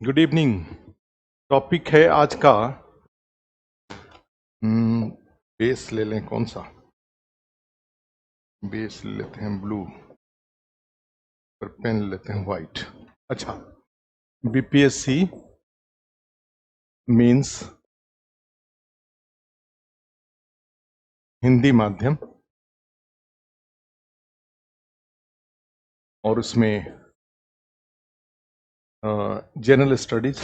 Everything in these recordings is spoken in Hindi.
Good evening. टॉपिक है आज का बेस ले लें, कौन सा बेस ले लेते हैं? ब्लू। और पेन ले लेते हैं वाइट। अच्छा, बीपीएससी मीन्स हिंदी माध्यम और उसमें जनरल स्टडीज,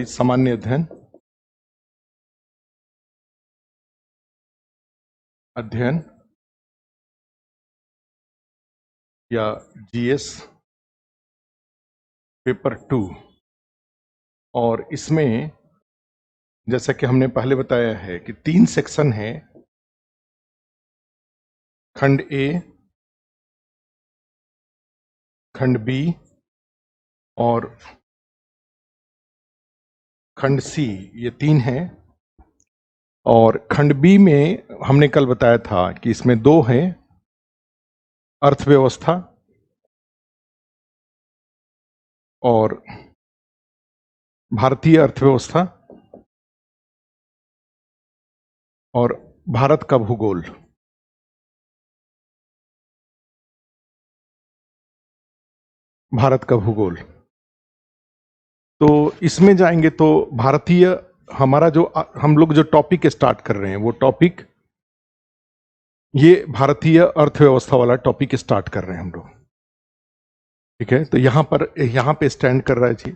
सामान्य अध्ययन या जीएस पेपर 2। और इसमें जैसा कि हमने पहले बताया है कि 3 सेक्शन है। खंड ए, खंड बी और खंड सी, ये 3 हैं। और खंड बी में हमने कल बताया था कि इसमें 2 हैं, अर्थव्यवस्था और भारतीय अर्थव्यवस्था और भारत का भूगोल। भारत का भूगोल। तो इसमें जाएंगे तो भारतीय, हमारा जो हम लोग जो टॉपिक स्टार्ट कर रहे हैं वो टॉपिक, ये भारतीय अर्थव्यवस्था वाला टॉपिक स्टार्ट कर रहे हैं हम लोग। ठीक है, तो यहाँ पे स्टैंड कर रहा है जी।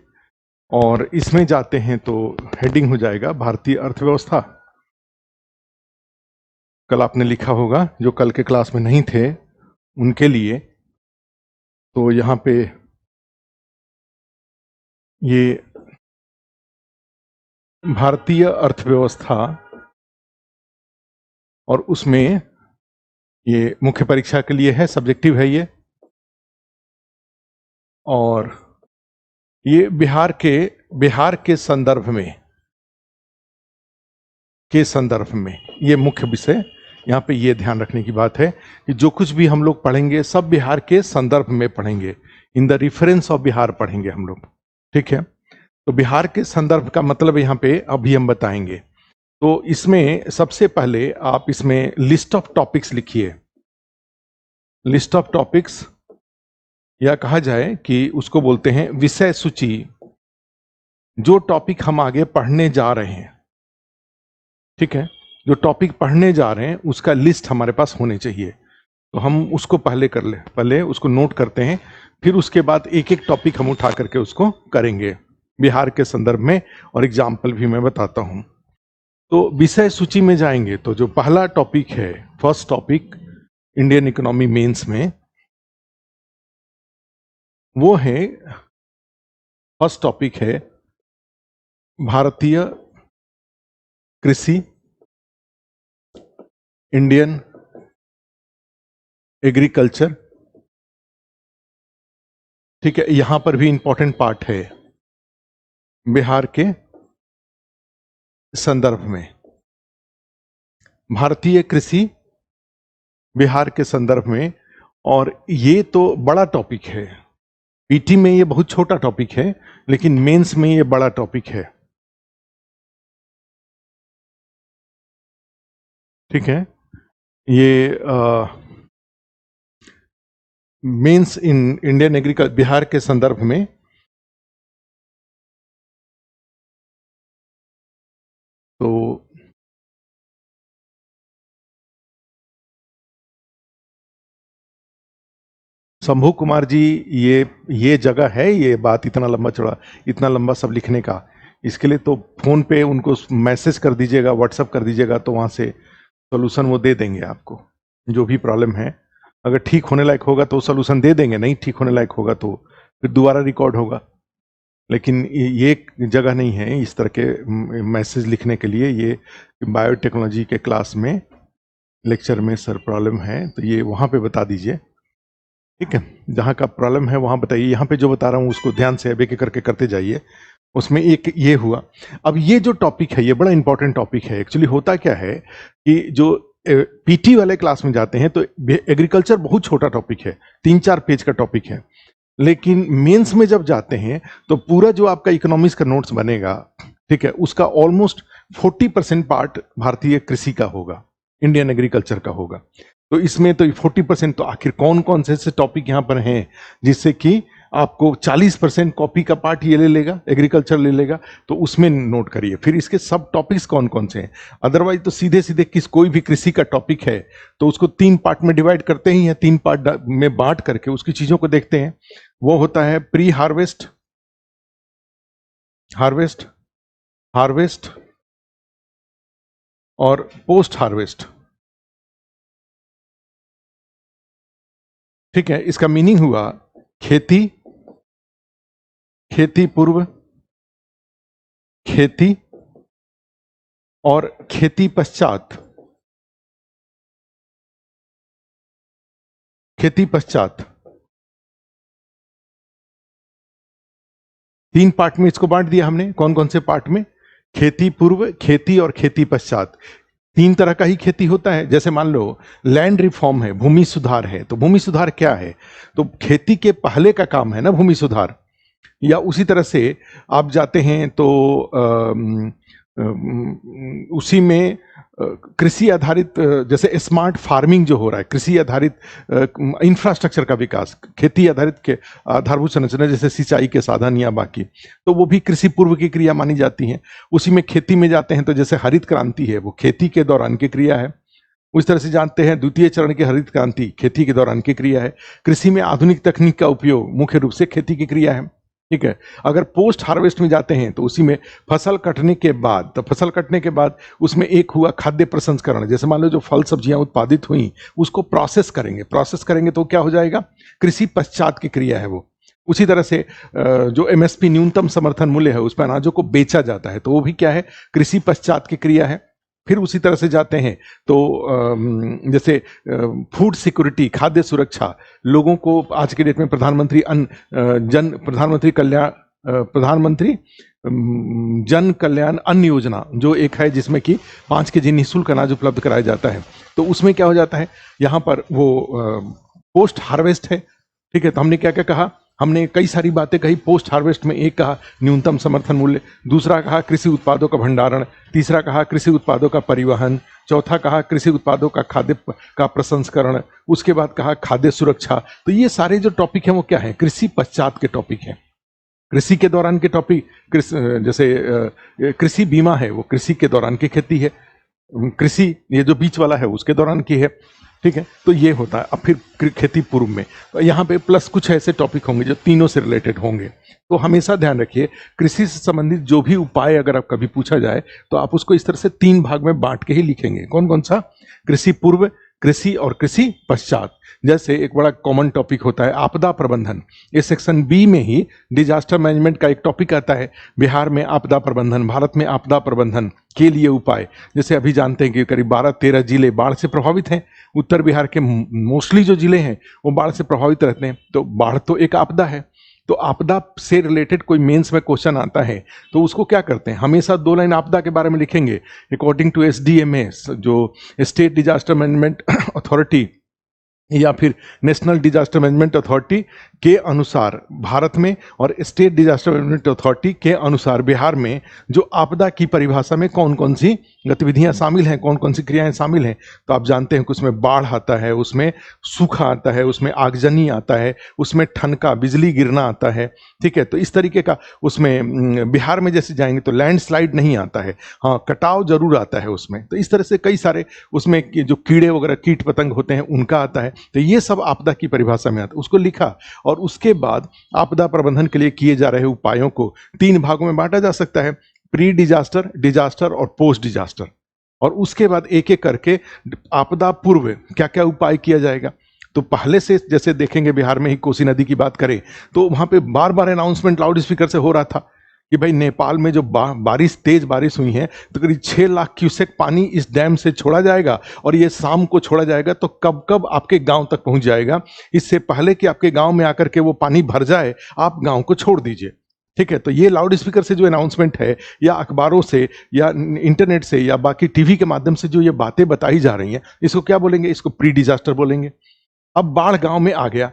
और इसमें जाते हैं तो हेडिंग हो जाएगा भारतीय अर्थव्यवस्था। कल आपने लिखा होगा, जो कल के क्लास में नहीं थे उनके लिए, तो यहाँ पे ये भारतीय अर्थव्यवस्था और उसमें ये मुख्य परीक्षा के लिए है, सब्जेक्टिव है ये। और ये बिहार के संदर्भ में ये मुख्य विषय, यहाँ पे ये ध्यान रखने की बात है कि जो कुछ भी हम लोग पढ़ेंगे सब बिहार के संदर्भ में पढ़ेंगे, in the reference of Bihar पढ़ेंगे हम लोग। ठीक है, तो बिहार के संदर्भ का मतलब यहाँ पे अभी हम बताएंगे। तो इसमें सबसे पहले आप इसमें लिस्ट ऑफ टॉपिक्स लिखिए। लिस्ट ऑफ टॉपिक्स, या कहा जाए कि उसको बोलते हैं विषय सूची, जो टॉपिक हम आगे पढ़ने जा रहे हैं। ठीक है, जो टॉपिक पढ़ने जा रहे हैं उसका लिस्ट हमारे पास होने चाहिए। तो हम उसको पहले उसको नोट करते हैं, फिर उसके बाद एक एक टॉपिक हम उठा करके उसको करेंगे बिहार के संदर्भ में, और एग्जाम्पल भी मैं बताता हूं। तो विषय सूची में जाएंगे तो जो पहला टॉपिक है, first topic Indian economy mains में, वो है, फर्स्ट टॉपिक है भारतीय कृषि, इंडियन एग्रीकल्चर। ठीक है, यहां पर भी इंपॉर्टेंट पार्ट है बिहार के संदर्भ में। भारतीय कृषि बिहार के संदर्भ में, और ये तो बड़ा टॉपिक है। पीटी में ये बहुत छोटा टॉपिक है, लेकिन मेंस में ये बड़ा टॉपिक है। ठीक है, ये mains in Indian agriculture Bihar के संदर्भ में। तो शंभू कुमार जी, ये जगह है, ये बात इतना लंबा सब लिखने का, इसके लिए तो फोन पे उनको मैसेज कर दीजिएगा, व्हाट्सएप कर दीजिएगा, तो वहां से सोल्यूशन वो दे देंगे आपको। जो भी प्रॉब्लम है, अगर ठीक होने लायक होगा तो सोल्यूशन दे देंगे, नहीं ठीक होने लायक होगा तो फिर दोबारा रिकॉर्ड होगा। लेकिन ये जगह नहीं है इस तरह के मैसेज लिखने के लिए। ये बायोटेक्नोलॉजी के क्लास में लेक्चर में सर प्रॉब्लम है, तो ये वहाँ पे बता दीजिए। ठीक है, जहाँ का प्रॉब्लम है वहाँ बताइए। यहाँ पे जो बता रहा हूँ उसको ध्यान से अब एक करके करते जाइए। उसमें एक ये हुआ। अब ये जो टॉपिक है ये बड़ा इंपॉर्टेंट टॉपिक है। एक्चुअली होता क्या है कि जो पीटी वाले क्लास में जाते हैं तो एग्रीकल्चर बहुत छोटा टॉपिक है, 3-4 पेज का टॉपिक है, लेकिन मेंस में जब जाते हैं तो पूरा जो आपका इकोनॉमिक्स का नोट्स बनेगा, ठीक है, उसका ऑलमोस्ट 40% पार्ट भारतीय कृषि का होगा, इंडियन एग्रीकल्चर का होगा। तो इसमें तो 40% तो आखिर कौन कौन से टॉपिक यहाँ पर हैं जिससे कि आपको 40% कॉपी का पार्ट ये ले लेगा, एग्रीकल्चर ले लेगा, तो उसमें नोट करिए। फिर इसके सब टॉपिक्स कौन कौन से हैं। अदरवाइज तो सीधे सीधे कोई भी कृषि का टॉपिक है तो उसको 3 पार्ट में डिवाइड करते ही हैं, 3 पार्ट में बांट करके उसकी चीजों को देखते हैं। वो होता है प्री हार्वेस्ट, हार्वेस्ट, हार्वेस्ट और पोस्ट हार्वेस्ट। ठीक है, इसका मीनिंग हुआ खेती, खेती पूर्व, खेती और खेती पश्चात। खेती पश्चात 3 पार्ट में इसको बांट दिया हमने। कौन कौन से पार्ट में? खेती पूर्व, खेती और खेती पश्चात। 3 तरह का ही खेती होता है। जैसे मान लो लैंड रिफॉर्म है, भूमि सुधार है, तो भूमि सुधार क्या है? तो खेती के पहले का काम है ना भूमि सुधार। या उसी तरह से आप जाते हैं तो उसी में कृषि आधारित, जैसे स्मार्ट फार्मिंग जो हो रहा है, कृषि आधारित इंफ्रास्ट्रक्चर का विकास, खेती आधारित के आधारभूत संरचना जैसे सिंचाई के साधन या बाकी, तो वो भी कृषि पूर्व की क्रिया मानी जाती है। उसी में खेती में जाते हैं तो जैसे हरित क्रांति है, वो खेती के दौरान की क्रिया है। उस तरह से जानते हैं द्वितीय चरण की हरित क्रांति खेती के दौरान की क्रिया है। कृषि में आधुनिक तकनीक का उपयोग मुख्य रूप से खेती की क्रिया है। ठीक है, अगर पोस्ट हार्वेस्ट में जाते हैं तो उसी में फसल कटने के बाद, तो फसल कटने के बाद उसमें एक हुआ खाद्य प्रसंस्करण। जैसे मान लो जो फल सब्जियां उत्पादित हुई उसको प्रोसेस करेंगे तो क्या हो जाएगा? कृषि पश्चात की क्रिया है वो। उसी तरह से जो एमएसपी न्यूनतम समर्थन मूल्य है उस पर अनाजों को बेचा जाता है, तो वो भी क्या है? कृषि पश्चात की क्रिया है। फिर उसी तरह से जाते हैं तो जैसे फूड सिक्योरिटी, खाद्य सुरक्षा, लोगों को आज के डेट में प्रधानमंत्री जन कल्याण अन्न योजना जो एक है, जिसमें कि 5 केजी निःशुल्क अनाज उपलब्ध कराया जाता है। तो उसमें क्या हो जाता है, यहाँ पर वो पोस्ट हार्वेस्ट है। ठीक है, तो हमने क्या क्या कहा? हमने कई सारी बातें कही पोस्ट हार्वेस्ट में। एक कहा न्यूनतम समर्थन मूल्य, दूसरा कहा कृषि उत्पादों का भंडारण, तीसरा कहा कृषि उत्पादों का परिवहन, चौथा कहा कृषि उत्पादों का खाद्य का प्रसंस्करण, उसके बाद कहा खाद्य सुरक्षा। तो ये सारे जो टॉपिक हैं वो क्या है? कृषि पश्चात के टॉपिक हैं। कृषि के दौरान के टॉपिक, जैसे कृषि बीमा है वो कृषि के दौरान की खेती है। कृषि ये जो बीच वाला है उसके दौरान की है। ठीक है, तो ये होता है। अब फिर खेती पूर्व में यहाँ पे प्लस कुछ ऐसे टॉपिक होंगे जो तीनों से रिलेटेड होंगे। तो हमेशा ध्यान रखिए, कृषि से संबंधित जो भी उपाय अगर आप कभी पूछा जाए तो आप उसको इस तरह से 3 भाग में बांट के ही लिखेंगे। कौन कौन सा? कृषि पूर्व, कृषि और कृषि पश्चात। जैसे एक बड़ा कॉमन टॉपिक होता है आपदा प्रबंधन। इस सेक्शन बी में ही डिजास्टर मैनेजमेंट का एक टॉपिक आता है, बिहार में आपदा प्रबंधन, भारत में आपदा प्रबंधन के लिए उपाय। जैसे अभी जानते हैं कि करीब 12-13 जिले बाढ़ से प्रभावित हैं। उत्तर बिहार के मोस्टली जो जिले हैं वो बाढ़ से प्रभावित रहते हैं। तो बाढ़ तो एक आपदा है, तो आपदा से रिलेटेड कोई मेंस में क्वेश्चन आता है तो उसको क्या करते हैं? हमेशा 2 लाइन आपदा के बारे में लिखेंगे। अकॉर्डिंग टू SDMA, जो स्टेट डिजास्टर मैनेजमेंट अथॉरिटी या फिर नेशनल डिजास्टर मैनेजमेंट अथॉरिटी के अनुसार भारत में और स्टेट डिजास्टर मैनेजमेंट अथॉरिटी के अनुसार बिहार में जो आपदा की परिभाषा में कौन कौन सी गतिविधियां शामिल हैं, कौन कौन सी क्रियाएं शामिल हैं। तो आप जानते हैं कि उसमें बाढ़ आता है, उसमें सूखा आता है, उसमें आगजनी आता है, उसमें ठनका बिजली गिरना आता है। ठीक है, तो इस तरीके का उसमें बिहार में जैसे जाएंगे तो लैंडस्लाइड नहीं आता है, हाँ कटाव जरूर आता है उसमें। तो इस तरह से कई सारे उसमें जो कीड़े वगैरह कीट पतंग होते हैं उनका आता है। तो ये सब आपदा की परिभाषा में आता है, उसको लिखा। और उसके बाद आपदा प्रबंधन के लिए किए जा रहे उपायों को 3 भागों में बांटा जा सकता है, प्री डिजास्टर, डिजास्टर और पोस्ट डिजास्टर। और उसके बाद एक एक करके आपदा पूर्व क्या क्या उपाय किया जाएगा। तो पहले से जैसे देखेंगे बिहार में ही कोसी नदी की बात करें तो वहां पे बार बार अनाउंसमेंट लाउड स्पीकर से हो रहा था कि भाई नेपाल में जो तेज बारिश हुई है तो करीब 6 लाख क्यूसेक पानी इस डैम से छोड़ा जाएगा और ये शाम को छोड़ा जाएगा। तो कब कब आपके गांव तक पहुंच जाएगा, इससे पहले कि आपके गांव में आकर के वो पानी भर जाए आप गांव को छोड़ दीजिए। ठीक है, तो ये लाउड स्पीकर से जो अनाउंसमेंट है या अखबारों से या इंटरनेट से या बाकी टीवी के माध्यम से जो ये बातें बताई जा रही हैं, इसको क्या बोलेंगे? इसको प्री डिजास्टर बोलेंगे। अब बाढ़ गांव में आ गया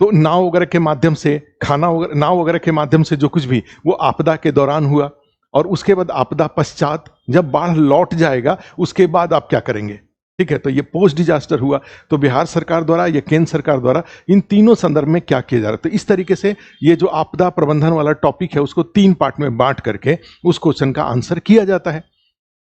तो नाव वगैरह के माध्यम से, नाव वगैरह के माध्यम से जो कुछ भी वो आपदा के दौरान हुआ, और उसके बाद आपदा पश्चात जब बाढ़ लौट जाएगा उसके बाद आप क्या करेंगे? ठीक है, तो ये पोस्ट डिजास्टर हुआ। तो बिहार सरकार द्वारा या केंद्र सरकार द्वारा इन तीनों संदर्भ में क्या किया जा रहा है? तो इस तरीके से ये जो आपदा प्रबंधन वाला टॉपिक है उसको 3 पार्ट में बांट करके उस क्वेश्चन का आंसर किया जाता है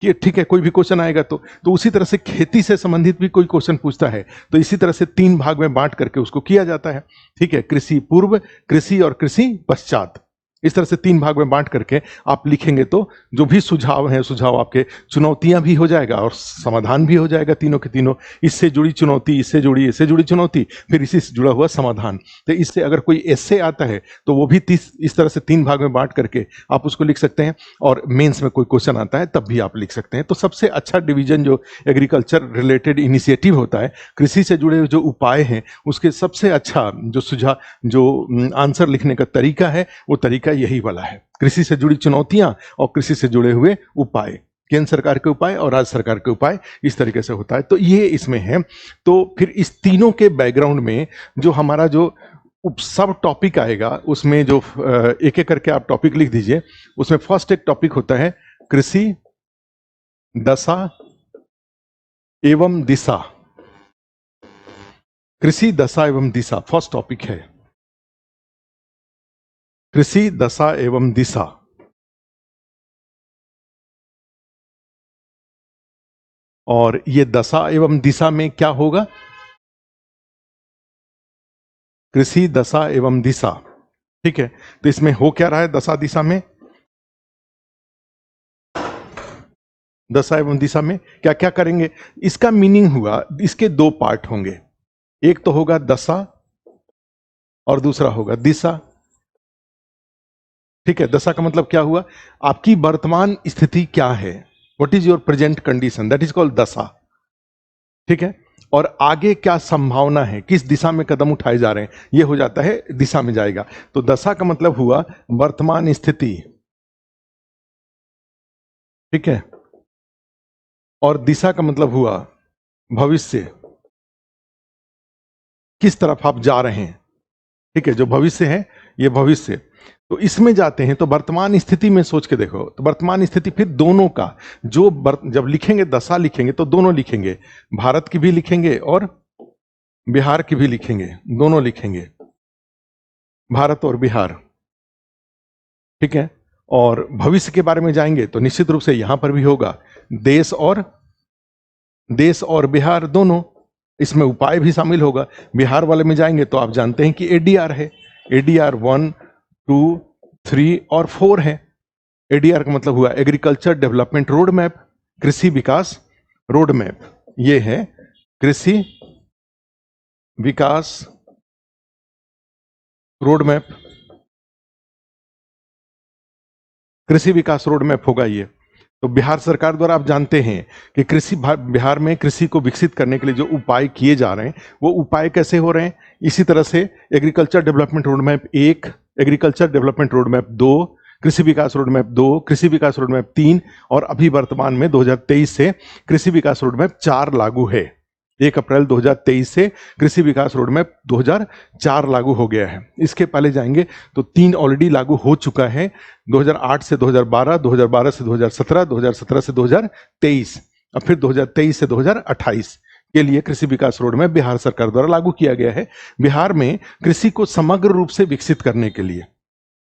कि ठीक है, कोई भी क्वेश्चन आएगा तो उसी तरह से खेती से संबंधित भी कोई क्वेश्चन पूछता है तो इसी तरह से 3 भाग में बांट करके उसको किया जाता है। ठीक है, कृषि पूर्व, कृषि और कृषि पश्चात, इस तरह से 3 भाग में बांट करके आप लिखेंगे तो जो भी सुझाव हैं, सुझाव आपके चुनौतियां भी हो जाएगा और समाधान भी हो जाएगा, तीनों के तीनों। इससे जुड़ी चुनौती, इससे जुड़ी चुनौती, फिर इसी से जुड़ा हुआ समाधान। तो इससे अगर कोई एस्से आता है तो वो भी इस तरह से 3 भाग में बांट करके आप उसको लिख सकते हैं, और मेंस में कोई क्वेश्चन आता है तब भी आप लिख सकते हैं। तो सबसे अच्छा डिवीजन जो एग्रीकल्चर रिलेटेड इनिशिएटिव होता है, कृषि से जुड़े जो उपाय हैं उसके सबसे अच्छा जो सुझाव, जो आंसर लिखने का तरीका है वो तरीका यही वाला है, कृषि से जुड़ी चुनौतियां और कृषि से जुड़े हुए उपाय, केंद्र सरकार के उपाय और राज्य सरकार के उपाय, इस तरीके से होता है। तो ये इसमें है। तो फिर इस तीनों के बैकग्राउंड में जो हमारा जो सब टॉपिक आएगा उसमें जो एक एक करके आप टॉपिक लिख दीजिए। उसमें फर्स्ट एक टॉपिक होता है कृषि दशा एवं दिशा। कृषि दशा एवं दिशा फर्स्ट टॉपिक है, कृषि दशा एवं दिशा। और ये दशा एवं दिशा में क्या होगा? कृषि दशा एवं दिशा। ठीक है, तो इसमें हो क्या रहा है दशा दिशा में? दशा एवं दिशा में क्या क्या करेंगे? इसका मीनिंग हुआ, इसके 2 पार्ट होंगे, एक तो होगा दशा और दूसरा होगा दिशा। ठीक है, दशा का मतलब क्या हुआ? आपकी वर्तमान स्थिति क्या है, what is your present condition, that is called दशा। ठीक है, और आगे क्या संभावना है, किस दिशा में कदम उठाए जा रहे हैं, ये हो जाता है दिशा में जाएगा। तो दशा का मतलब हुआ वर्तमान स्थिति। ठीक है, और दिशा का मतलब हुआ भविष्य, किस तरफ आप जा रहे हैं। ठीक है, जो भविष्य है ये भविष्य। तो इसमें जाते हैं तो वर्तमान स्थिति में सोच के देखो, तो वर्तमान स्थिति फिर दोनों का जो जब लिखेंगे, दशा लिखेंगे तो दोनों लिखेंगे, भारत की भी लिखेंगे और बिहार की भी लिखेंगे, दोनों लिखेंगे, भारत और बिहार। ठीक है, और भविष्य के बारे में जाएंगे तो निश्चित रूप से यहां पर भी होगा देश और बिहार दोनों, इसमें उपाय भी शामिल होगा। बिहार वाले में जाएंगे तो आप जानते हैं कि एडीआर है, एडीआर 1, 2, 3 और 4 है। एडीआर का मतलब हुआ एग्रीकल्चर डेवलपमेंट रोड मैप, कृषि विकास रोड मैप। ये है कृषि विकास रोड मैप, कृषि विकास रोड मैप होगा ये। तो बिहार सरकार द्वारा आप जानते हैं कि बिहार में कृषि को विकसित करने के लिए जो उपाय किए जा रहे हैं वो उपाय कैसे हो रहे हैं। इसी तरह से agriculture development road map 1, agriculture development road map 2, कृषि विकास रोड मैप 2, कृषि विकास रोड मैप 3 और अभी वर्तमान में 2023 से कृषि विकास रोड मैप 4 लागू है। 1 अप्रैल 2023 से कृषि विकास रोड मैप 2004 लागू हो गया है। इसके पहले जाएंगे तो 3 ऑलरेडी लागू हो चुका है, 2008 से 2012, 2012 से 2017, 2017 से 2023 और फिर 2023 से 2028 के लिए कृषि विकास रोड मैप बिहार सरकार द्वारा लागू किया गया है, बिहार में कृषि को समग्र रूप से विकसित करने के लिए।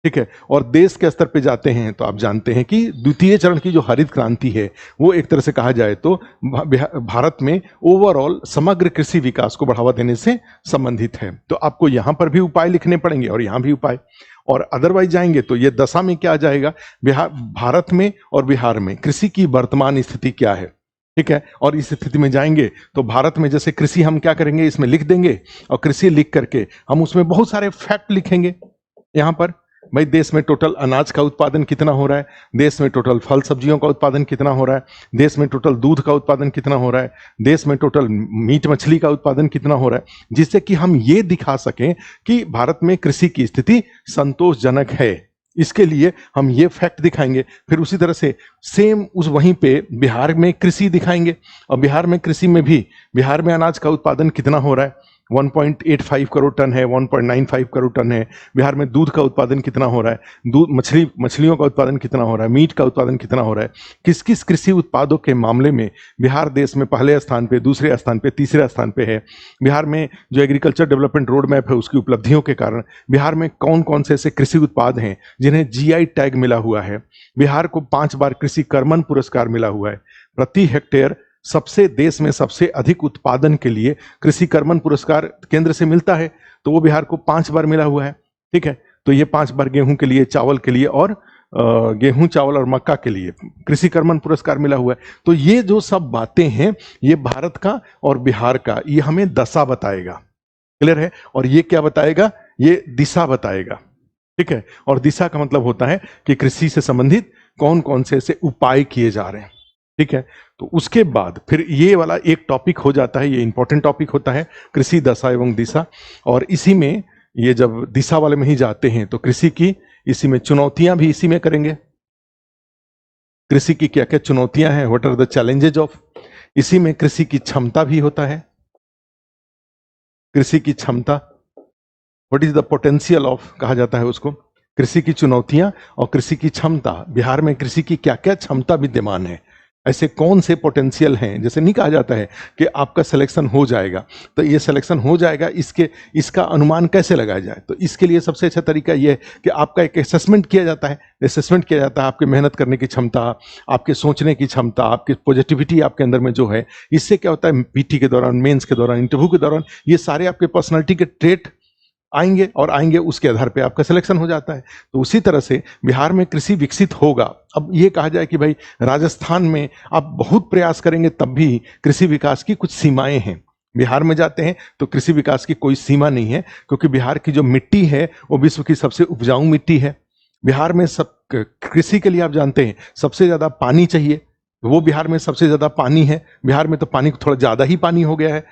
ठीक है, और देश के स्तर पे जाते हैं तो आप जानते हैं कि द्वितीय चरण की जो हरित क्रांति है वो एक तरह से कहा जाए तो भारत में ओवरऑल समग्र कृषि विकास को बढ़ावा देने से संबंधित है। तो आपको यहां पर भी उपाय लिखने पड़ेंगे और यहां भी उपाय, और अदरवाइज जाएंगे तो ये दशा में क्या आ जाएगा, भारत में और बिहार में कृषि की वर्तमान स्थिति क्या है। ठीक है, और इस स्थिति में जाएंगे तो भारत में जैसे कृषि हम क्या करेंगे, इसमें लिख देंगे और कृषि लिख करके हम उसमें बहुत सारे फैक्ट लिखेंगे। यहां पर भाई देश में टोटल अनाज का उत्पादन कितना हो रहा है, देश में टोटल फल सब्जियों का उत्पादन कितना हो रहा है, देश में टोटल दूध का उत्पादन कितना हो रहा है, देश में टोटल मीट मछली का उत्पादन कितना हो रहा है, जिससे कि हम ये दिखा सकें कि भारत में कृषि की स्थिति संतोषजनक है। इसके लिए हम ये फैक्ट दिखाएंगे, फिर उसी तरह से सेम उस वहीं पे बिहार में कृषि दिखाएंगे, और बिहार में कृषि में भी बिहार में अनाज का उत्पादन कितना हो रहा है, 1.85 करोड़ टन है, 1.95 करोड़ टन है। बिहार में दूध का उत्पादन कितना हो रहा है, दूध मछलियों का उत्पादन कितना हो रहा है, मीट का उत्पादन कितना हो रहा है, किस किस कृषि उत्पादों के मामले में बिहार देश में पहले स्थान पे, दूसरे स्थान पे, तीसरे स्थान पे है। बिहार में जो एग्रीकल्चर डेवलपमेंट रोड मैप है उसकी उपलब्धियों के कारण बिहार में कौन कौन से ऐसे कृषि उत्पाद हैं जिन्हें जीआई टैग मिला हुआ है। बिहार को 5 बार कृषि कर्मण पुरस्कार मिला हुआ है। प्रति हेक्टेयर सबसे देश में सबसे अधिक उत्पादन के लिए कृषि कर्मण पुरस्कार केंद्र से मिलता है, तो वो बिहार को 5 बार मिला हुआ है। ठीक है, तो ये 5 बार गेहूं के लिए, चावल के लिए और गेहूं, चावल और मक्का के लिए कृषि कर्मण पुरस्कार मिला हुआ है। तो ये जो सब बातें हैं ये भारत का और बिहार का, ये हमें दशा बताएगा। क्लियर है? और ये क्या बताएगा? ये दिशा बताएगा। ठीक है, और दिशा का मतलब होता है कि कृषि से संबंधित कौन कौन से ऐसे उपाय किए जा रहे हैं। ठीक है, तो उसके बाद फिर ये वाला एक टॉपिक हो जाता है, ये इंपॉर्टेंट टॉपिक होता है, कृषि दशा एवं दिशा। और इसी में ये जब दिशा वाले में ही जाते हैं तो कृषि की इसी में चुनौतियां भी इसी में करेंगे। कृषि की क्या क्या चुनौतियां हैं, what are the challenges of. इसी में कृषि की क्षमता भी होता है, कृषि की क्षमता, what is the potential of कहा जाता है उसको। कृषि की चुनौतियां और कृषि की क्षमता, बिहार में कृषि की क्या क्या क्षमता विद्यमान है, ऐसे कौन से पोटेंशियल हैं। जैसे नहीं कहा जाता है कि आपका सिलेक्शन हो जाएगा, तो ये सिलेक्शन हो जाएगा, इसका अनुमान कैसे लगाया जाए। तो इसके लिए सबसे अच्छा तरीका ये है कि आपका एक असेसमेंट किया जाता है। असेसमेंट किया जाता है आपके मेहनत करने की क्षमता, आपके सोचने की क्षमता, आपकी पॉजिटिविटी आपके अंदर में जो है। इससे क्या होता है, पीटी के दौरान, मेंस के दौरान, इंटरव्यू के दौरान ये सारे आपके पर्सनालिटी के ट्रेट आएंगे और आएंगे, उसके आधार पे आपका सिलेक्शन हो जाता है। तो उसी तरह से बिहार में कृषि विकसित होगा। अब ये कहा जाए कि भाई राजस्थान में आप बहुत प्रयास करेंगे तब भी कृषि विकास की कुछ सीमाएं हैं। बिहार में जाते हैं तो कृषि विकास की कोई सीमा नहीं है, क्योंकि बिहार की जो मिट्टी है वो विश्व की सबसे उपजाऊ मिट्टी है। बिहार में सब कृषि के लिए आप जानते हैं सबसे ज्यादा पानी चाहिए, वो बिहार में सबसे ज्यादा पानी है। बिहार में तो पानी थोड़ा ज्यादा ही पानी हो गया है।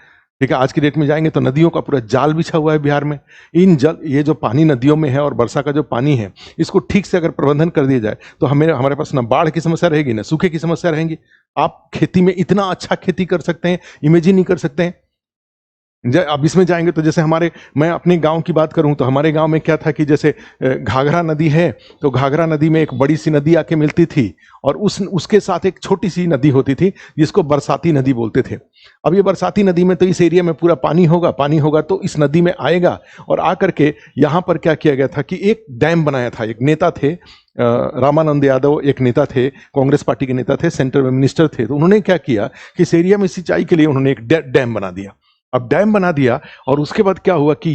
ठीक है, आज की डेट में जाएंगे तो नदियों का पूरा जाल बिछा हुआ है बिहार में। ये जो पानी नदियों में है और वर्षा का जो पानी है, इसको ठीक से अगर प्रबंधन कर दिया जाए तो हमारे पास ना बाढ़ की समस्या रहेगी, ना सूखे की समस्या रहेगी। आप खेती में इतना अच्छा खेती कर सकते हैं, इमेजिन नहीं कर सकते हैं। अब इसमें जाएंगे तो जैसे मैं अपने गांव की बात करूं तो हमारे गांव में क्या था कि जैसे घाघरा नदी है, तो घाघरा नदी में एक बड़ी सी नदी आके मिलती थी और उसके साथ एक छोटी सी नदी होती थी जिसको बरसाती नदी बोलते थे। अब ये बरसाती नदी में तो इस एरिया में पूरा पानी होगा तो इस नदी में आएगा, और आकर के यहाँ पर क्या किया गया था कि एक डैम बनाया था। एक नेता थे, रामानंद यादव एक नेता थे, कांग्रेस पार्टी के नेता थे, सेंट्रल में मिनिस्टर थे। तो उन्होंने क्या किया कि इस एरिया में सिंचाई के लिए उन्होंने एक डैम बना दिया। अब डैम बना दिया और उसके बाद क्या हुआ कि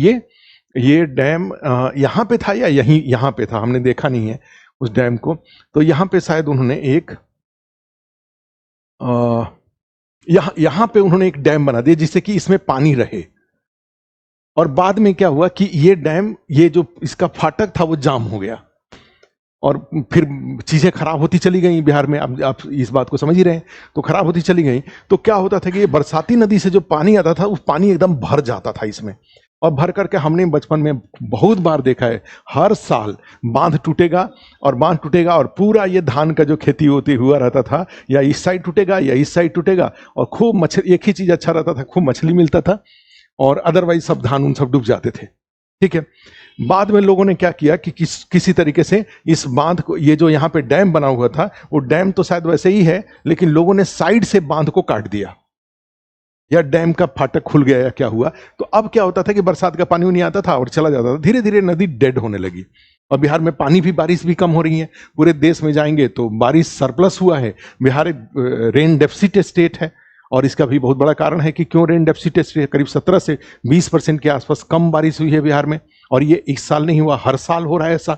ये डैम यहाँ पे था या यहाँ पे था, हमने देखा नहीं है उस डैम को। तो यहाँ पे शायद उन्होंने यहाँ पे उन्होंने एक डैम बना दिया जिससे कि इसमें पानी रहे। और बाद में क्या हुआ कि ये डैम, ये जो इसका फाटक था वो जाम हो गया और फिर चीजें खराब होती चली गई बिहार में। अब आप इस बात को समझ ही रहे हैं, तो खराब होती चली गई। तो क्या होता था कि ये बरसाती नदी से जो पानी आता था, उस पानी एकदम भर जाता था इसमें, और भर करके हमने बचपन में बहुत बार देखा है, हर साल बांध टूटेगा और पूरा ये धान का जो खेती होती हुआ रहता था, या इस साइड टूटेगा या इस साइड टूटेगा, और खूब मछली, एक ही चीज अच्छा रहता था, खूब मछली मिलता था, और अदरवाइज सब धान उन सब डूब जाते थे। ठीक है, बाद में लोगों ने क्या किया कि किसी तरीके से इस बांध को, ये जो यहाँ पे डैम बना हुआ था, वो डैम तो शायद वैसे ही है, लेकिन लोगों ने साइड से बांध को काट दिया, या डैम का फाटक खुल गया या क्या हुआ। तो अब क्या होता था कि बरसात का पानी नहीं आता था और चला जाता था, धीरे धीरे नदी डेड होने लगी। और बिहार में पानी भी, बारिश भी कम हो रही है। पूरे देश में जाएंगे तो बारिश सरप्लस हुआ है। बिहार एक रेन डेफिसिट स्टेट है, और इसका भी बहुत बड़ा कारण है कि क्यों रेन डेफिसिट स्टेट। करीब 17 से 20% के आसपास कम बारिश हुई है बिहार में, और ये इस साल नहीं हुआ, हर साल हो रहा है ऐसा।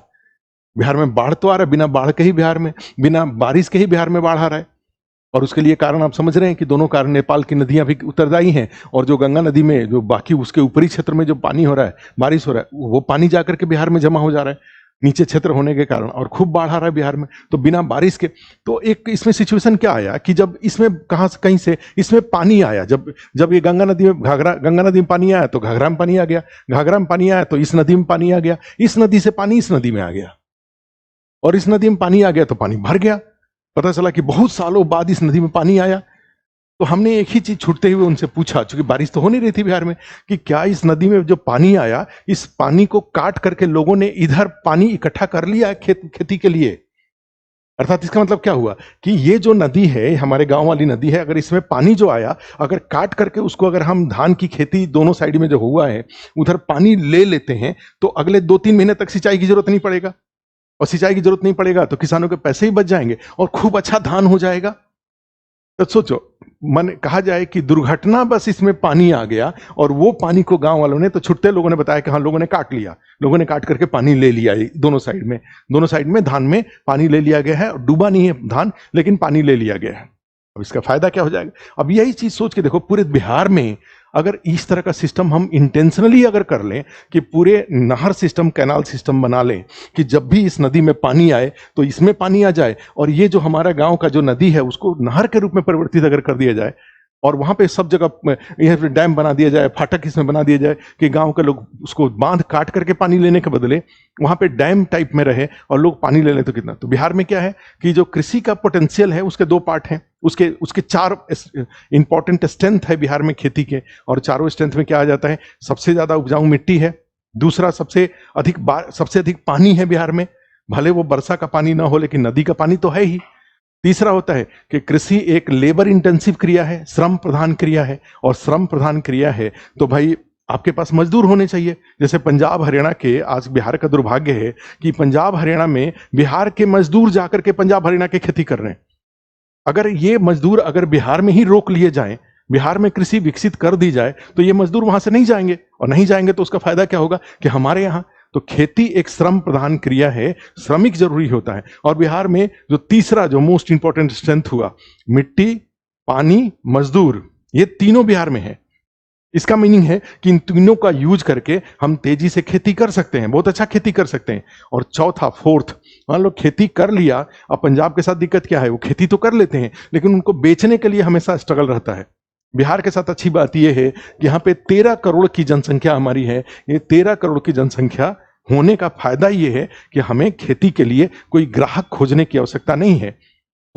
बिहार में बाढ़ तो आ रहा है, बिना बाढ़ के ही बिहार में, बिना बारिश के ही बिहार में बाढ़ आ रहा है। और उसके लिए कारण आप समझ रहे हैं कि दोनों कारण, नेपाल की नदियां भी उत्तरदायी हैं, और जो गंगा नदी में जो बाकी उसके ऊपरी क्षेत्र में जो पानी हो रहा है, बारिश हो रहा है, वो पानी जाकर के बिहार में जमा हो जा रहा है नीचे क्षेत्र होने के कारण, और खूब बाढ़ आ रहा है बिहार में। तो बिना बारिश के, तो एक इसमें सिचुएशन क्या आया कि जब इसमें कहीं से इसमें पानी आया, जब ये गंगा नदी में पानी आया तो घाघरा में पानी आ गया, घाघरा में पानी आया तो इस नदी में पानी आ गया, इस नदी से पानी इस नदी में आ गया। और इस नदी में पानी आ गया तो पानी भर गया। पता चला कि बहुत सालों बाद इस नदी में पानी आया। तो हमने एक ही चीज छूटते हुए उनसे पूछा, चूंकि बारिश तो हो नहीं रही थी बिहार में, कि क्या इस नदी में जो पानी आया, इस पानी को काट करके लोगों ने इधर पानी इकट्ठा कर लिया है खेती के लिए? अर्थात इसका मतलब क्या हुआ कि ये जो नदी है, हमारे गांव वाली नदी है, अगर इसमें पानी जो आया, अगर काट करके उसको अगर हम धान की खेती दोनों साइड में जो हुआ है उधर पानी ले लेते हैं, तो अगले 2-3 महीने तक सिंचाई की जरूरत नहीं पड़ेगा। और सिंचाई की जरूरत नहीं पड़ेगा तो किसानों के पैसे ही बच जाएंगे और खूब अच्छा धान हो जाएगा। तो सोचो, मन कहा जाए कि दुर्घटना बस इसमें पानी आ गया, और वो पानी को गांव वालों ने, तो छुट्टे लोगों ने बताया कि हाँ, लोगों ने काट लिया, लोगों ने काट करके पानी ले लिया है दोनों साइड में धान में पानी ले लिया गया है। डूबा नहीं है धान, लेकिन पानी ले लिया गया है। अब इसका फायदा क्या हो जाएगा? अब यही चीज सोच के देखो, पूरे बिहार में अगर इस तरह का सिस्टम हम इंटेंशनली अगर कर लें कि पूरे नहर सिस्टम, कैनाल सिस्टम बना लें कि जब भी इस नदी में पानी आए तो इसमें पानी आ जाए, और ये जो हमारा गांव का जो नदी है उसको नहर के रूप में परिवर्तित अगर कर दिया जाए, और वहां पे सब जगह यह डैम बना दिया जाए, फाटक इसमें बना दिया जाए कि गांव के लोग उसको बांध काट करके पानी लेने के बदले वहां पे डैम टाइप में रहे और लोग पानी ले लें, तो कितना। तो बिहार में क्या है कि जो कृषि का पोटेंशियल है उसके 2 पार्ट हैं, उसके 4 इंपॉर्टेंट स्ट्रेंथ है बिहार में खेती के। और चारों स्ट्रेंथ में क्या आ जाता है? सबसे ज्यादा उपजाऊ मिट्टी है, दूसरा सबसे अधिक पानी है बिहार में, भले वो वर्षा का पानी ना हो लेकिन नदी का पानी तो है ही। तीसरा होता है कि कृषि एक लेबर इंटेंसिव क्रिया है, श्रम प्रधान क्रिया है, और श्रम प्रधान क्रिया है तो भाई आपके पास मजदूर होने चाहिए। जैसे पंजाब हरियाणा के, आज बिहार का दुर्भाग्य है कि पंजाब हरियाणा में बिहार के मजदूर जाकर के पंजाब हरियाणा की खेती कर रहे हैं। अगर ये मजदूर अगर बिहार में ही रोक लिए जाएं, बिहार में कृषि विकसित कर दी जाए, तो ये मजदूर वहां से नहीं जाएंगे, और नहीं जाएंगे तो उसका फायदा क्या होगा कि हमारे यहाँ तो खेती एक श्रम प्रधान क्रिया है, श्रमिक जरूरी होता है। और बिहार में जो तीसरा, जो मोस्ट इंपॉर्टेंट स्ट्रेंथ हुआ, मिट्टी, पानी, मजदूर, ये तीनों बिहार में है। इसका मीनिंग है कि इन तीनों का यूज करके हम तेजी से खेती कर सकते हैं, बहुत अच्छा खेती कर सकते हैं। और चौथा, फोर्थ, मान लो खेती कर लिया, अब पंजाब के साथ दिक्कत क्या है, वो खेती तो कर लेते हैं लेकिन उनको बेचने के लिए हमेशा स्ट्रगल रहता है। बिहार के साथ अच्छी बात यह है कि यहाँ पे 13 करोड़ की जनसंख्या हमारी है। ये 13 करोड़ की जनसंख्या होने का फायदा ये है कि हमें खेती के लिए कोई ग्राहक खोजने की आवश्यकता नहीं है।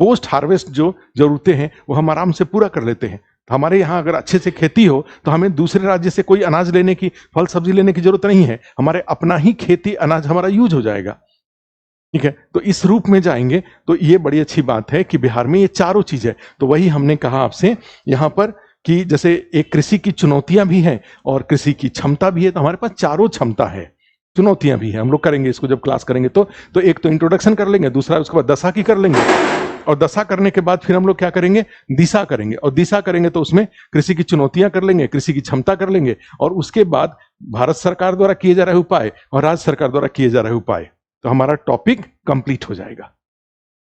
पोस्ट हार्वेस्ट जो जरूरतें हैं वो हम आराम से पूरा कर लेते हैं। तो हमारे यहाँ अगर अच्छे से खेती हो तो हमें दूसरे राज्य से कोई अनाज लेने की, फल सब्जी लेने की जरूरत नहीं है, हमारे अपना ही खेती अनाज हमारा यूज हो जाएगा। ठीक है, तो इस रूप में जाएंगे तो ये बड़ी अच्छी बात है कि बिहार में ये चारों चीज है। तो वही हमने कहा आपसे यहाँ पर कि जैसे एक कृषि की चुनौतियां भी हैं और कृषि की क्षमता भी है, तो हमारे पास चारों क्षमता है, चुनौतियां भी है। हम लोग करेंगे इसको जब क्लास करेंगे तो एक तो इंट्रोडक्शन कर लेंगे, दूसरा उसके बाद दशा की कर लेंगे, और दशा करने के बाद फिर हम लोग क्या करेंगे, दिशा करेंगे, और दिशा करेंगे तो उसमें कृषि की चुनौतियां कर लेंगे, कृषि की क्षमता कर लेंगे, और उसके बाद भारत सरकार द्वारा किए जा रहे उपाय और राज्य सरकार द्वारा किए जा रहे उपाय। तो हमारा टॉपिक कंप्लीट हो जाएगा।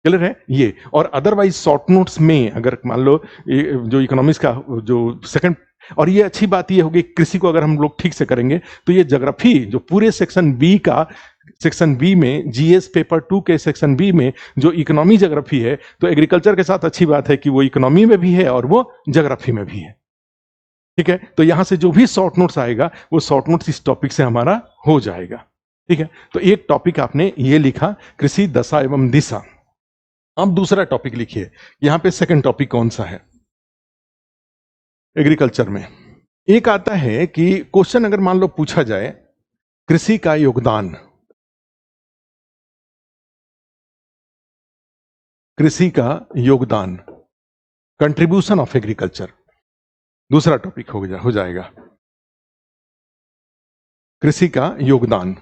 क्लियर है ये? और अदरवाइज शॉर्ट नोट्स में अगर मान लो जो इकोनॉमिक्स का जो सेकंड, और ये अच्छी बात ये होगी कृषि को अगर हम लोग ठीक से करेंगे तो ये ज्योग्राफी जो पूरे सेक्शन बी का, सेक्शन बी में जीएस पेपर 2 के सेक्शन बी में जो इकोनॉमी ज्योग्राफी है, तो एग्रीकल्चर के साथ अच्छी बात है कि वो इकोनॉमी में भी है और वो ज्योग्राफी में भी है। ठीक है, तो यहां से जो भी शॉर्ट नोट्स आएगा वो शॉर्ट नोट्स इस टॉपिक से हमारा हो जाएगा। ठीक है, तो एक टॉपिक आपने ये लिखा, कृषि दशा एवं दिशा। अब दूसरा टॉपिक लिखिए, यहां पे सेकंड टॉपिक कौन सा है एग्रीकल्चर में? एक आता है कि क्वेश्चन अगर मान लो पूछा जाए, कृषि का योगदान, कृषि का योगदान, कंट्रीब्यूशन ऑफ एग्रीकल्चर, दूसरा टॉपिक हो जाएगा कृषि का योगदान।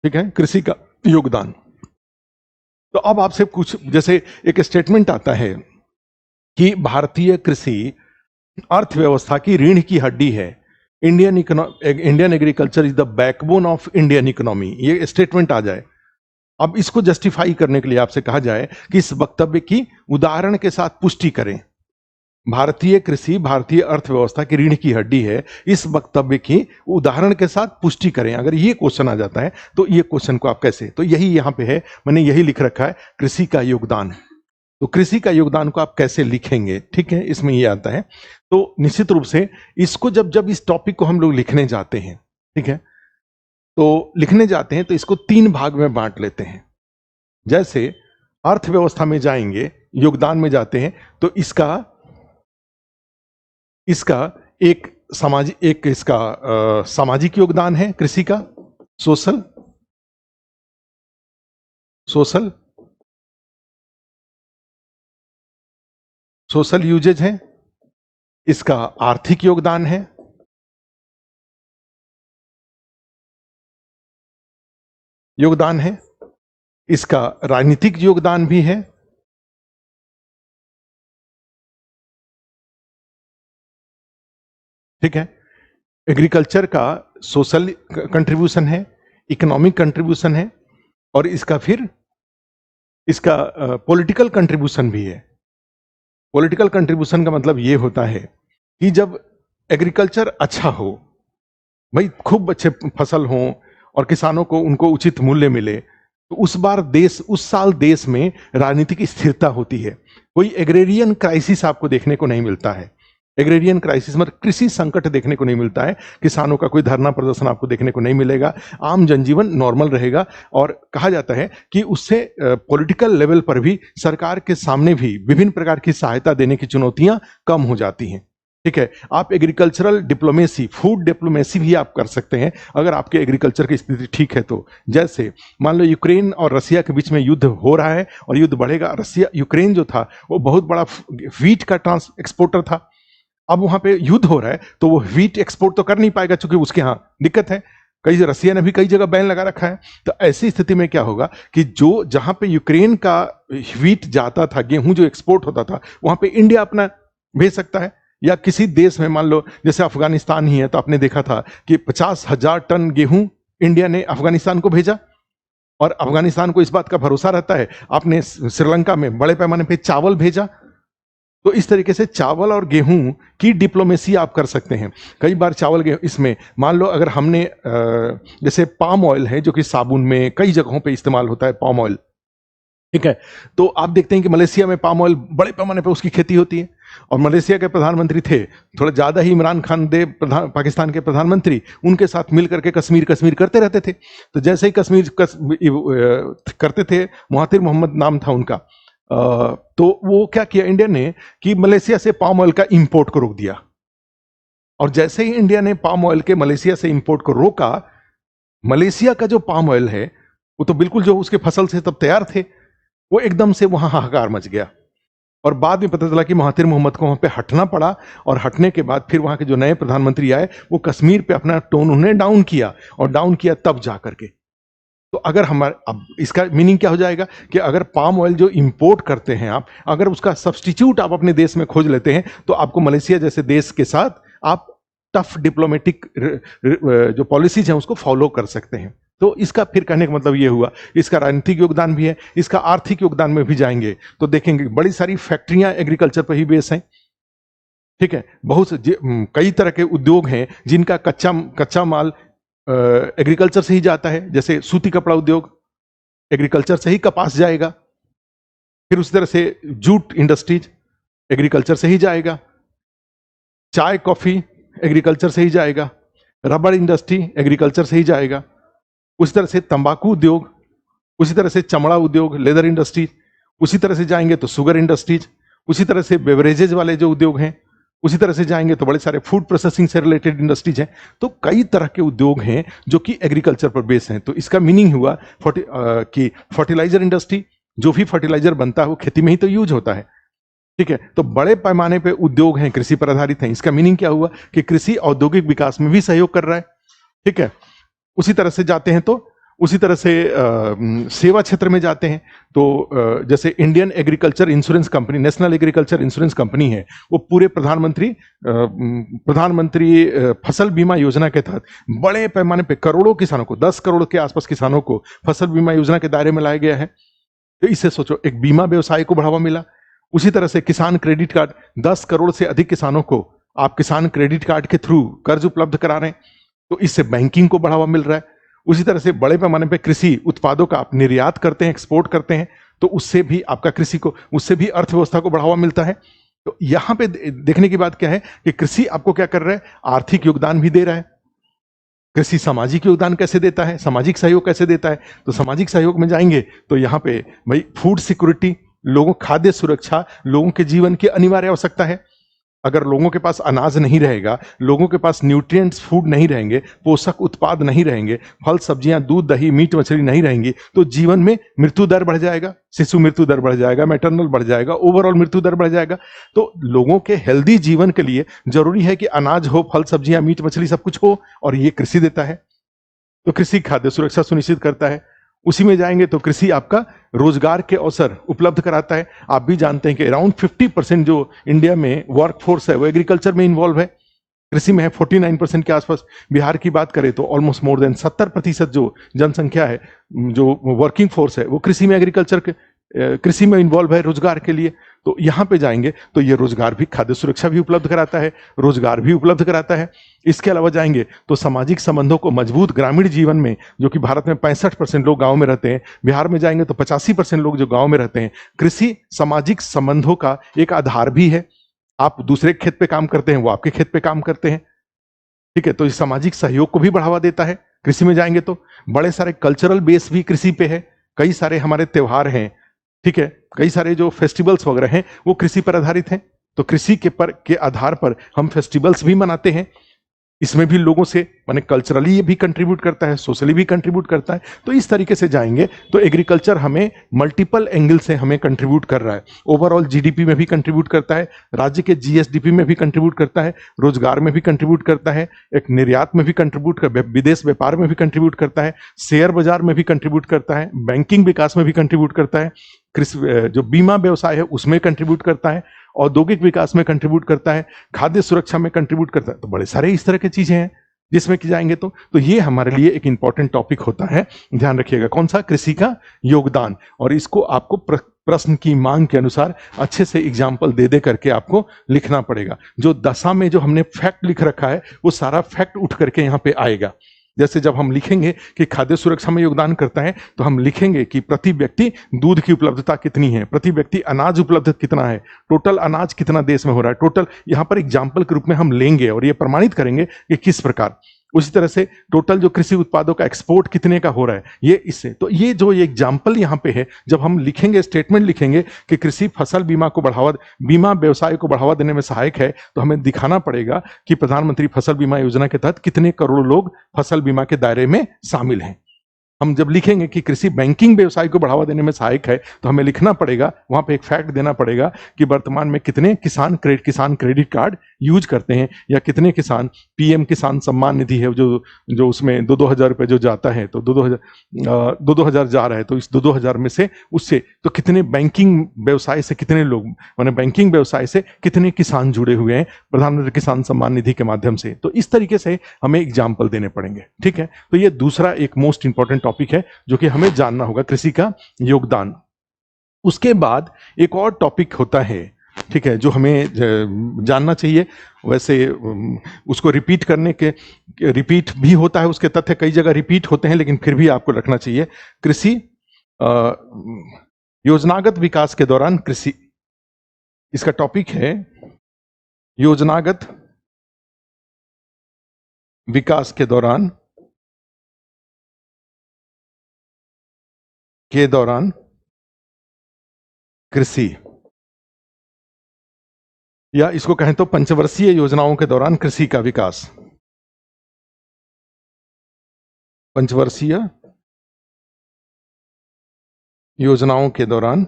ठीक है, कृषि का योगदान। तो अब आपसे कुछ, जैसे एक स्टेटमेंट आता है कि भारतीय कृषि अर्थव्यवस्था की रीढ़ की हड्डी है, Indian agriculture is the backbone of Indian economy, ये स्टेटमेंट आ जाए। अब इसको जस्टिफाई करने के लिए आपसे कहा जाए कि इस वक्तव्य की उदाहरण के साथ पुष्टि करें। भारतीय कृषि भारतीय अर्थव्यवस्था की रीढ़ की हड्डी है, इस वक्तव्य की उदाहरण के साथ पुष्टि करें। अगर ये क्वेश्चन आ जाता है तो ये क्वेश्चन को आप कैसे, तो यही यहां पे है, मैंने यही लिख रखा है, कृषि का योगदान। तो कृषि का योगदान को आप कैसे लिखेंगे? ठीक है, इसमें ये आता है। तो निश्चित रूप से इसको जब इस टॉपिक को हम लोग लिखने जाते हैं, ठीक है, तो लिखने जाते हैं तो इसको 3 भाग में बांट लेते हैं। जैसे अर्थव्यवस्था में जाएंगे, योगदान में जाते हैं, तो इसका एक सामाजिक योगदान है कृषि का, सोशल यूजेज है, इसका आर्थिक योगदान है, इसका राजनीतिक योगदान भी है, ठीक है। एग्रीकल्चर का सोशल कंट्रीब्यूशन है, इकोनॉमिक कंट्रीब्यूशन है, और इसका पॉलिटिकल कंट्रीब्यूशन भी है। पॉलिटिकल कंट्रीब्यूशन का मतलब ये होता है कि जब एग्रीकल्चर अच्छा हो, भाई खूब अच्छे फसल हों और किसानों को उनको उचित मूल्य मिले, तो उस साल देश में राजनीतिक स्थिरता होती है। कोई एग्रेरियन क्राइसिस आपको देखने को नहीं मिलता है। एग्रेरियन क्राइसिस मतलब कृषि संकट देखने को नहीं मिलता है, किसानों का कोई धरना प्रदर्शन आपको देखने को नहीं मिलेगा, आम जनजीवन नॉर्मल रहेगा। और कहा जाता है कि उससे पॉलिटिकल लेवल पर भी सरकार के सामने भी विभिन्न प्रकार की सहायता देने की चुनौतियां कम हो जाती हैं, ठीक है। आप एग्रीकल्चरल डिप्लोमेसी, फूड डिप्लोमेसी भी आप कर सकते हैं अगर आपके एग्रीकल्चर की स्थिति ठीक है तो। जैसे मान लो यूक्रेन और रसिया के बीच में युद्ध हो रहा है और युद्ध बढ़ेगा। यूक्रेन जो था वो बहुत बड़ा व्हीट का एक्सपोर्टर था, अब वहां पे युद्ध हो रहा है तो वो व्हीट एक्सपोर्ट तो कर नहीं पाएगा क्योंकि उसके यहाँ दिक्कत है। रसिया ने भी कई जगह बैन लगा रखा है। तो ऐसी स्थिति में क्या होगा कि जहां पे यूक्रेन का व्हीट जाता था, गेहूं जो एक्सपोर्ट होता था, वहां पे इंडिया अपना भेज सकता है। या किसी देश में मान लो जैसे अफगानिस्तान ही है, तो आपने देखा था कि 50,000 टन गेहूं इंडिया ने अफगानिस्तान को भेजा, और अफगानिस्तान को इस बात का भरोसा रहता है। आपने श्रीलंका में बड़े पैमाने पे चावल भेजा। तो इस तरीके से चावल और गेहूं की डिप्लोमेसी आप कर सकते हैं। कई बार चावल गेहूं इसमें मान लो अगर हमने जैसे पाम ऑयल है जो कि साबुन में कई जगहों पे इस्तेमाल होता है, पाम ऑयल, ठीक है। तो आप देखते हैं कि मलेशिया में पाम ऑयल बड़े पैमाने पे उसकी खेती होती है, और मलेशिया के प्रधानमंत्री थे थोड़ा ज्यादा ही इमरान खान देव पाकिस्तान के प्रधानमंत्री, उनके साथ मिल करके कश्मीर करते रहते थे। तो जैसे ही कश्मीर करते थे, महातिर मोहम्मद नाम था उनका, तो वो क्या किया इंडिया ने कि मलेशिया से पाम ऑयल का इंपोर्ट को रोक दिया। और जैसे ही इंडिया ने पाम ऑयल के मलेशिया से इंपोर्ट को रोका, मलेशिया का जो पाम ऑयल है वो तो बिल्कुल जो उसके फसल से तब तैयार थे, वो एकदम से वहां हाहाकार मच गया। और बाद में पता चला कि महातिर मोहम्मद को वहां पे हटना पड़ा, और हटने के बाद फिर वहां के जो नए प्रधानमंत्री आए वो कश्मीर पे अपना टोन उन्होंने डाउन किया, और डाउन किया तब जा करके। तो अगर अब इसका मीनिंग क्या हो जाएगा कि अगर पाम ऑयल जो इंपोर्ट करते हैं आप, अगर उसका सब्स्टिट्यूट आप अपने देश में खोज लेते हैं, तो आपको मलेशिया जैसे देश के साथ आप टफ डिप्लोमेटिक जो पॉलिसीज हैं उसको फॉलो कर सकते हैं। तो इसका फिर कहने का मतलब ये हुआ, इसका राजनीतिक योगदान भी है, इसका आर्थिक योगदान में भी जाएंगे तो देखेंगे बड़ी सारी फैक्ट्रियां एग्रीकल्चर पर ही बेस हैं, ठीक है। कई तरह के उद्योग हैं जिनका कच्चा माल एग्रीकल्चर से ही जाता है। जैसे सूती कपड़ा उद्योग एग्रीकल्चर से ही, कपास जाएगा, फिर उसी तरह से जूट इंडस्ट्रीज एग्रीकल्चर से ही जाएगा, चाय कॉफी एग्रीकल्चर से ही जाएगा, रबड़ इंडस्ट्री एग्रीकल्चर से ही जाएगा, उसी तरह से तंबाकू उद्योग, उसी तरह से चमड़ा उद्योग लेदर इंडस्ट्रीज, उसी तरह से जाएंगे तो शुगर इंडस्ट्रीज, उसी तरह से बेवरेजेज वाले जो उद्योग हैं, उसी तरह से जाएंगे तो बड़े सारे फूड प्रोसेसिंग से रिलेटेड इंडस्ट्रीज हैं। तो कई तरह के उद्योग हैं जो कि एग्रीकल्चर पर बेस हैं। तो इसका मीनिंग हुआ कि फर्टिलाइजर इंडस्ट्री, जो भी फर्टिलाइजर बनता है वो खेती में ही तो यूज होता है, ठीक है। तो बड़े पैमाने पे उद्योग हैं, कृषि पर आधारित हैं। इसका मीनिंग क्या हुआ कि कृषि औद्योगिक विकास में भी सहयोग कर रहा है, ठीक है। उसी तरह से जाते हैं तो उसी तरह से सेवा क्षेत्र में जाते हैं तो जैसे Indian agriculture insurance company, national agriculture insurance company है, वो पूरे प्रधानमंत्री फसल बीमा योजना के तहत बड़े पैमाने पे करोड़ों किसानों को, 10 करोड़ के आसपास किसानों को फसल बीमा योजना के दायरे में लाया गया है। तो इससे सोचो एक बीमा व्यवसाय को बढ़ावा मिला। उसी तरह से किसान क्रेडिट कार्ड, 10 करोड़ से अधिक किसानों को आप किसान क्रेडिट कार्ड के थ्रू कर्ज उपलब्ध करा रहे हैं, तो इससे बैंकिंग को बढ़ावा मिल रहा है। उसी तरह से बड़े पैमाने पे कृषि उत्पादों का आप निर्यात करते हैं, एक्सपोर्ट करते हैं, तो उससे भी आपका उससे भी अर्थव्यवस्था को बढ़ावा मिलता है। तो यहां पे देखने की बात क्या है कि कृषि आपको क्या कर रहा है, आर्थिक योगदान भी दे रहा है, कृषि सामाजिक योगदान कैसे देता है, सामाजिक सहयोग कैसे देता है? तो सामाजिक सहयोग में जाएंगे तो यहाँ पे भाई फूड सिक्योरिटी, लोगों खाद्य सुरक्षा लोगों के जीवन की अनिवार्य आवश्यकता है। अगर लोगों के पास अनाज नहीं रहेगा, लोगों के पास न्यूट्रिएंट्स फूड नहीं रहेंगे, पोषक उत्पाद नहीं रहेंगे, फल सब्जियां, दूध दही मीट मछली नहीं रहेंगी, तो जीवन में मृत्यु दर बढ़ जाएगा, शिशु मृत्यु दर बढ़ जाएगा, मैटरनल बढ़ जाएगा, ओवरऑल मृत्यु दर बढ़ जाएगा। तो लोगों के हेल्दी जीवन के लिए जरूरी है कि अनाज हो, फल सब्जियां मीट मछली सब कुछ हो, और ये कृषि देता है। तो कृषि खाद्य सुरक्षा सुनिश्चित करता है। उसी में जाएंगे तो कृषि आपका रोजगार के अवसर उपलब्ध कराता है। आप भी जानते हैं कि अराउंड 50% जो इंडिया में वर्क फोर्स है वो एग्रीकल्चर में इन्वॉल्व है, कृषि में है। 49% के आसपास बिहार की बात करें तो ऑलमोस्ट मोर देन 70% जो जनसंख्या है, जो वर्किंग फोर्स है, वो कृषि में एग्रीकल्चर के कृषि में इन्वॉल्व है रोजगार के लिए। तो यहां पे जाएंगे तो ये रोजगार भी, खाद्य सुरक्षा भी उपलब्ध कराता है, रोजगार भी उपलब्ध कराता है। इसके अलावा जाएंगे तो सामाजिक संबंधों को मजबूत, ग्रामीण जीवन में, जो कि भारत में 65% लोग गांव में रहते हैं, बिहार में जाएंगे तो 85% लोग जो गांव में रहते हैं। कृषि सामाजिक संबंधों का एक आधार भी है। आप दूसरे खेत पे काम करते हैं, वो आपके खेत पे काम करते हैं, ठीक है। तो इस सामाजिक सहयोग को भी बढ़ावा देता है। कृषि में जाएंगे तो बड़े सारे कल्चरल बेस भी कृषि पे है, कई सारे हमारे त्योहार हैं, ठीक है, कई सारे जो फेस्टिवल्स वगैरह हैं वो कृषि पर आधारित हैं। तो कृषि के आधार पर हम फेस्टिवल्स भी मनाते हैं। इसमें भी लोगों से, माने कल्चरली ये भी कंट्रीब्यूट करता है, सोशली भी कंट्रीब्यूट करता है। तो इस तरीके से जाएंगे तो एग्रीकल्चर हमें मल्टीपल एंगल से हमें कंट्रीब्यूट कर रहा है। ओवरऑल जीडीपी में भी कंट्रीब्यूट करता है, राज्य के जीएसडीपी में भी कंट्रीब्यूट करता है, रोजगार में भी कंट्रीब्यूट करता है, एक निर्यात में भी कंट्रीब्यूट कर, विदेश व्यापार में भी कंट्रीब्यूट करता है, शेयर बाजार में भी कंट्रीब्यूट करता है, बैंकिंग विकास में भी कंट्रीब्यूट करता है, कृषि जो बीमा व्यवसाय है उसमें कंट्रीब्यूट करता है, औद्योगिक विकास में कंट्रीब्यूट करता है, खाद्य सुरक्षा में कंट्रीब्यूट करता है। तो बड़े सारे इस तरह की चीजें हैं जिसमें कि जाएंगे तो ये हमारे लिए एक इंपॉर्टेंट टॉपिक होता है। ध्यान रखिएगा, कौन सा? कृषि का योगदान। और इसको आपको प्रश्न की मांग के अनुसार अच्छे से एग्जाम्पल दे दे करके आपको लिखना पड़ेगा। जो दशा में जो हमने फैक्ट लिख रखा है वो सारा फैक्ट उठ करके यहाँ पे आएगा। जैसे जब हम लिखेंगे कि खाद्य सुरक्षा में योगदान करता है तो हम लिखेंगे कि प्रति व्यक्ति दूध की उपलब्धता कितनी है, प्रति व्यक्ति अनाज उपलब्ध कितना है, टोटल अनाज कितना देश में हो रहा है, टोटल यहाँ पर एग्जाम्पल के रूप में हम लेंगे और ये प्रमाणित करेंगे कि किस प्रकार। उसी तरह से टोटल जो कृषि उत्पादों का एक्सपोर्ट कितने का हो रहा है, ये इससे। तो ये जो एग्जाम्पल यहाँ पे है, जब हम लिखेंगे, स्टेटमेंट लिखेंगे कि कृषि फसल बीमा को बीमा व्यवसाय को बढ़ावा देने में सहायक है, तो हमें दिखाना पड़ेगा कि प्रधानमंत्री फसल बीमा योजना के तहत कितने करोड़ लोग फसल बीमा के दायरे में शामिल हैं। हम जब लिखेंगे कि कृषि बैंकिंग व्यवसाय को बढ़ावा देने में सहायक है, तो हमें लिखना पड़ेगा, वहां पे एक फैक्ट देना पड़ेगा कि वर्तमान में कितने किसान क्रेडिट कार्ड यूज करते हैं, या कितने किसान पीएम किसान सम्मान निधि है जो उसमें 2-2 हजार रुपए जो जाता है, तो 2-2 हजार जा रहा है, तो इस 2-2 हजार में से उससे तो कितने बैंकिंग व्यवसाय से कितने लोग, माने बैंकिंग व्यवसाय से कितने किसान जुड़े हुए हैं प्रधानमंत्री किसान सम्मान निधि के माध्यम से। तो इस तरीके से हमें एग्जाम्पल देने पड़ेंगे, ठीक है। तो ये दूसरा एक मोस्ट इंपॉर्टेंट टॉपिक है जो कि हमें जानना होगा, कृषि का योगदान। उसके बाद एक और टॉपिक होता है, ठीक है, जो हमें जानना चाहिए। वैसे उसको रिपीट भी होता है, उसके तथ्य कई जगह रिपीट होते हैं, लेकिन फिर भी आपको रखना चाहिए। कृषि योजनागत विकास के दौरान कृषि, इसका टॉपिक है योजनागत विकास के दौरान कृषि, या इसको कहें तो पंचवर्षीय योजनाओं के दौरान कृषि का विकास। पंचवर्षीय योजनाओं के दौरान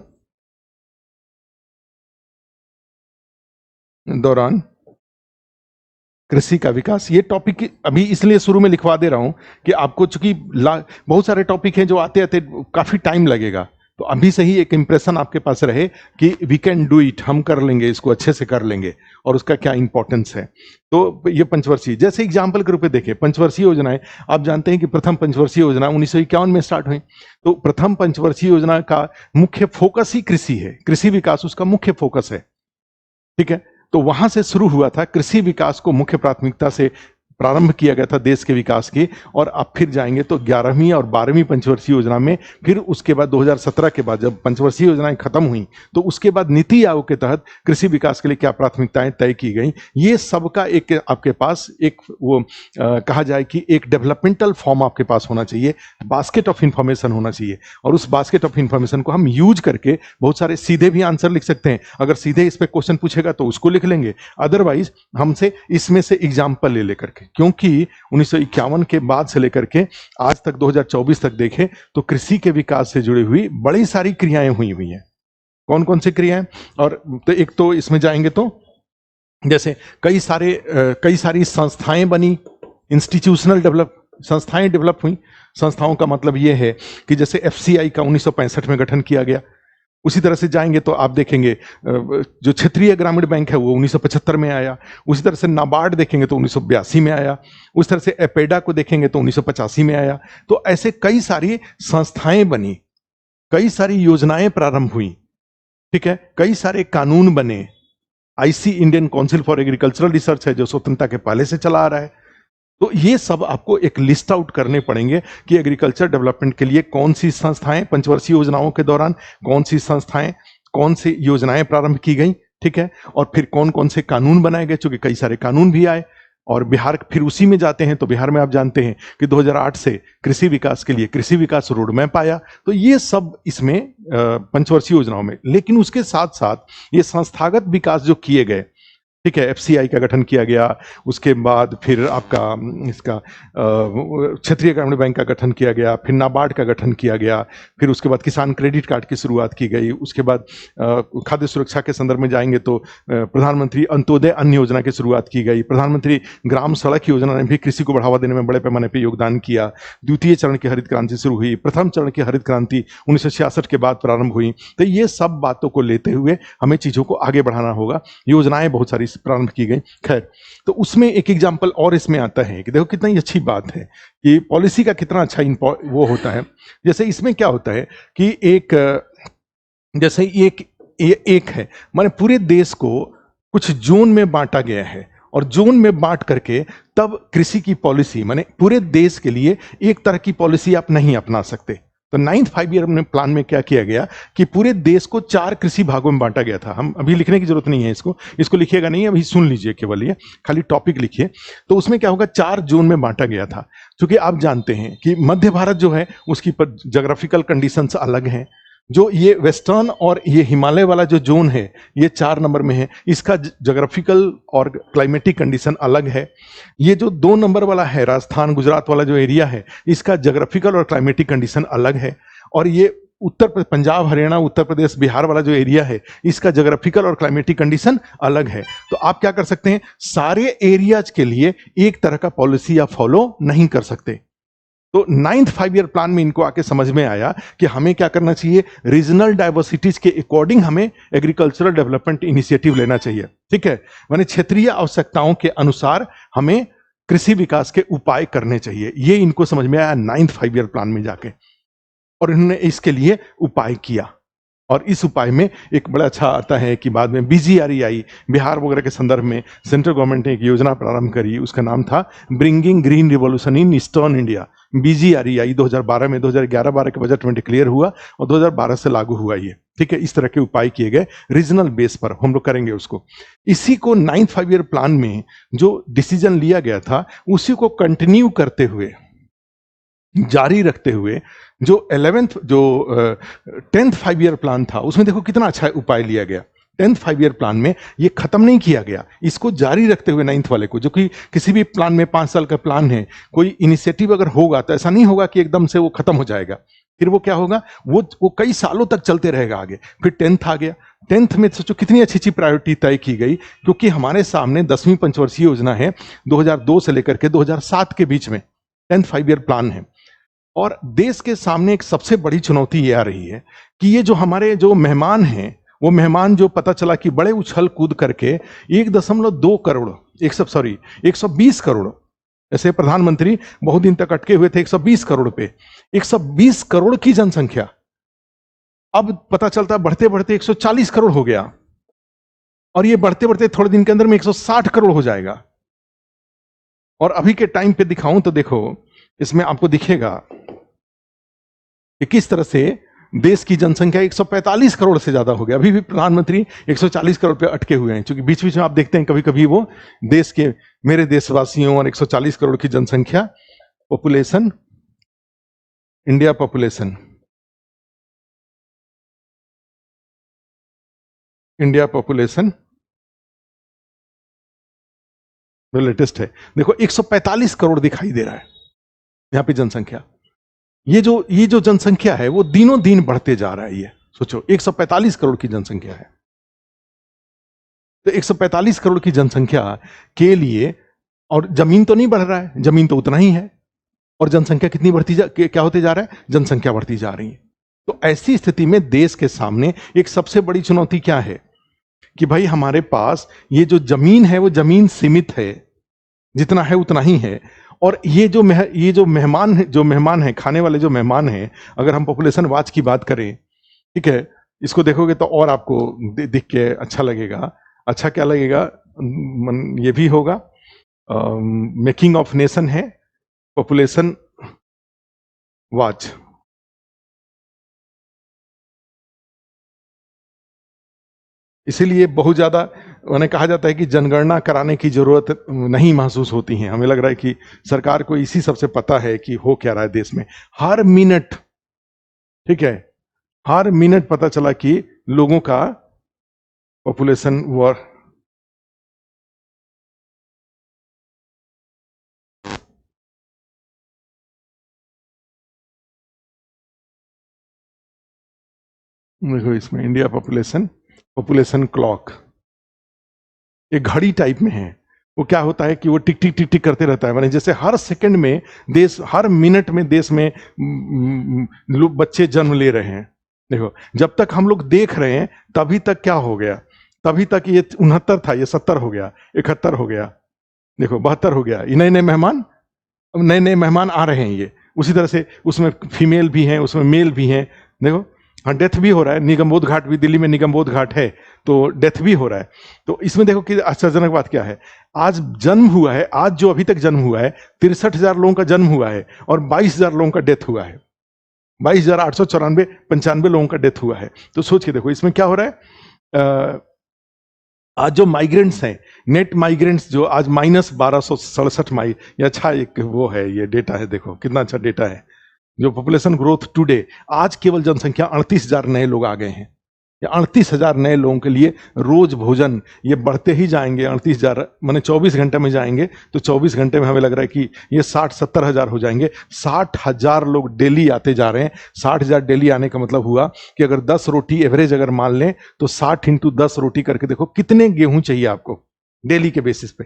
कृषि का विकास। ये टॉपिक अभी इसलिए शुरू में लिखवा दे रहा हूं कि आपको, चूंकि बहुत सारे टॉपिक हैं जो आते आते काफी टाइम लगेगा, तो अभी से ही एक इंप्रेशन आपके पास रहे कि वी कैन डू इट, हम कर लेंगे, इसको अच्छे से कर लेंगे, और उसका क्या इंपॉर्टेंस है। तो ये पंचवर्षीय, जैसे एग्जाम्पल के रूप में देखें, पंचवर्षीय योजनाएं, आप जानते हैं कि प्रथम पंचवर्षीय योजना 1951 में स्टार्ट हुई। तो प्रथम पंचवर्षीय योजना का मुख्य फोकस ही कृषि है, कृषि विकास उसका मुख्य फोकस है, ठीक है। तो वहां से शुरू हुआ था, कृषि विकास को मुख्य प्राथमिकता से प्रारंभ किया गया था देश के विकास की, और अब फिर जाएंगे तो 11वीं और 12वीं पंचवर्षीय योजना में, फिर उसके बाद 2017 के बाद जब पंचवर्षीय योजनाएं खत्म हुई तो उसके बाद नीति आयोग के तहत कृषि विकास के लिए क्या प्राथमिकताएं तय की गई, ये सबका एक आपके पास एक वो कहा जाए कि एक डेवलपमेंटल फॉर्म आपके पास होना चाहिए, बास्केट ऑफ इंफॉर्मेशन होना चाहिए, और उस बास्केट ऑफ इंफॉर्मेशन को हम यूज करके बहुत सारे सीधे भी आंसर लिख सकते हैं। अगर सीधे इस पे क्वेश्चन पूछेगा तो उसको लिख लेंगे, अदरवाइज हमसे इसमें से एग्जाम्पल ले लेकर के, क्योंकि 1951 के बाद से लेकर के आज तक 2024 तक देखें तो कृषि के विकास से जुड़ी हुई बड़ी सारी क्रियाएं हुई हैं। कौन कौन सी क्रियाएं? और तो एक तो इसमें जाएंगे तो जैसे कई सारी संस्थाएं बनी, इंस्टीट्यूशनल संस्थाएं डेवलप हुई। संस्थाओं का मतलब यह है कि जैसे एफसीआई का 1965 में गठन किया गया, उसी तरह से जाएंगे तो आप देखेंगे जो क्षेत्रीय ग्रामीण बैंक है वो 1975 में आया, उसी तरह से नाबार्ड देखेंगे तो 1982 में आया, उस तरह से एपेडा को देखेंगे तो 1985 में आया। तो ऐसे कई सारी संस्थाएं बनी, कई सारी योजनाएं प्रारंभ हुई, ठीक है, कई सारे कानून बने। IC Indian council for agricultural research है जो स्वतंत्रता के पहले से चला आ रहा है। तो ये सब आपको एक लिस्ट आउट करने पड़ेंगे कि एग्रीकल्चर डेवलपमेंट के लिए कौन सी संस्थाएं पंचवर्षीय योजनाओं के दौरान, कौन सी संस्थाएं, कौन सी योजनाएं प्रारंभ की गई, ठीक है, और फिर कौन कौन से कानून बनाए गए, चूंकि कई सारे कानून भी आए। और बिहार फिर उसी में जाते हैं तो बिहार में आप जानते हैं कि 2008 से कृषि विकास के लिए कृषि विकास रोड मैप आया। तो ये सब इसमें पंचवर्षीय योजनाओं में, लेकिन उसके साथ साथ ये संस्थागत विकास जो किए गए, ठीक है, एफसीआई का गठन किया गया, उसके बाद फिर आपका इसका क्षेत्रीय ग्रामीण बैंक का गठन किया गया, फिर नाबार्ड का गठन किया गया, फिर उसके बाद किसान क्रेडिट कार्ड की शुरुआत की गई, उसके बाद खाद्य सुरक्षा के संदर्भ में जाएंगे तो प्रधानमंत्री अंत्योदय अन्न योजना की शुरुआत की गई, प्रधानमंत्री ग्राम सड़क योजना ने भी कृषि को बढ़ावा देने में बड़े पैमाने पर योगदान किया, द्वितीय चरण की हरित क्रांति शुरू हुई, प्रथम चरण की हरित क्रांति 1966 के बाद प्रारंभ हुई। तो ये सब बातों को लेते हुए हमें चीजों को आगे बढ़ाना होगा। योजनाएं बहुत सारी प्रारंभ की गई। खैर, तो उसमें एक एग्जांपल और इसमें आता है कि देखो कितना ही अच्छी बात है कि पॉलिसी का कितना अच्छा वो होता है। जैसे इसमें क्या होता है कि जैसे एक है, माने पूरे देश को कुछ जोन में बांटा गया है, और जोन में बांट करके तब कृषि की पॉलिसी, माने पूरे देश के लिए एक तरह की पॉलिसी आप नहीं अपना सकते। तो 9th 5 ईयर प्लान में क्या किया गया कि पूरे देश को 4 कृषि भागों में बांटा गया था। हम अभी लिखने की जरूरत नहीं है, इसको लिखिएगा नहीं, अभी सुन लीजिए केवल, ये खाली टॉपिक लिखिए। तो उसमें क्या होगा, 4 जोन में बांटा गया था। क्योंकि आप जानते हैं कि मध्य भारत जो है उसकी ज्योग्राफिकल कंडीशंस अलग हैं। जो ये वेस्टर्न और ये हिमालय वाला जो जोन है ये 4 नंबर में है, इसका ज्योग्राफिकल और क्लाइमेटिक कंडीशन अलग है। ये जो 2 नंबर वाला है राजस्थान गुजरात वाला जो एरिया है, इसका ज्योग्राफिकल और क्लाइमेटिक कंडीशन अलग है। और ये पंजाब हरियाणा उत्तर प्रदेश बिहार वाला जो एरिया है, इसका ज्योग्राफिकल और क्लाइमेटिक कंडीशन अलग है। तो आप क्या कर सकते हैं, सारे एरियाज के लिए एक तरह का पॉलिसी आप फॉलो नहीं कर सकते। तो 9th 5 ईयर प्लान में इनको आके समझ में आया कि हमें क्या करना चाहिए, रीजनल डाइवर्सिटीज के अकॉर्डिंग हमें एग्रीकल्चरल डेवलपमेंट इनिशिएटिव लेना चाहिए, ठीक है, माने क्षेत्रीय आवश्यकताओं के अनुसार हमें कृषि विकास के उपाय करने चाहिए। ये इनको समझ में आया 9th 5 ईयर प्लान में जाके, और इन्होंने इसके लिए उपाय किया। और इस उपाय में एक बड़ा अच्छा आता है कि बाद में BGREI बिहार वगैरह के संदर्भ में सेंट्रल गवर्नमेंट ने एक योजना प्रारंभ करी, उसका नाम था bringing green revolution in eastern India. BGREI 2012 में 2011-12 के बजट में डिक्लेयर हुआ और 2012 से लागू हुआ ये, ठीक है। इस तरह के उपाय किए गए रीजनल बेस पर, हम लोग करेंगे उसको। इसी को 9th 5 ईयर प्लान में जो डिसीजन लिया गया था उसी को कंटिन्यू करते हुए, जारी रखते हुए, जो 10th 5 ईयर प्लान था उसमें देखो कितना अच्छा उपाय लिया गया। 10th 5 ईयर प्लान में ये खत्म नहीं किया गया, इसको जारी रखते हुए 9th वाले को, जो कि किसी भी प्लान में 5 साल का प्लान है, कोई इनिशिएटिव अगर होगा तो ऐसा नहीं होगा कि एकदम से वो खत्म हो जाएगा। फिर वो क्या होगा, वो कई सालों तक चलते रहेगा आगे। फिर 10th आ गया, 10th में सोचो कितनी अच्छी अच्छी प्रायोरिटी तय की गई, क्योंकि हमारे सामने 10वीं पंचवर्षीय योजना है 2002 से लेकर के 2007 के बीच में 10th 5 ईयर प्लान है। और देश के सामने एक सबसे बड़ी चुनौती ये आ रही है कि ये जो हमारे जो मेहमान हैं, वो मेहमान जो पता चला कि बड़े उछल कूद करके 1.2 करोड़ 120 करोड़, ऐसे प्रधानमंत्री बहुत दिन तक अटके हुए थे 120 करोड़ पे, 120 करोड़ की जनसंख्या अब पता चलता बढ़ते बढ़ते 140 करोड़ हो गया, और ये बढ़ते बढ़ते थोड़े दिन के अंदर में 160 करोड़ हो जाएगा। और अभी के टाइम पे दिखाऊं तो देखो, इसमें आपको दिखेगा कि किस तरह से देश की जनसंख्या 145 करोड़ से ज्यादा हो गया। अभी भी प्रधानमंत्री 140 करोड़ पे अटके हुए हैं, क्योंकि बीच बीच में आप देखते हैं कभी कभी वो देश के, मेरे देशवासियों और 140 करोड़ की जनसंख्या, population, India population, India population जो लेटेस्ट है, देखो 145 करोड़ दिखाई दे रहा है यहां पे जनसंख्या। ये जो जनसंख्या है वो दिनों दिन बढ़ते जा रहा है। ये सोचो 145 करोड़ की जनसंख्या है, तो 145 करोड़ की जनसंख्या के लिए, और जमीन तो नहीं बढ़ रहा है, जमीन तो उतना ही है, और जनसंख्या कितनी बढ़ती क्या होते जा रहा है, जनसंख्या बढ़ती जा रही है। तो ऐसी स्थिति में देश के सामने एक सबसे बड़ी चुनौती क्या है कि भाई हमारे पास ये जो जमीन है वो जमीन सीमित है, जितना है उतना ही है। और ये जो मेहमान है, खाने वाले जो मेहमान हैं, अगर हम पॉपुलेशन वाच की बात करें, ठीक है, इसको देखोगे तो और आपको दिख के अच्छा लगेगा। अच्छा क्या लगेगा, ये भी होगा, मेकिंग ऑफ नेशन है पॉपुलेशन वाच। इसीलिए बहुत ज्यादा मैंने कहा जाता है कि जनगणना कराने की जरूरत नहीं महसूस होती है। हमें लग रहा है कि सरकार को इसी सबसे पता है कि हो क्या रहा है देश में। हर मिनट, ठीक है, हर मिनट पता चला कि लोगों का पॉपुलेशन वॉर, देखो इसमें इंडिया पॉपुलेशन क्लॉक, एक घड़ी टाइप में है। वो क्या होता है कि वो टिक टिक टिक टिक करते रहता है, माने जैसे हर सेकंड में देश, हर मिनट में देश में लोग, बच्चे जन्म ले रहे हैं। देखो जब तक हम लोग देख रहे हैं तभी तक क्या हो गया, तभी तक ये 69 था, ये 70 हो गया, 71 हो गया, देखो 72 हो गया। ये नए नए मेहमान, अब नए नए मेहमान आ रहे हैं। ये उसी तरह से उसमें फीमेल भी हैं, उसमें मेल भी हैं। देखो हाँ, डेथ भी हो रहा है। निगमबोध घाट भी, दिल्ली में निगमबोध घाट है, तो डेथ भी हो रहा है। तो इसमें देखो कि आश्चर्यजनक बात क्या है, आज जन्म हुआ है, आज जो अभी तक जन्म हुआ है 63,000 लोगों का जन्म हुआ है, और 22,000 लोगों का डेथ हुआ है, 22,894 लोगों का डेथ हुआ है। तो सोच के देखो इसमें क्या हो रहा है। आज जो माइग्रेंट्स हैं, नेट माइग्रेंट्स जो आज -1267 माइ, ये अच्छा एक वो है, ये डेटा है, देखो कितना अच्छा डेटा है। जो पॉपुलेशन ग्रोथ टुडे, आज केवल जनसंख्या 38,000 नए लोग आ गए हैं। ये 38,000 नए लोगों के लिए रोज भोजन, ये बढ़ते ही जाएंगे। 38,000 माने 24 घंटे में जाएंगे, तो 24 घंटे में हमें लग रहा है कि ये 60-70 हजार हो जाएंगे। 60,000 लोग डेली आते जा रहे हैं। 60,000 डेली आने का मतलब हुआ कि अगर 10 रोटी एवरेज अगर मान लें, तो 60 × 10 रोटी करके देखो कितने गेहूं चाहिए आपको डेली के बेसिस पे,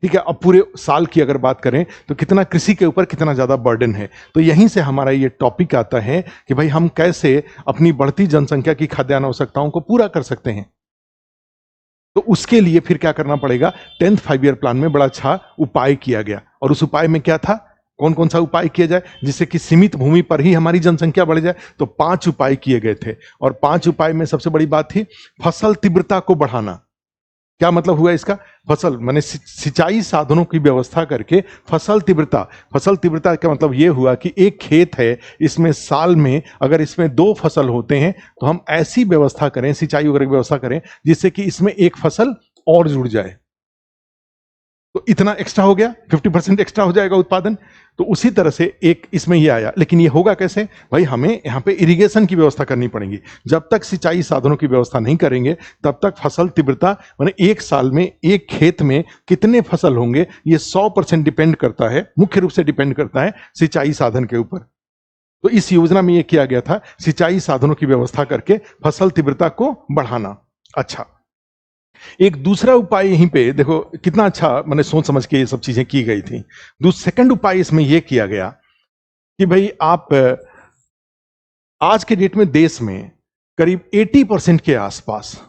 ठीक है। अब पूरे साल की अगर बात करें तो कितना कृषि के ऊपर कितना ज्यादा बर्डन है। तो यहीं से हमारा ये टॉपिक आता है कि भाई हम कैसे अपनी बढ़ती जनसंख्या की खाद्यान्न आवश्यकताओं को पूरा कर सकते हैं। तो उसके लिए फिर क्या करना पड़ेगा, 10th 5 ईयर प्लान में बड़ा अच्छा उपाय किया गया। और उस उपाय में क्या था, कौन कौन सा उपाय किया जाए जिससे कि सीमित भूमि पर ही हमारी जनसंख्या बढ़ जाए। तो 5 उपाय किए गए थे, और 5 उपाय में सबसे बड़ी बात थी फसल तीव्रता को बढ़ाना। क्या मतलब हुआ इसका, फसल माने सिंचाई साधनों की व्यवस्था करके फसल तीव्रता का मतलब यह हुआ कि एक खेत है, इसमें साल में अगर इसमें 2 फसल होते हैं, तो हम ऐसी व्यवस्था करें, सिंचाई वगैरह की व्यवस्था करें जिससे कि इसमें एक फसल और जुड़ जाए। तो इतना एक्स्ट्रा हो गया, 50% एक्स्ट्रा हो जाएगा उत्पादन। तो उसी तरह से एक इसमें ये आया। लेकिन ये होगा कैसे भाई, हमें यहाँ पे इरिगेशन की व्यवस्था करनी पड़ेगी। जब तक सिंचाई साधनों की व्यवस्था नहीं करेंगे तब तक फसल तीव्रता माने एक साल में एक खेत में कितने फसल होंगे, ये 100% डिपेंड करता है, मुख्य रूप से डिपेंड करता है सिंचाई साधन के ऊपर। तो इस योजना में यह किया गया था, सिंचाई साधनों की व्यवस्था करके फसल तीव्रता को बढ़ाना। अच्छा, एक दूसरा उपाय यहीं पे देखो कितना अच्छा मैंने सोच समझ के ये सब चीजें की गई थी। सेकंड उपाय इसमें यह किया गया कि भाई आप आज के डेट में देश में करीब 80% के आसपास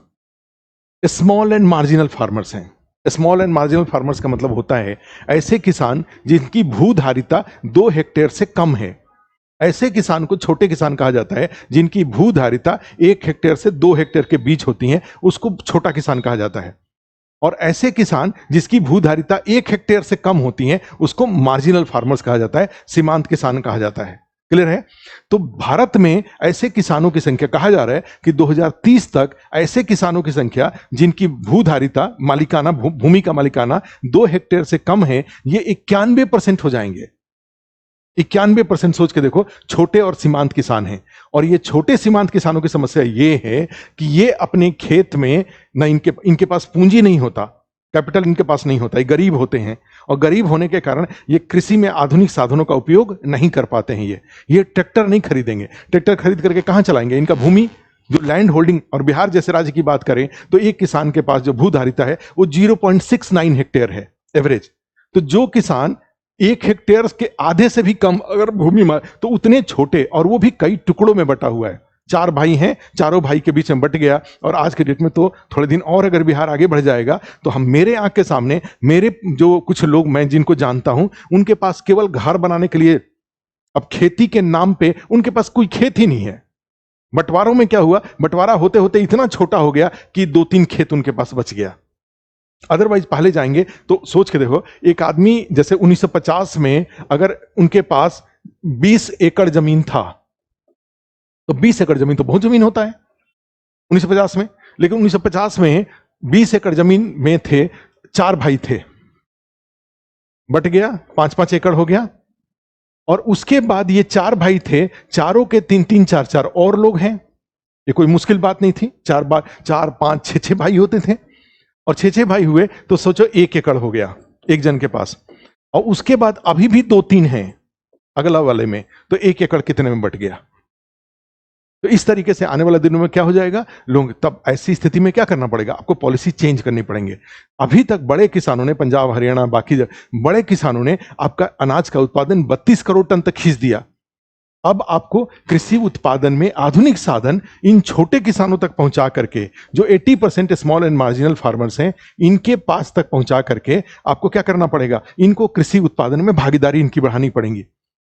स्मॉल एंड मार्जिनल फार्मर्स हैं। स्मॉल एंड मार्जिनल फार्मर्स का मतलब होता है ऐसे किसान जिनकी भूधारिता 2 हेक्टेयर से कम है। ऐसे किसान को छोटे किसान कहा जाता है। जिनकी भूधारिता 1 हेक्टेयर से 2 हेक्टेयर के बीच होती है, उसको छोटा किसान कहा जाता है। और ऐसे किसान जिसकी भूधारिता 1 हेक्टेयर से कम होती है उसको मार्जिनल फार्मर्स कहा जाता है, सीमांत किसान कहा जाता है। क्लियर है? तो भारत में ऐसे किसानों की संख्या, कहा जा रहा है कि 2030 तक ऐसे किसानों की संख्या जिनकी भूधारिता मालिकाना भूमि का मालिकाना 2 हेक्टेयर से कम है, ये 91% हो जाएंगे। 91% सोच के देखो, छोटे और सीमांत किसान हैं। और ये छोटे सीमांत किसानों की समस्या ये है कि ये अपने खेत में ना इनके पास पूंजी नहीं होता, कैपिटल इनके पास नहीं होता, ये गरीब होते हैं और गरीब होने के कारण ये कृषि में आधुनिक साधनों का उपयोग नहीं कर पाते हैं। ये ट्रैक्टर नहीं खरीदेंगे, ट्रैक्टर खरीद करके कहां चलाएंगे? इनका भूमि जो लैंड होल्डिंग, और बिहार जैसे राज्य की बात करें तो एक किसान के पास जो भूधारिता है वो 0.69 हेक्टेयर है एवरेज। तो जो किसान 1 हेक्टेयर के आधे से भी कम अगर भूमि में, तो उतने छोटे, और वो भी कई टुकड़ों में बटा हुआ है। 4 भाई हैं, चारों भाई के बीच में बट गया। और आज के डेट में तो थोड़े दिन और अगर बिहार आगे बढ़ जाएगा तो हम, मेरे आंख के सामने मेरे जो कुछ लोग मैं जिनको जानता हूं, उनके पास केवल घर बनाने के लिए, अब खेती के नाम पे उनके पास कोई खेत ही नहीं है। बंटवारों में क्या हुआ, बंटवारा होते होते इतना छोटा हो गया कि 2-3 खेत उनके पास बच गया। अदरवाइज पहले जाएंगे तो सोच के देखो, एक आदमी जैसे 1950 में अगर उनके पास 20 एकड़ जमीन था, तो 20 एकड़ जमीन तो बहुत जमीन होता है 1950 में। लेकिन 1950 में 20 एकड़ जमीन में थे, 4 भाई थे, बट गया 5-5 एकड़ हो गया। और उसके बाद ये 4 भाई थे, चारों के 3-3, 4-4 और लोग हैं। ये कोई मुश्किल बात नहीं थी। 4 5 6 भाई होते थे, और 6 भाई हुए तो सोचो 1 एकड़ हो गया एक जन के पास। और उसके बाद अभी भी 2-3 हैं अगला वाले में, तो 1 एकड़ कितने में बट गया? तो इस तरीके से आने वाले दिनों में क्या हो जाएगा, लोग, तब ऐसी स्थिति में क्या करना पड़ेगा? आपको पॉलिसी चेंज करनी पड़ेंगे। अभी तक बड़े किसानों ने, पंजाब हरियाणा बाकी बड़े किसानों ने आपका अनाज का उत्पादन 32 करोड़ टन तक खींच दिया। अब आपको कृषि उत्पादन में आधुनिक साधन इन छोटे किसानों तक पहुंचा करके, जो 80% स्मॉल एंड मार्जिनल फार्मर्स हैं, इनके पास तक पहुंचा करके आपको क्या करना पड़ेगा? इनको कृषि उत्पादन में भागीदारी इनकी बढ़ानी पड़ेगी।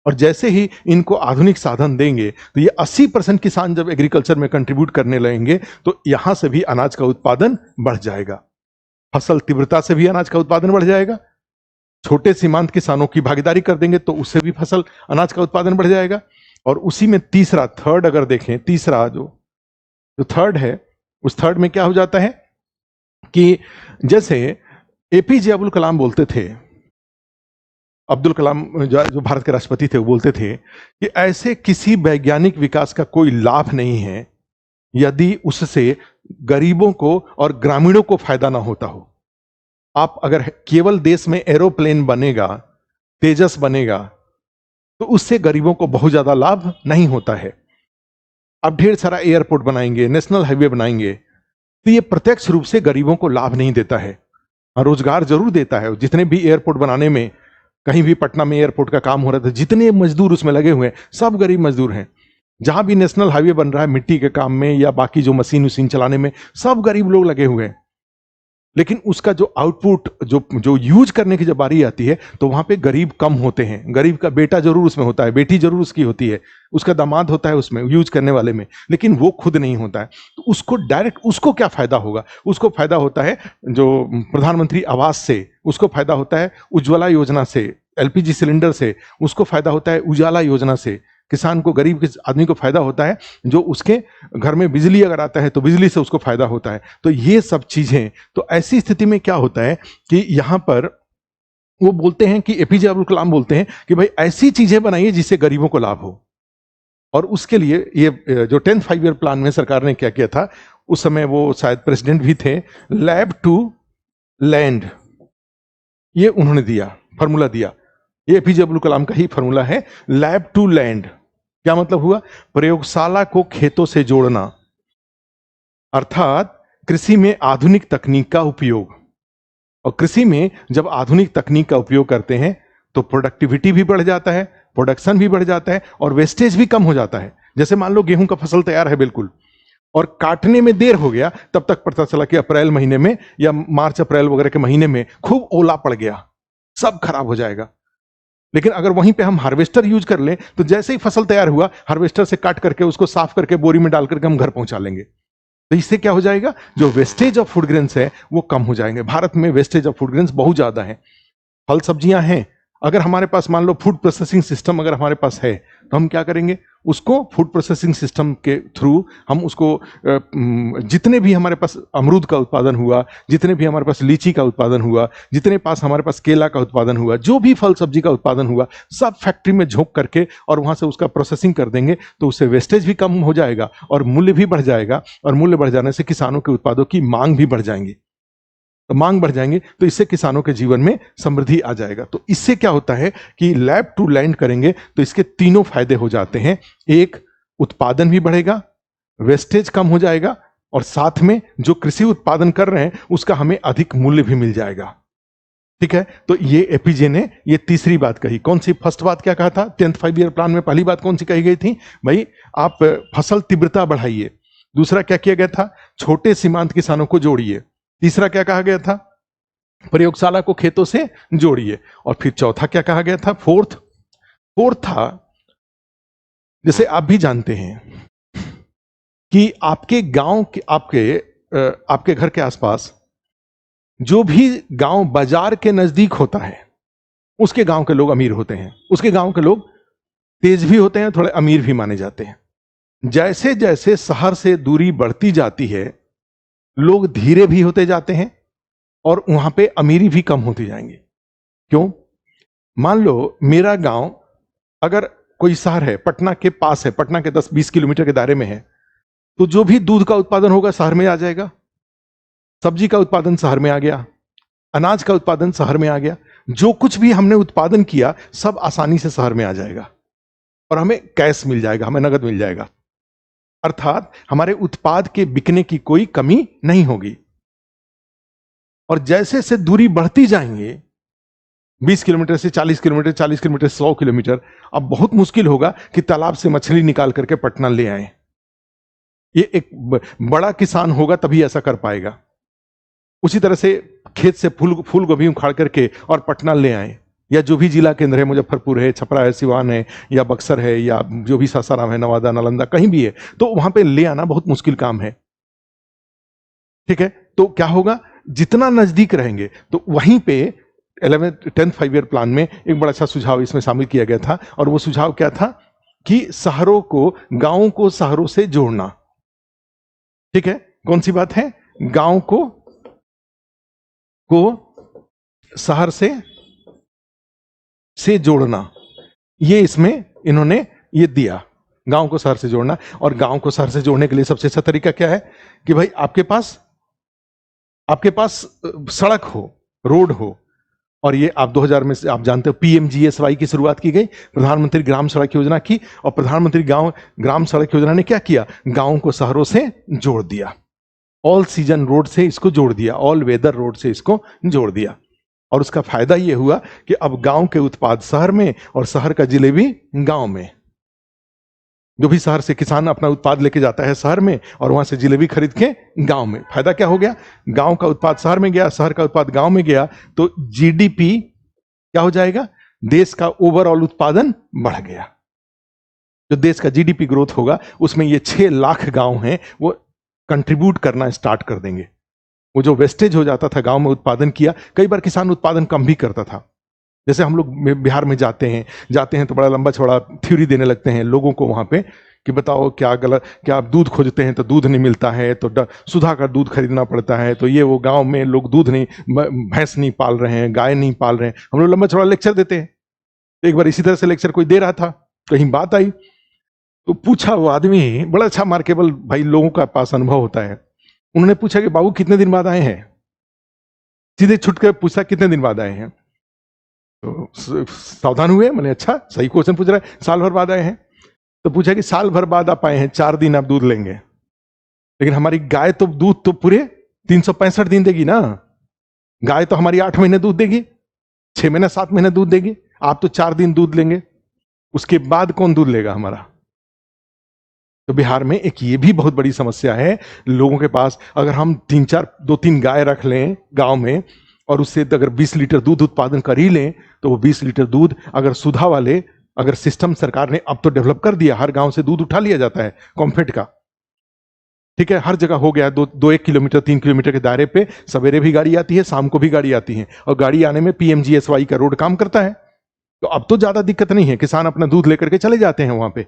और जैसे ही इनको आधुनिक साधन देंगे तो ये 80% किसान जब एग्रीकल्चर में कंट्रीब्यूट करने लगेंगे तो यहां से भी अनाज का उत्पादन बढ़ जाएगा। फसल तीव्रता से भी अनाज का उत्पादन बढ़ जाएगा। छोटे सीमांत किसानों की भागीदारी कर देंगे तो उससे भी अनाज का उत्पादन बढ़ जाएगा। और उसी में थर्ड अगर देखें, तीसरा जो थर्ड है, उस थर्ड में क्या हो जाता है कि जैसे एपीजे अब्दुल कलाम बोलते थे, अब्दुल कलाम जो भारत के राष्ट्रपति थे, वो बोलते थे कि ऐसे किसी वैज्ञानिक विकास का कोई लाभ नहीं है यदि उससे गरीबों को और ग्रामीणों को फायदा ना होता हो। आप अगर केवल देश में एरोप्लेन बनेगा, तेजस बनेगा, तो उससे गरीबों को बहुत ज्यादा लाभ नहीं होता है। अब ढेर सारा एयरपोर्ट बनाएंगे, नेशनल हाईवे बनाएंगे, तो ये प्रत्यक्ष रूप से गरीबों को लाभ नहीं देता है। रोजगार जरूर देता है। जितने भी एयरपोर्ट बनाने में, कहीं भी पटना में एयरपोर्ट का काम हो रहा था, जितने मजदूर उसमें लगे हुए हैं सब गरीब मजदूर हैं। जहां भी नेशनल हाईवे बन रहा है मिट्टी के काम में या बाकी जो मशीन चलाने में, सब गरीब लोग लगे हुए हैं। लेकिन उसका जो आउटपुट, जो यूज करने की जब बारी आती है तो वहां पे गरीब कम होते हैं। गरीब का बेटा जरूर उसमें होता है, बेटी जरूर उसकी होती है, उसका दामाद होता है उसमें यूज करने वाले में, लेकिन वो खुद नहीं होता है। तो उसको डायरेक्ट, उसको क्या फायदा होगा? उसको फायदा होता है जो प्रधानमंत्री आवास से, उसको फायदा होता है उज्ज्वला योजना से, एलपीजी सिलेंडर से, उसको फायदा होता है उजाला योजना से। किसान को, गरीब के आदमी को फायदा होता है जो उसके घर में बिजली अगर आता है तो बिजली से उसको फायदा होता है। तो ये सब चीजें, तो ऐसी स्थिति में क्या होता है कि यहां पर वो बोलते हैं कि एपीजे अब्दुल कलाम बोलते हैं कि भाई ऐसी चीजें बनाइए जिससे गरीबों को लाभ हो। और उसके लिए ये जो 10th 5 ईयर प्लान में सरकार ने क्या किया था, उस समय वो शायद प्रेसिडेंट भी थे, लैब टू लैंड, ये उन्होंने दिया, फॉर्मूला दिया। ये एपीजे अब्दुल कलाम का ही फॉर्मूला है, लैब टू लैंड। क्या मतलब हुआ? प्रयोगशाला को खेतों से जोड़ना, अर्थात कृषि में आधुनिक तकनीक का उपयोग। और कृषि में जब आधुनिक तकनीक का उपयोग करते हैं तो प्रोडक्टिविटी भी बढ़ जाता है, प्रोडक्शन भी बढ़ जाता है, और वेस्टेज भी कम हो जाता है। जैसे मान लो गेहूं का फसल तैयार है बिल्कुल, और काटने में देर हो गया, तब तक पता चला कि अप्रैल महीने में या मार्च अप्रैल वगैरह के महीने में खूब ओला पड़ गया, सब खराब हो जाएगा। लेकिन अगर वहीं पे हम हार्वेस्टर यूज कर लें तो जैसे ही फसल तैयार हुआ, हार्वेस्टर से काट करके उसको साफ करके बोरी में डाल करके हम घर पहुंचा लेंगे। तो इससे क्या हो जाएगा, जो वेस्टेज ऑफ फूड ग्रेन्स है वो कम हो जाएंगे। भारत में वेस्टेज ऑफ फूड ग्रेन्स बहुत ज्यादा है। फल सब्जियां हैं, अगर हमारे पास मान लो फूड प्रोसेसिंग सिस्टम अगर हमारे पास है तो हम क्या करेंगे, उसको फूड प्रोसेसिंग सिस्टम के थ्रू हम उसको जितने भी हमारे पास अमरूद का उत्पादन हुआ, जितने भी हमारे पास लीची का उत्पादन हुआ, जितने पास हमारे पास केला का उत्पादन हुआ, जो भी फल सब्जी का उत्पादन हुआ, सब फैक्ट्री में झोंक करके और वहां से उसका प्रोसेसिंग कर देंगे, तो उससे वेस्टेज भी कम हो जाएगा और मूल्य भी बढ़ जाएगा, और मूल्य बढ़ जाने से किसानों के उत्पादों की मांग भी बढ़ जाएंगी। तो मांग बढ़ जाएंगे तो इससे किसानों के जीवन में समृद्धि आ जाएगा। तो इससे क्या होता है कि लैब टू लैंड करेंगे तो इसके तीनों फायदे हो जाते हैं। एक, उत्पादन भी बढ़ेगा, वेस्टेज कम हो जाएगा, और साथ में जो कृषि उत्पादन कर रहे हैं उसका हमें अधिक मूल्य भी मिल जाएगा। ठीक है, तो ये एपीजे ने ये तीसरी बात कही। कौन सी? फर्स्ट बात क्या कहा था 10th 5 ईयर प्लान में? पहली बात कौन सी कही गई थी भाई? आप फसल तीव्रता बढ़ाइए। दूसरा क्या किया गया था? छोटे सीमांत किसानों को जोड़िए। तीसरा क्या कहा गया था? प्रयोगशाला को खेतों से जोड़िए। और फिर चौथा क्या कहा गया था? फोर्थ था, जैसे आप भी जानते हैं कि आपके गांव के आपके घर के आसपास जो भी गांव बाजार के नजदीक होता है उसके गांव के लोग अमीर होते हैं, उसके गांव के लोग तेज भी होते हैं, थोड़े अमीर भी माने जाते हैं। जैसे जैसे शहर से दूरी बढ़ती जाती है लोग धीरे भी होते जाते हैं और वहां पे अमीरी भी कम होती जाएंगी। क्यों? मान लो मेरा गांव अगर कोई शहर है, पटना के पास है, पटना के 10-20 किलोमीटर के दायरे में है, तो जो भी दूध का उत्पादन होगा शहर में आ जाएगा, सब्जी का उत्पादन शहर में आ गया, अनाज का उत्पादन शहर में आ गया, जो कुछ भी हमने उत्पादन किया सब आसानी से शहर में आ जाएगा और हमें कैश मिल जाएगा, हमें नगद मिल जाएगा। अर्थात हमारे उत्पाद के बिकने की कोई कमी नहीं होगी। और जैसे जैसे दूरी बढ़ती जाएंगे, 20 किलोमीटर से 40 किलोमीटर, 40 किलोमीटर 100 किलोमीटर, अब बहुत मुश्किल होगा कि तालाब से मछली निकाल करके पटना ले आए। ये एक बड़ा किसान होगा तभी ऐसा कर पाएगा। उसी तरह से खेत से फूल गोभी उखाड़ करके और पटना ले आए, या जो भी जिला केंद्र है, मुजफ्फरपुर है, छपरा है, सिवान है, या बक्सर है, या जो भी सासाराम है, नवादा, नालंदा, कहीं भी है, तो वहां पे ले आना बहुत मुश्किल काम है। ठीक है, तो क्या होगा, जितना नजदीक रहेंगे तो वहीं पे 10th 5 ईयर प्लान में एक बड़ा अच्छा सुझाव इसमें शामिल किया गया था, और वो सुझाव क्या था कि शहरों को, गांवों को शहरों से जोड़ना। ठीक है, कौन सी बात है? गांव को शहर से जोड़ना। ये इसमें इन्होंने ये दिया, गांव को शहर से जोड़ना। और गांव को शहर से जोड़ने के लिए सबसे अच्छा तरीका क्या है कि भाई आपके पास सड़क हो, रोड हो। और ये आप 2000 में आप जानते हो पीएमजीएसवाई की शुरुआत की गई, प्रधानमंत्री ग्राम सड़क योजना की। और प्रधानमंत्री ग्राम सड़क योजना ने क्या किया? गांवों को शहरों से जोड़ दिया, ऑल सीजन रोड से इसको जोड़ दिया, ऑल वेदर रोड से इसको जोड़ दिया। और उसका फायदा यह हुआ कि अब गांव के उत्पाद शहर में और शहर का जिलेबी गांव में। जो भी शहर से किसान अपना उत्पाद लेके जाता है शहर में और वहां से जिलेबी खरीद के गांव में, फायदा क्या हो गया? गांव का उत्पाद शहर में गया, शहर का उत्पाद गांव में गया, तो जीडीपी क्या हो जाएगा? देश का ओवरऑल उत्पादन बढ़ गया। जो देश का जीडीपी ग्रोथ होगा उसमें ये 6 लाख गांव हैं वो कंट्रीब्यूट करना स्टार्ट कर देंगे। वो जो वेस्टेज हो जाता था गांव में उत्पादन किया, कई बार किसान उत्पादन कम भी करता था। जैसे हम लोग बिहार में जाते हैं तो बड़ा लंबा चौड़ा थ्योरी देने लगते हैं लोगों को वहां पे कि बताओ क्या गलत, क्या आप दूध खोजते हैं तो दूध नहीं मिलता है, तो सुधा का दूध खरीदना पड़ता है, तो ये वो गांव में लोग दूध नहीं, भैंस नहीं पाल रहे हैं, गाय नहीं पाल रहे हैं। हम लोग लंबा चौड़ा लेक्चर देते हैं। एक बार इसी तरह से लेक्चर कोई दे रहा था, कहीं बात आई तो पूछा वो आदमी, बड़ा अच्छा मार्केबल भाई लोगों का पास अनुभव होता है, उन्होंने पूछा कि बाबू कितने दिन बाद आए हैं? सीधे छुट कर पूछा कितने दिन बाद आए हैं? तो सावधान हुए, मैंने अच्छा सही क्वेश्चन पूछ रहा है, साल भर बाद आए हैं? तो पूछा कि साल भर बाद आप आए हैं, 4 दिन आप दूध लेंगे, लेकिन हमारी गाय तो दूध तो पूरे 365 दिन देगी ना। गाय तो हमारी 8 महीने दूध देगी, 6 महीने 7 महीने दूध देगी, आप तो 4 दिन दूध लेंगे, उसके बाद कौन दूध लेगा हमारा? तो बिहार में एक ये भी बहुत बड़ी समस्या है लोगों के पास। अगर हम 2-3 गाय रख लें गांव में और उससे अगर 20 लीटर दूध उत्पादन कर ही लें, तो वो 20 लीटर दूध अगर सुधा वाले, अगर सिस्टम सरकार ने अब तो डेवलप कर दिया, हर गांव से दूध उठा लिया जाता है कॉम्फेट का, ठीक है, हर जगह हो गया, 1 किलोमीटर 3 किलोमीटर के दायरे पे सवेरे भी गाड़ी आती है, शाम को भी गाड़ी आती है, और गाड़ी आने में पीएमजीएसवाई का रोड काम करता है। तो अब तो ज्यादा दिक्कत नहीं है, किसान अपना दूध लेकर के चले जाते हैं वहां पे।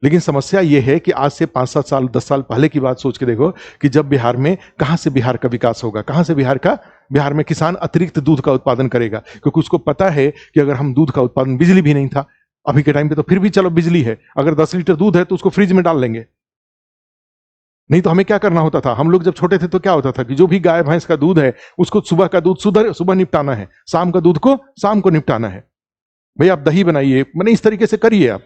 लेकिन समस्या यह है कि आज से 5-7 साल 10 साल पहले की बात सोच के देखो कि जब बिहार में, कहां से बिहार का विकास होगा, कहां से बिहार में किसान अतिरिक्त दूध का उत्पादन करेगा, क्योंकि उसको पता है कि अगर हम दूध का उत्पादन, बिजली भी नहीं था अभी के टाइम पे, तो फिर भी चलो बिजली है, अगर 10 लीटर दूध है तो उसको फ्रिज में डाल लेंगे। नहीं तो हमें क्या करना होता था, हम लोग जब छोटे थे तो क्या होता था कि जो भी गाय भैंस का दूध है उसको सुबह का दूध सुबह निपटाना है, शाम का दूध को शाम को निपटाना है। भाई आप दही बनाइए, मैंने इस तरीके से करिए आप।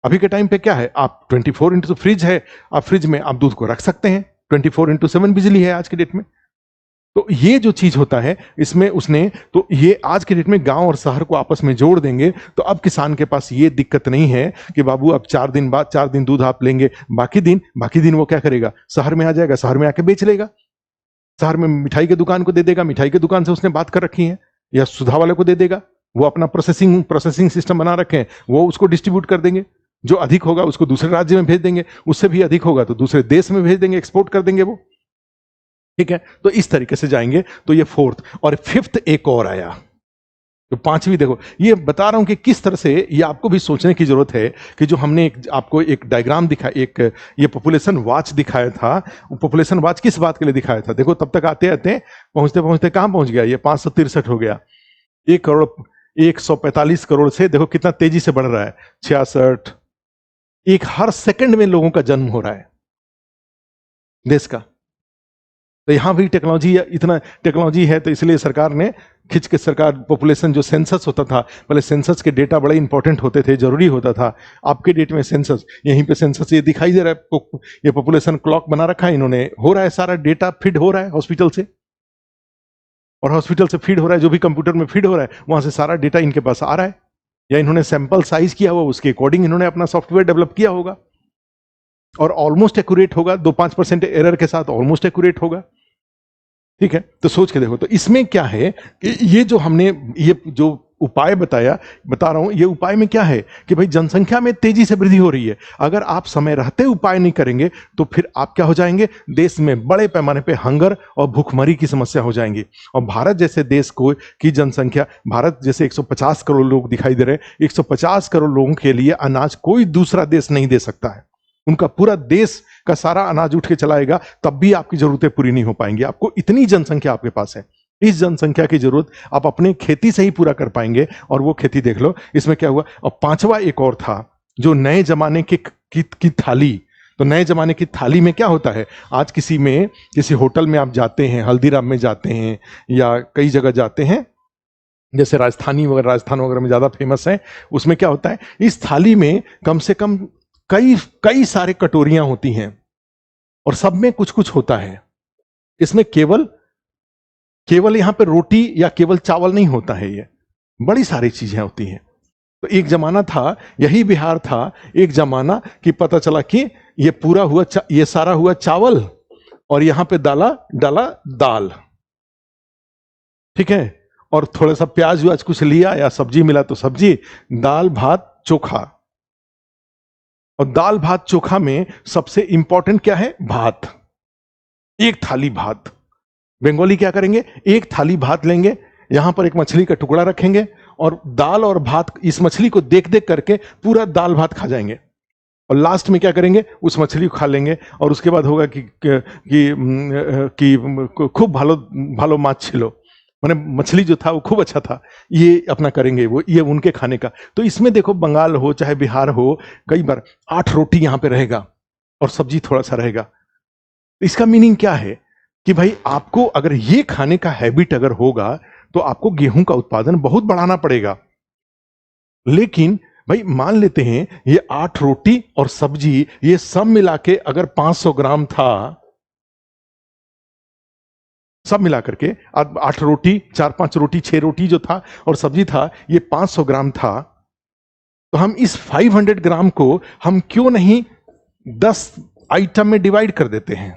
अभी के टाइम पे क्या है, आप 24x फ्रिज है, आप फ्रिज में आप दूध को रख सकते हैं, 24x7 बिजली है आज के डेट में। तो ये जो चीज होता है इसमें उसने, तो ये आज के डेट में गांव और शहर को आपस में जोड़ देंगे, तो अब किसान के पास ये दिक्कत नहीं है कि बाबू अब 4 दिन बाद 4 दिन दूध आप लेंगे, बाकी दिन वो क्या करेगा, शहर में आ जाएगा, शहर में आके बेच लेगा, शहर में मिठाई की दुकान को दे देगा, मिठाई की दुकान से उसने बात कर रखी है, या सुधा वाले को दे देगा, वो अपना प्रोसेसिंग सिस्टम बना रखे हैं, वो उसको डिस्ट्रीब्यूट कर देंगे, जो अधिक होगा उसको दूसरे राज्य में भेज देंगे, उससे भी अधिक होगा तो दूसरे देश में भेज देंगे, एक्सपोर्ट कर देंगे वो। ठीक है, तो इस तरीके से जाएंगे। तो ये 4th और 5th एक और आया, तो 5वीं देखो, ये बता रहा हूं कि किस तरह से ये आपको भी सोचने की जरूरत है कि जो हमने आपको एक डायग्राम दिखा, एक ये पॉपुलेशन वॉच दिखाया था, वो पॉपुलेशन वॉच किस बात के लिए दिखाया था, देखो तब तक आते आते पहुंचते पहुंचते कहां पहुंच गया, ये 563 हो गया, 1,145 करोड़ से देखो कितना तेजी से बढ़ रहा है, 66, एक हर सेकंड में लोगों का जन्म हो रहा है देश का। तो यहां भी टेक्नोलॉजी, इतना टेक्नोलॉजी है, तो इसलिए सरकार ने खिंच के, सरकार पॉपुलेशन जो सेंसस होता था, पहले सेंसस के डेटा बड़े इंपॉर्टेंट होते थे, जरूरी होता था, आपके डेट में सेंसस, यहीं पे सेंसस ये दिखाई दे रहा है, ये पॉपुलेशन क्लॉक बना रखा है इन्होंने, हो रहा है सारा डेटा फीड हो रहा है हॉस्पिटल से, और हॉस्पिटल से फीड हो रहा है, जो भी कंप्यूटर में फीड हो रहा है वहां से सारा डेटा इनके पास आ रहा है, या इन्होंने सैंपल साइज किया हुआ, उसके अकॉर्डिंग इन्होंने अपना सॉफ्टवेयर डेवलप किया होगा, और ऑलमोस्ट एक्यूरेट होगा, 2-5% एरर के साथ ऑलमोस्ट एक्यूरेट होगा। ठीक है, तो सोच के देखो, तो इसमें क्या है कि ये जो हमने ये जो उपाय बता रहा हूं, ये उपाय में क्या है कि भाई जनसंख्या में तेजी से वृद्धि हो रही है, अगर आप समय रहते उपाय नहीं करेंगे तो फिर आप क्या हो जाएंगे, देश में बड़े पैमाने पे हंगर और भूखमरी की समस्या हो जाएंगी। और भारत जैसे देश को की जनसंख्या, भारत जैसे 150 करोड़ लोग दिखाई दे रहे हैं, 150 करोड़ लोगों के लिए अनाज कोई दूसरा देश नहीं दे सकता है, उनका पूरा देश का सारा अनाज उठ के चलाएगा तब भी आपकी जरूरतें पूरी नहीं हो पाएंगी। आपको इतनी जनसंख्या आपके पास है, इस जनसंख्या की जरूरत आप अपने खेती से ही पूरा कर पाएंगे। और वो खेती देख लो इसमें क्या हुआ। और 5वां एक और था, जो नए जमाने की थाली। तो नए जमाने की थाली में क्या होता है, आज किसी होटल में आप जाते हैं, हल्दीराम में जाते हैं या कई जगह जाते हैं, जैसे राजस्थान वगैरह में ज्यादा फेमस है, उसमें क्या होता है, इस थाली में कम से कम कई सारे कटोरियां होती हैं और सब में कुछ कुछ होता है। इसमें केवल यहां पे रोटी या केवल चावल नहीं होता है, ये बड़ी सारी चीजें होती हैं। तो एक जमाना था, यही बिहार था एक जमाना कि पता चला कि ये पूरा हुआ, ये सारा हुआ चावल और यहां पे डाला दाल, ठीक है, और थोड़ा सा प्याज व्याज कुछ लिया या सब्जी मिला तो सब्जी, दाल भात चोखा। और दाल भात चोखा में सबसे इंपॉर्टेंट क्या है, भात, एक थाली भात। बंगाली क्या करेंगे, एक थाली भात लेंगे, यहां पर एक मछली का टुकड़ा रखेंगे और दाल और भात, इस मछली को देख देख करके पूरा दाल भात खा जाएंगे और लास्ट में क्या करेंगे, उस मछली को खा लेंगे और उसके बाद होगा कि खूब भालो माछ छिलो, माने मछली जो था वो खूब अच्छा था, ये अपना करेंगे, वो ये उनके खाने का। तो इसमें देखो, बंगाल हो चाहे बिहार हो, कई बार 8 रोटी यहां पे रहेगा और सब्जी थोड़ा सा रहेगा। इसका मीनिंग क्या है कि भाई आपको अगर ये खाने का हैबिट अगर होगा तो आपको गेहूं का उत्पादन बहुत बढ़ाना पड़ेगा। लेकिन भाई मान लेते हैं ये 8 रोटी और सब्जी, ये सब मिला के अगर 500 ग्राम था, सब मिला करके 8 रोटी, 4-5 रोटी, 6 रोटी जो था और सब्जी था, ये 500 ग्राम था, तो हम इस 500 ग्राम को हम क्यों नहीं 10 आइटम में डिवाइड कर देते हैं,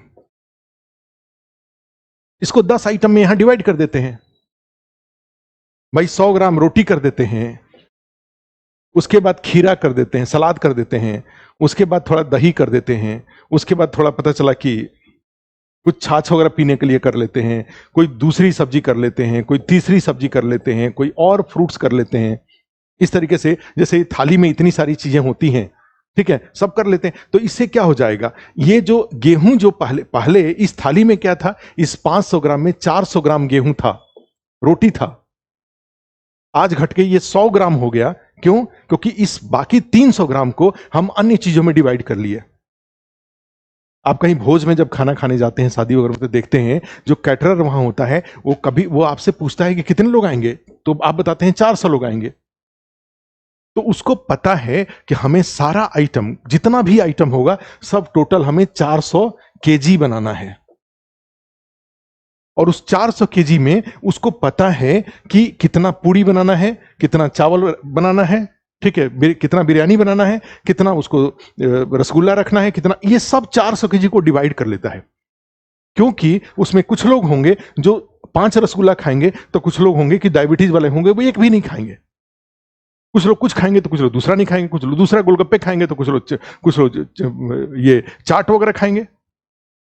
इसको 10 आइटम में यहां डिवाइड कर देते हैं। भाई 100 ग्राम रोटी कर देते हैं, उसके बाद खीरा कर देते हैं, सलाद कर देते हैं, उसके बाद थोड़ा दही कर देते हैं, उसके बाद थोड़ा पता चला कि कुछ छाछ वगैरह पीने के लिए कर लेते हैं, कोई दूसरी सब्जी कर लेते हैं, कोई तीसरी सब्जी कर लेते हैं, कोई और फ्रूट्स कर लेते हैं। इस तरीके से जैसे थाली में इतनी सारी चीजें होती हैं, ठीक है, सब कर लेते हैं। तो इससे क्या हो जाएगा, ये जो गेहूं जो पहले पहले इस थाली में क्या था, इस 500 ग्राम में 400 ग्राम गेहूं था, रोटी था। आज घट के ये 100 ग्राम हो गया। क्यों? क्योंकि इस बाकी 300 ग्राम को हम अन्य चीजों में डिवाइड कर लिए। आप कहीं भोज में जब खाना खाने जाते हैं, शादी वगैरह में, तो देखते हैं जो कैटरर वहां होता है, वो आपसे पूछता है कि कितने लोग आएंगे, तो आप बताते हैं 400 लोग आएंगे। तो उसको पता है कि हमें सारा आइटम, जितना भी आइटम होगा, सब टोटल हमें 400 केजी बनाना है। और उस 400 केजी में उसको पता है कि कितना पूड़ी बनाना है, कितना चावल बनाना है, ठीक है, कितना बिरयानी बनाना है, कितना उसको रसगुल्ला रखना है, कितना, ये सब 400 केजी को डिवाइड कर लेता है। क्योंकि उसमें कुछ लोग होंगे जो 5 रसगुल्ला खाएंगे, तो कुछ लोग होंगे कि डायबिटीज वाले होंगे, वो एक भी नहीं खाएंगे। कुछ लोग कुछ खाएंगे तो कुछ लोग दूसरा नहीं खाएंगे, कुछ लोग दूसरा गोलगप्पे खाएंगे तो कुछ लोग ये चाट वगैरह खाएंगे।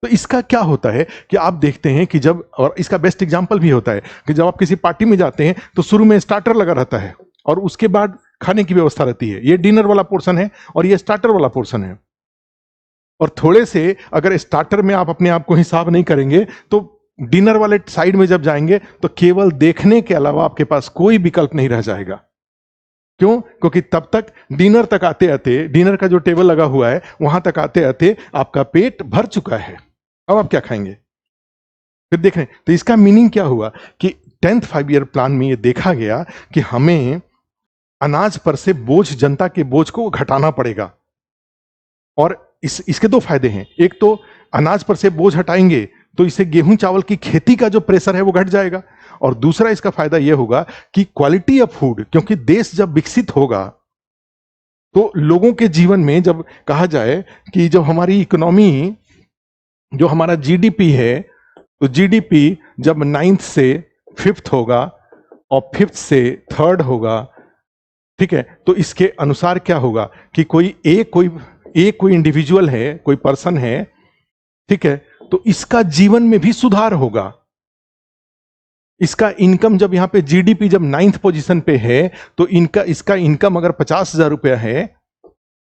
तो इसका क्या होता है कि आप देखते हैं कि जब, और इसका बेस्ट एग्जांपल भी होता है कि जब आप किसी पार्टी में जाते हैं तो शुरू में स्टार्टर लगा रहता है और उसके बाद खाने की व्यवस्था रहती है। ये डिनर वाला पोर्शन है और ये स्टार्टर वाला पोर्शन है। और थोड़े से अगर स्टार्टर में आप अपने आप को हिसाब नहीं करेंगे तो डिनर वाले साइड में जब जाएंगे तो केवल देखने के अलावा आपके पास कोई विकल्प नहीं रह जाएगा। क्यों? क्योंकि तब तक डिनर तक आते आते, डिनर का जो टेबल लगा हुआ है वहां तक आते आते आपका पेट भर चुका है। अब आप क्या खाएंगे? फिर देख रहे हैं। तो इसका मीनिंग क्या हुआ कि 10th 5 ईयर प्लान में यह देखा गया कि हमें अनाज पर से बोझ, जनता के बोझ को घटाना पड़ेगा। और इसके 2 फायदे हैं। एक तो अनाज पर से बोझ हटाएंगे तो इससे गेहूं चावल की खेती का जो प्रेशर है वो घट जाएगा। और दूसरा इसका फायदा यह होगा कि क्वालिटी ऑफ फूड, क्योंकि देश जब विकसित होगा तो लोगों के जीवन में, जब कहा जाए कि जब हमारी इकोनॉमी, जो हमारा जीडीपी है, तो जीडीपी जब 9th से 5th होगा और 5th से 3rd होगा, ठीक है, तो इसके अनुसार क्या होगा कि कोई इंडिविजुअल है, कोई पर्सन है, ठीक है, तो इसका जीवन में भी सुधार होगा। इसका इनकम, जब यहां पे जीडीपी जब 9th पोजीशन पे है तो इसका इनकम अगर 50,000 रुपया है,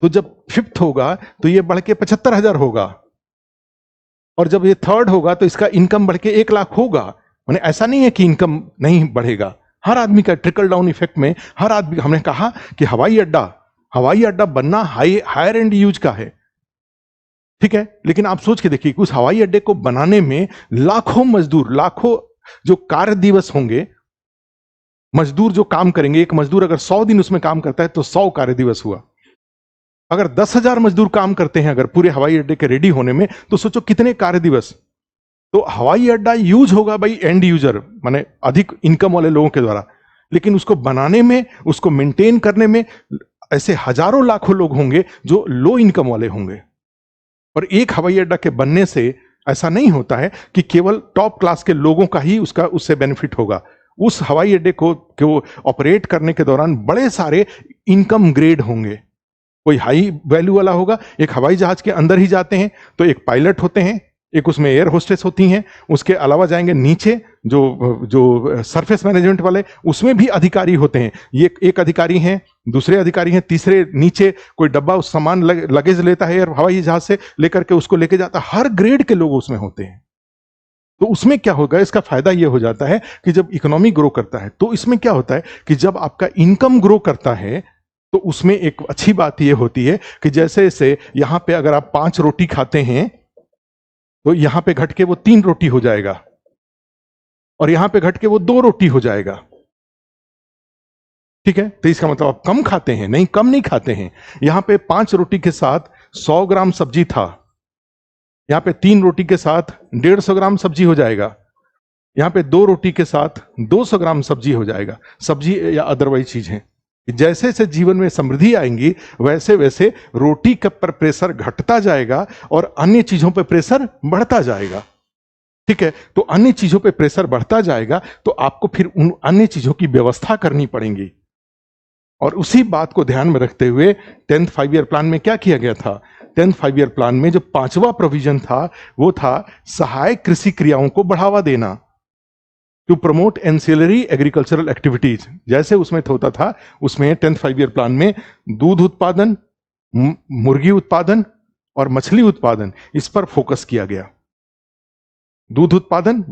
तो जब 5th होगा तो ये बढ़ के 75,000 होगा। और जब ये 3rd होगा तो इसका इनकम बढ़ के 1 लाख होगा। माने ऐसा नहीं है कि इनकम नहीं बढ़ेगा, हर आदमी का ट्रिकल डाउन इफेक्ट में हर आदमी, हमने कहा कि हवाई अड्डा बनना हायर एंड यूज का है, ठीक है, लेकिन आप सोच के देखिए कि उस हवाई अड्डे को बनाने में लाखों मजदूर, लाखों जो कार्य दिवस होंगे, मजदूर जो काम करेंगे, एक मजदूर अगर 100 दिन उसमें काम करता है तो 100 कार्य दिवस हुआ। अगर 10,000 मजदूर काम करते हैं अगर पूरे हवाई अड्डे के रेडी होने में, तो सोचो कितने कार्य दिवस। तो हवाई अड्डा यूज होगा भाई एंड यूजर, माने अधिक इनकम वाले लोगों के द्वारा, लेकिन उसको बनाने में, उसको मेंटेन करने में ऐसे हजारों लाखों लोग होंगे जो लो इनकम वाले होंगे। और एक हवाई अड्डा के बनने से ऐसा नहीं होता है कि केवल टॉप क्लास के लोगों का ही उससे बेनिफिट होगा। उस हवाई अड्डे को ऑपरेट करने के दौरान बड़े सारे इनकम ग्रेड होंगे। कोई हाई वैल्यू वाला होगा, एक हवाई जहाज के अंदर ही जाते हैं तो एक पायलट होते हैं, एक उसमें एयर होस्टेस होती हैं, उसके अलावा जाएंगे नीचे जो सरफेस मैनेजमेंट वाले, उसमें भी अधिकारी होते हैं। ये एक अधिकारी हैं, दूसरे अधिकारी हैं, तीसरे नीचे कोई डब्बा सामान लगेज लेता है हवाई जहाज से लेकर के उसको लेके जाता है। हर ग्रेड के लोग उसमें होते हैं। तो उसमें क्या होगा, इसका फायदा यह हो जाता है कि जब इकोनॉमी ग्रो करता है तो इसमें क्या होता है कि जब आपका इनकम ग्रो करता है तो उसमें एक अच्छी बात यह होती है कि जैसे जैसे यहां पे अगर आप 5 रोटी खाते हैं तो यहां पे घट के वो 3 रोटी हो जाएगा और यहां पे घट के वो 2 रोटी हो जाएगा, ठीक है। तो इसका मतलब आप कम खाते हैं, नहीं, कम नहीं खाते हैं। यहां पे 5 रोटी के साथ 100 ग्राम सब्जी था, यहां पे 3 रोटी के साथ 150 ग्राम सब्जी हो जाएगा, यहां पे 2 रोटी के साथ 200 ग्राम सब्जी हो जाएगा। सब्जी या अदरवाइज चीज है। जैसे जैसे जीवन में समृद्धि आएंगी वैसे वैसे रोटी पर प्रेशर घटता जाएगा और अन्य चीजों पर प्रेशर बढ़ता जाएगा, ठीक है। तो अन्य चीजों पे प्रेशर बढ़ता जाएगा तो आपको फिर उन अन्य चीजों की व्यवस्था करनी पड़ेगी। और उसी बात को ध्यान में रखते हुए 10th 5 ईयर प्लान में क्या किया गया था? 10th 5 ईयर प्लान में जो 5वां प्रोविजन था वो था सहायक कृषि क्रियाओं को बढ़ावा देना, to promote ancillary agricultural activities. जैसे उसमें होता था, उसमें 10th 5 ईयर प्लान में दूध उत्पादन, मुर्गी उत्पादन और मछली उत्पादन, इस पर फोकस किया गया। दूध उत्पादन,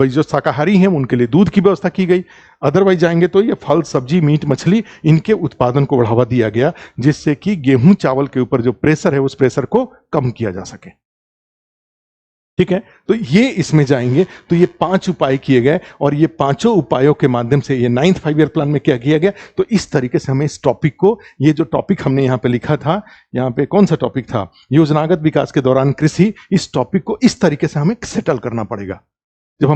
जो शाकाहारी हैं उनके लिए दूध की व्यवस्था की गई। अदरवाइज जाएंगे तो ये फल, सब्जी, मीट, मछली, इनके उत्पादन को बढ़ावा दिया गया, जिससे कि गेहूं चावल के ऊपर जो प्रेशर है उस प्रेशर को कम किया जा सके। ठीक है, तो ये इसमें जाएंगे तो ये 5 उपाय किए गए, और ये पांचों उपायों के माध्यम से ये 9th 5 ईयर प्लान में क्या किया गया। तो इस तरीके से हमें इस टॉपिक को, ये जो टॉपिक हमने यहाँ पे लिखा था, यहाँ पे कौन सा टॉपिक था, योजनागत विकास के दौरान कृषि, इस टॉपिक को इस तरीके से हमें सेटल करना पड़ेगा। जब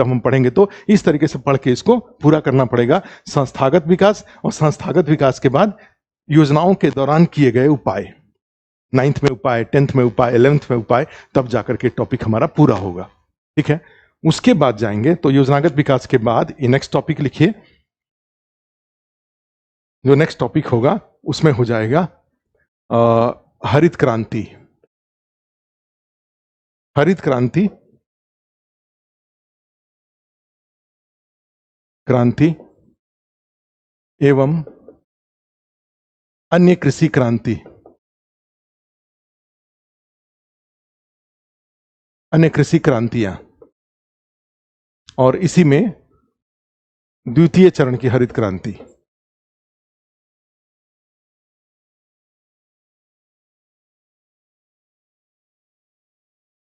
हम पढ़ेंगे तो इस तरीके से पढ़ के इसको पूरा करना पड़ेगा। संस्थागत विकास, और संस्थागत विकास के बाद योजनाओं के दौरान किए गए उपाय, 9th में उपाय, 10th में उपाय, 11th में उपाय, तब जाकर के टॉपिक हमारा पूरा होगा। ठीक है, उसके बाद जाएंगे तो योजनागत विकास के बाद ये नेक्स्ट टॉपिक लिखिए। जो नेक्स्ट टॉपिक होगा उसमें हो जाएगा हरित क्रांति। हरित क्रांति, क्रांति एवं अन्य कृषि क्रांति, अन्य कृषि क्रांतियां, और इसी में द्वितीय चरण की हरित क्रांति।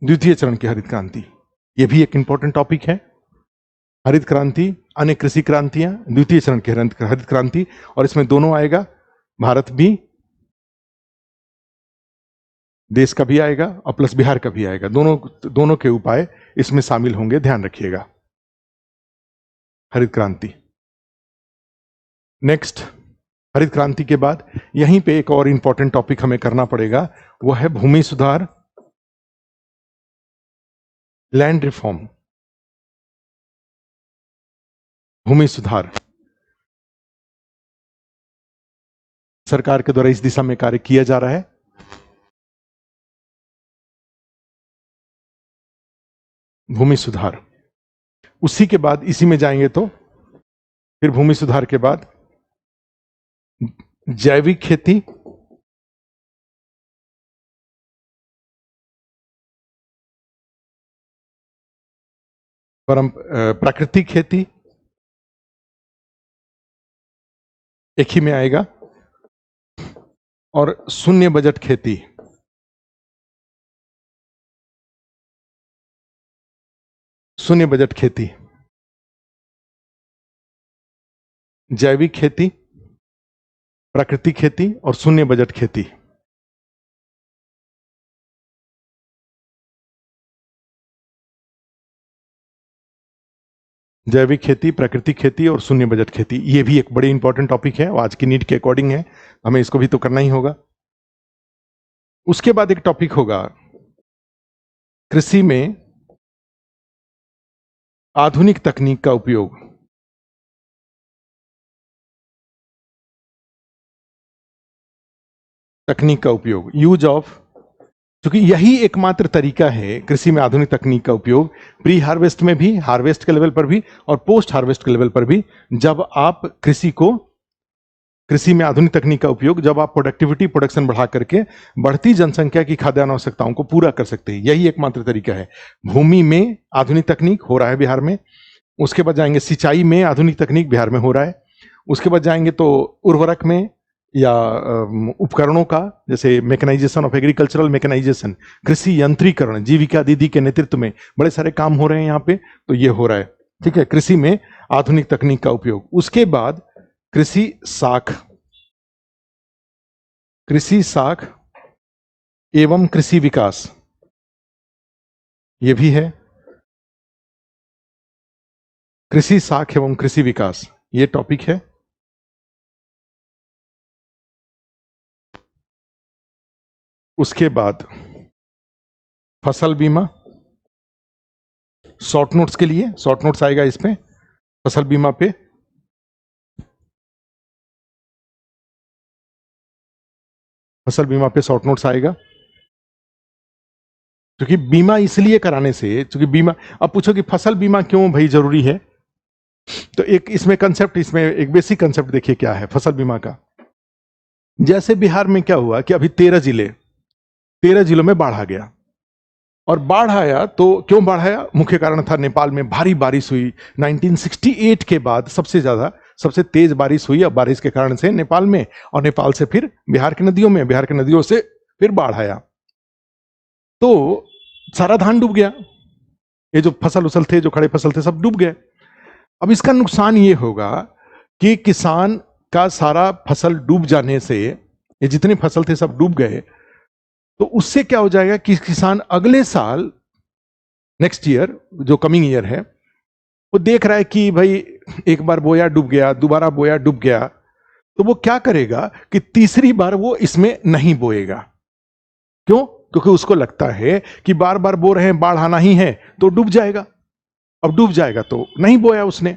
द्वितीय चरण की हरित क्रांति, यह भी एक इंपॉर्टेंट टॉपिक है। हरित क्रांति, अन्य कृषि क्रांतियां, द्वितीय चरण की हरित क्रांति, और इसमें दोनों आएगा, भारत भी, देश का भी आएगा और प्लस बिहार का भी आएगा। दोनों के उपाय इसमें शामिल होंगे, ध्यान रखिएगा। हरित क्रांति नेक्स्ट, हरित क्रांति के बाद यहीं पे एक और इंपॉर्टेंट टॉपिक हमें करना पड़ेगा, वो है भूमि सुधार, लैंड रिफॉर्म। भूमि सुधार सरकार के द्वारा इस दिशा में कार्य किया जा रहा है। भूमि सुधार, उसी के बाद इसी में जाएंगे तो फिर भूमि सुधार के बाद जैविक खेती, प्राकृतिक खेती, एक ही में आएगा, और शून्य बजट खेती। शून्य बजट खेती, जैविक खेती, प्राकृतिक खेती और शून्य बजट खेती। जैविक खेती, प्राकृतिक खेती और शून्य बजट खेती, ये भी एक बड़ी इंपॉर्टेंट टॉपिक है, आज की नीड के अकॉर्डिंग है, हमें इसको भी तो करना ही होगा। उसके बाद एक टॉपिक होगा कृषि में आधुनिक तकनीक का उपयोग। तकनीक का उपयोग, यूज ऑफ, क्योंकि यही एकमात्र तरीका है कृषि में आधुनिक तकनीक का उपयोग, प्री हार्वेस्ट में भी, हार्वेस्ट के लेवल पर भी और पोस्ट हार्वेस्ट के लेवल पर भी। जब आप कृषि में आधुनिक तकनीक का उपयोग, जब आप प्रोडक्टिविटी, प्रोडक्शन बढ़ा करके बढ़ती जनसंख्या की खाद्यान्न आवश्यकताओं को पूरा कर सकते हैं, यही एकमात्र तरीका है। भूमि में आधुनिक तकनीक हो रहा है बिहार में। उसके बाद जाएंगे सिंचाई में आधुनिक तकनीक बिहार में हो रहा है। उसके बाद जाएंगे तो उर्वरक में या उपकरणों का, जैसे मैकेनाइजेशन ऑफ एग्रीकल्चरल मैकेनाइजेशन, कृषि यंत्रीकरण, जीविका दीदी के नेतृत्व में बड़े सारे काम हो रहे हैं यहाँ पे, तो ये हो रहा है। ठीक है, कृषि में आधुनिक तकनीक का उपयोग। उसके बाद कृषि साख एवं कृषि विकास, ये भी है। कृषि साख एवं कृषि विकास, ये टॉपिक है। उसके बाद फसल बीमा, शॉर्ट नोट्स के लिए शॉर्ट नोट्स आएगा इस पे, फसल बीमा पे। फसल बीमा पे शॉर्ट नोट्स आएगा, क्योंकि बीमा इसलिए कराने से, क्योंकि बीमा, अब पूछो कि फसल बीमा क्यों भाई जरूरी है, तो एक इसमें कंसेप्ट, इसमें एक बेसिक कंसेप्ट देखिए क्या है फसल बीमा का। जैसे बिहार में क्या हुआ कि अभी 13 जिलों में बाढ़ आ गया, और बाढ़ आया तो क्यों बाढ़ आया, मुख्य कारण था नेपाल में भारी बारिश हुई 1968 के बाद, सबसे तेज बारिश हुई, अब बारिश के कारण से नेपाल में, और नेपाल से फिर बिहार की नदियों में, बिहार की नदियों से फिर बाढ़ आया, तो सारा धान डूब गया, ये जो फसल उसल थे, जो खड़े फसल थे, सब डूब गए। अब इसका नुकसान ये होगा कि किसान का सारा फसल डूब जाने से, ये जितने फसल थे सब डूब गए, तो उससे क्या हो जाएगा कि किसान अगले साल, नेक्स्ट ईयर, जो कमिंग ईयर है, वो देख रहा है कि भाई एक बार बोया डूब गया, दोबारा बोया डूब गया, तो वो क्या करेगा कि तीसरी बार वो इसमें नहीं बोएगा। क्यों? क्योंकि उसको लगता है कि बार बार बो रहे हैं, बाढ़ आना ही है तो डूब जाएगा, अब डूब जाएगा तो नहीं बोया उसने,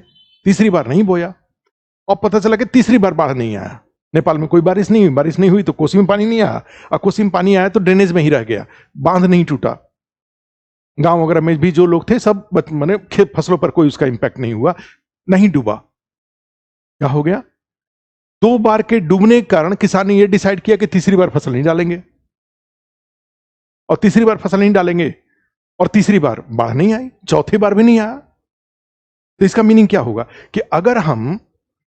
तीसरी बार नहीं बोया, और पता चला कि तीसरी बार बाढ़ नहीं आया, नेपाल में कोई बारिश नहीं हुई तो कोसी में पानी नहीं आया, और कोसी में पानी आया तो ड्रेनेज में ही रह गया, बांध नहीं टूटा, गांव वगैरह में भी जो लोग थे सब माने खेत फसलों पर कोई उसका इंपैक्ट नहीं हुआ, नहीं डूबा। क्या हो गया? 2 बार के डूबने के कारण किसान ने यह डिसाइड किया कि तीसरी बार फसल नहीं डालेंगे, और तीसरी बार फसल नहीं डालेंगे, और तीसरी बार बाढ़ नहीं आई, चौथी बार भी नहीं आया। तो इसका मीनिंग क्या होगा कि अगर हम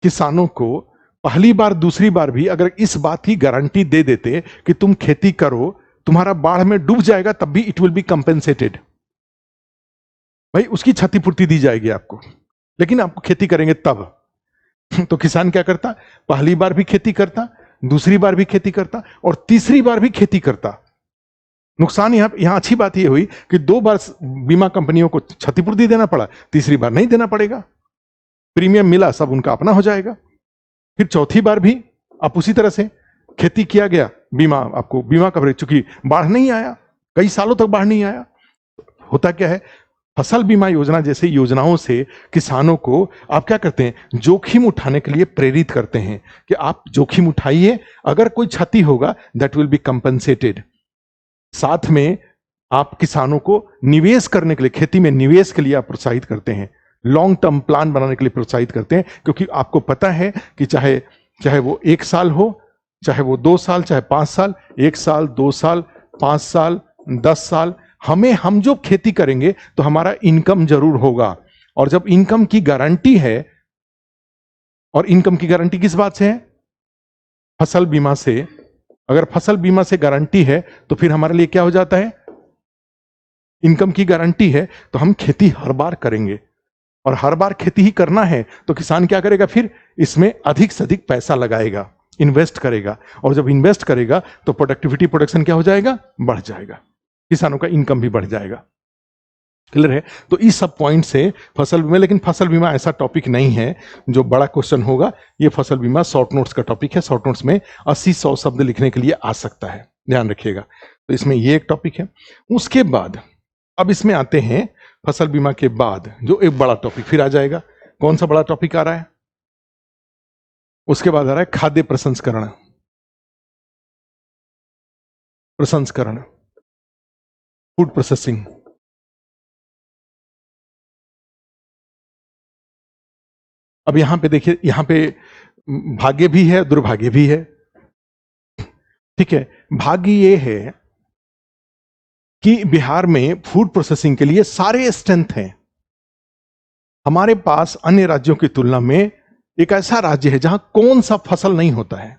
किसानों को पहली बार दूसरी बार भी अगर इस बात की गारंटी दे देते कि तुम खेती करो, तुम्हारा बाढ़ में डूब जाएगा तब भी इट विल बी कंपेंसेटेड, भाई उसकी क्षतिपूर्ति दी जाएगी आपको, लेकिन आप खेती करेंगे तब। तो किसान क्या करता? पहली बार भी खेती करता, दूसरी बार भी खेती करता, और तीसरी बार भी खेती करता। नुकसान यहां अच्छी बात यह हुई कि 2 बार बीमा कंपनियों को क्षतिपूर्ति देना पड़ा, तीसरी बार नहीं देना पड़ेगा, प्रीमियम मिला, सब उनका अपना हो जाएगा। फिर चौथी बार भी आप उसी तरह से खेती किया गया, बीमा, आपको बीमा कवरेज, चूंकि बाढ़ नहीं आया, कई सालों तक बाढ़ नहीं आया। होता क्या है, फसल बीमा योजना जैसे योजनाओं से किसानों को आप क्या करते हैं, जोखिम उठाने के लिए प्रेरित करते हैं कि आप जोखिम उठाइए, अगर कोई क्षति होगा दैट विल बी कंपनसेटेड। साथ में आप किसानों को निवेश करने के लिए, खेती में निवेश के लिए आप प्रोत्साहित करते हैं, लॉन्ग टर्म प्लान बनाने के लिए प्रोत्साहित करते हैं, क्योंकि आपको पता है कि चाहे वो 1 साल हो, चाहे वो 2 साल, चाहे 5 साल, 1 साल, 2 साल, 5 साल, 10 साल, हम जो खेती करेंगे तो हमारा इनकम जरूर होगा। और जब इनकम की गारंटी है, और इनकम की गारंटी किस बात से है? फसल बीमा से। अगर फसल बीमा से गारंटी है तो फिर हमारे लिए क्या हो जाता है? इनकम की गारंटी है तो हम खेती हर बार करेंगे, और हर बार खेती ही करना है तो किसान क्या करेगा, फिर इसमें अधिक से अधिक पैसा लगाएगा, इन्वेस्ट करेगा, और जब इन्वेस्ट करेगा तो प्रोडक्टिविटी, प्रोडक्शन क्या हो जाएगा? बढ़ जाएगा, किसानों का इनकम भी बढ़ जाएगा। क्लियर है? तो इस सब पॉइंट से फसल बीमा, लेकिन फसल बीमा ऐसा टॉपिक नहीं है जो बड़ा क्वेश्चन होगा, ये फसल बीमा शॉर्ट नोट्स का टॉपिक है, शॉर्ट नोट्स में 80-100 शब्द लिखने के लिए आ सकता है, ध्यान रखिएगा। तो इसमें ये एक टॉपिक है। उसके बाद अब इसमें आते हैं, फसल बीमा के बाद जो एक बड़ा टॉपिक फिर आ जाएगा। कौन सा बड़ा टॉपिक आ रहा है? उसके बाद आ रहा है खाद्य प्रसंस्करण, फूड प्रोसेसिंग। अब यहां पे देखिए, यहां पे भाग्य भी है, दुर्भाग्य भी है। ठीक है, भाग्य ये है कि बिहार में फूड प्रोसेसिंग के लिए सारे स्ट्रेंथ हैं। हमारे पास अन्य राज्यों की तुलना में एक ऐसा राज्य है जहां कौन सा फसल नहीं होता है।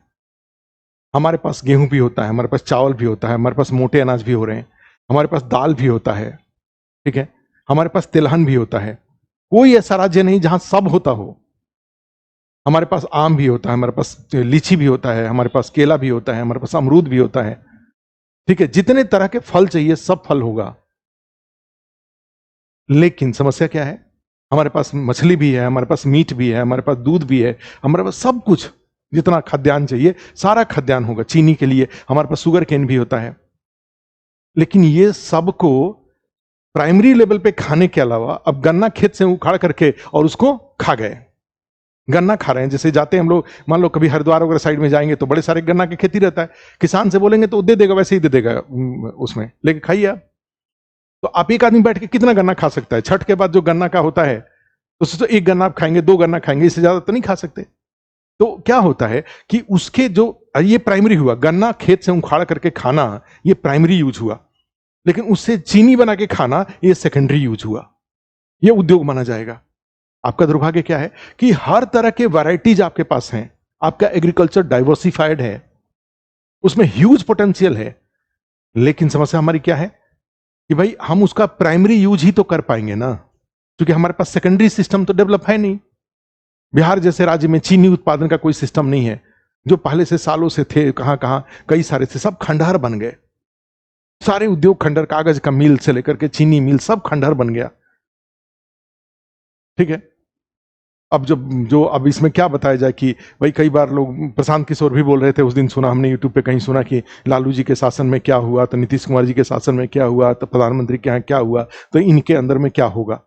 हमारे पास गेहूं भी होता है, हमारे पास चावल भी होता है, हमारे पास मोटे अनाज भी हो रहे हैं, हमारे पास दाल भी होता है, ठीक है, हमारे पास तिलहन भी होता है। कोई ऐसा राज्य नहीं जहां सब होता हो। हमारे पास आम भी होता है, हमारे पास लीची भी होता है, हमारे पास केला भी होता है, हमारे पास अमरूद भी होता है, ठीक है, जितने तरह के फल चाहिए सब फल होगा। लेकिन समस्या क्या है, हमारे पास मछली भी है, हमारे पास मीट भी है, हमारे पास दूध भी है, हमारे पास सब कुछ, जितना खाद्यान्न चाहिए सारा खाद्यान्न होगा। चीनी के लिए हमारे पास शुगर केन भी होता है। लेकिन ये सबको प्राइमरी लेवल पे खाने के अलावा अब गन्ना खेत से उखाड़ करके और उसको खा गए, गन्ना खा रहे हैं। जैसे जाते हैं हम लोग, मान लो कभी हरिद्वार वगैरह साइड में जाएंगे तो बड़े सारे गन्ना की खेती रहता है, किसान से बोलेंगे तो दे देगा, वैसे ही दे देगा, उसमें लेके खाइए आप। तो आप एक आदमी बैठ के कितना गन्ना खा सकता है? छठ के बाद जो गन्ना का होता है उससे तो एक गन्ना आप खाएंगे, दो गन्ना खाएंगे, इससे ज्यादा तो नहीं खा सकते। तो क्या होता है कि उसके जो, ये प्राइमरी हुआ, गन्ना खेत से उखाड़ करके खाना, ये प्राइमरी यूज हुआ। लेकिन उससे चीनी बना के खाना, ये सेकेंडरी यूज हुआ, ये उद्योग माना जाएगा। आपका दुर्भाग्य क्या है कि हर तरह के वैरायटीज आपके पास हैं, आपका एग्रीकल्चर डाइवर्सिफाइड है, उसमें ह्यूज पोटेंशियल है। लेकिन समस्या हमारी क्या है कि भाई हम उसका प्राइमरी यूज ही तो कर पाएंगे ना, क्योंकि हमारे पास सेकेंडरी सिस्टम तो डेवलप है नहीं। बिहार जैसे राज्य में चीनी उत्पादन का कोई सिस्टम नहीं है, जो पहले से सालों से थे, कहां कहां कई सारे थे, सब खंडहर बन गए। सारे उद्योग खंडहर, कागज का मिल से लेकर के चीनी मिल सब खंडहर बन गया। ठीक है, अब जो अब इसमें क्या बताया जाए कि भाई, कई बार लोग, प्रशांत किशोर भी बोल रहे थे, उस दिन सुना हमने यूट्यूब पे कहीं सुना कि लालू जी के शासन में क्या हुआ, तो नीतीश कुमार जी के शासन में क्या हुआ, तो प्रधानमंत्री के यहाँ क्या हुआ, तो इनके अंदर में क्या होगा।